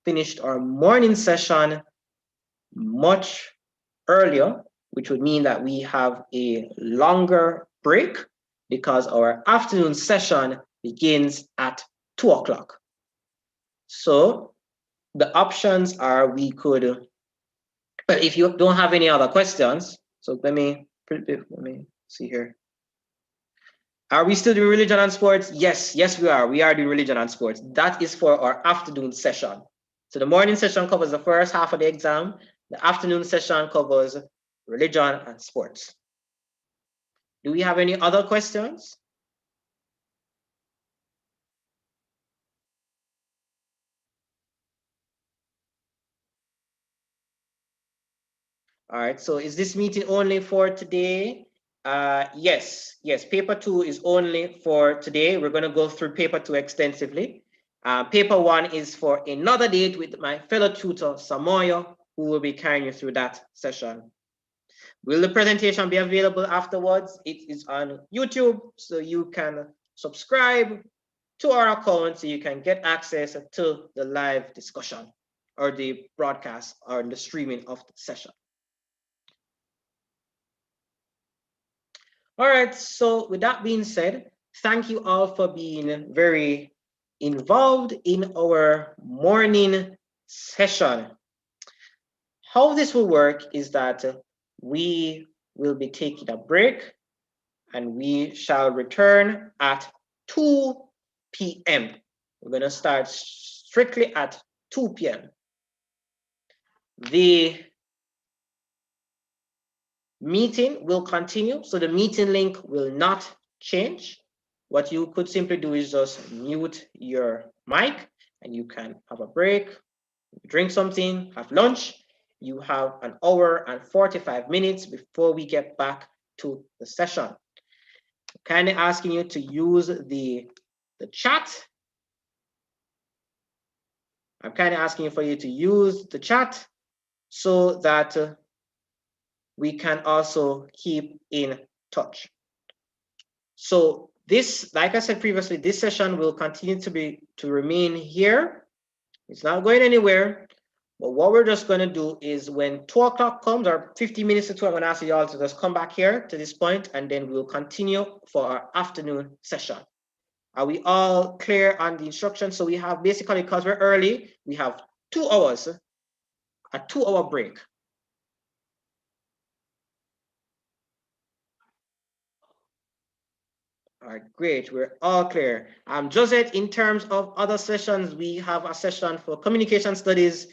finished our morning session much earlier, which would mean that we have a longer break because our afternoon session begins at 2 o'clock. So the options are we could, but if you don't have any other questions, so let me see here. Are we still doing religion and sports? Yes, yes, we are. We are doing religion and sports. That is for our afternoon session. So the morning session covers the first half of the exam. The afternoon session covers religion and sports. Do we have any other questions? All right, so is this meeting only for today? Yes, paper 2 is only for today. We're gonna go through paper 2 extensively. Paper 1 is for another date with my fellow tutor, Samoyo, who will be carrying you through that session. Will the presentation be available afterwards? It is on YouTube, so you can subscribe to our account so you can get access to the live discussion or the broadcast or the streaming of the session. All right, so with that being said, thank you all for being very involved in our morning session. How this will work is that we will be taking a break and we shall return at 2 p.m. We're going to start strictly at 2 p.m. The meeting will continue, so the meeting link will not change. What you could simply do is just mute your mic and you can have a break, drink something, have lunch. You have an hour and 45 minutes before we get back to the session. Kindly asking you to use the chat. I'm kind of asking for you to use the chat so that we can also keep in touch. So this, like I said previously, this session will continue to remain here. It's not going anywhere. But what we're just going to do is when 2 o'clock comes, or 50 minutes to 2, I'm going to ask you all to just come back here to this point, and then we'll continue for our afternoon session. Are we all clear on the instructions? So we have basically, because we're early, we have 2 hours, a 2-hour break. All right, great. We're all clear. Josette, in terms of other sessions, we have a session for communication studies,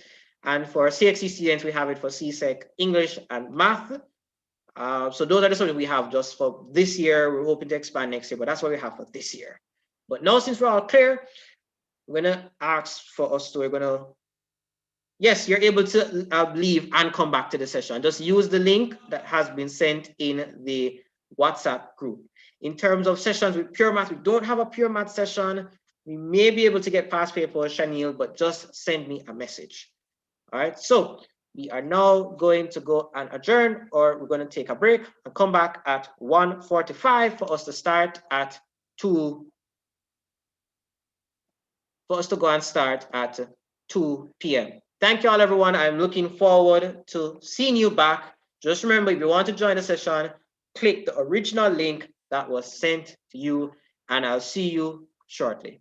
and for CXC students, we have it for CSEC English and math. So those are the subjects we have just for this year. We're hoping to expand next year, but that's what we have for this year. But now, since we're all clear, we're gonna ask for us to, yes, you're able to leave and come back to the session. Just use the link that has been sent in the WhatsApp group. In terms of sessions with pure math, we don't have a pure math session. We may be able to get past paper, Shanil, but just send me a message. All right, so we are now going to go and adjourn, or we're going to take a break and come back at 1:45 for us to start at 2. For us to go and start at 2 p.m. Thank you all, everyone. I'm looking forward to seeing you back. Just remember, if you want to join the session, click the original link that was sent to you, and I'll see you shortly.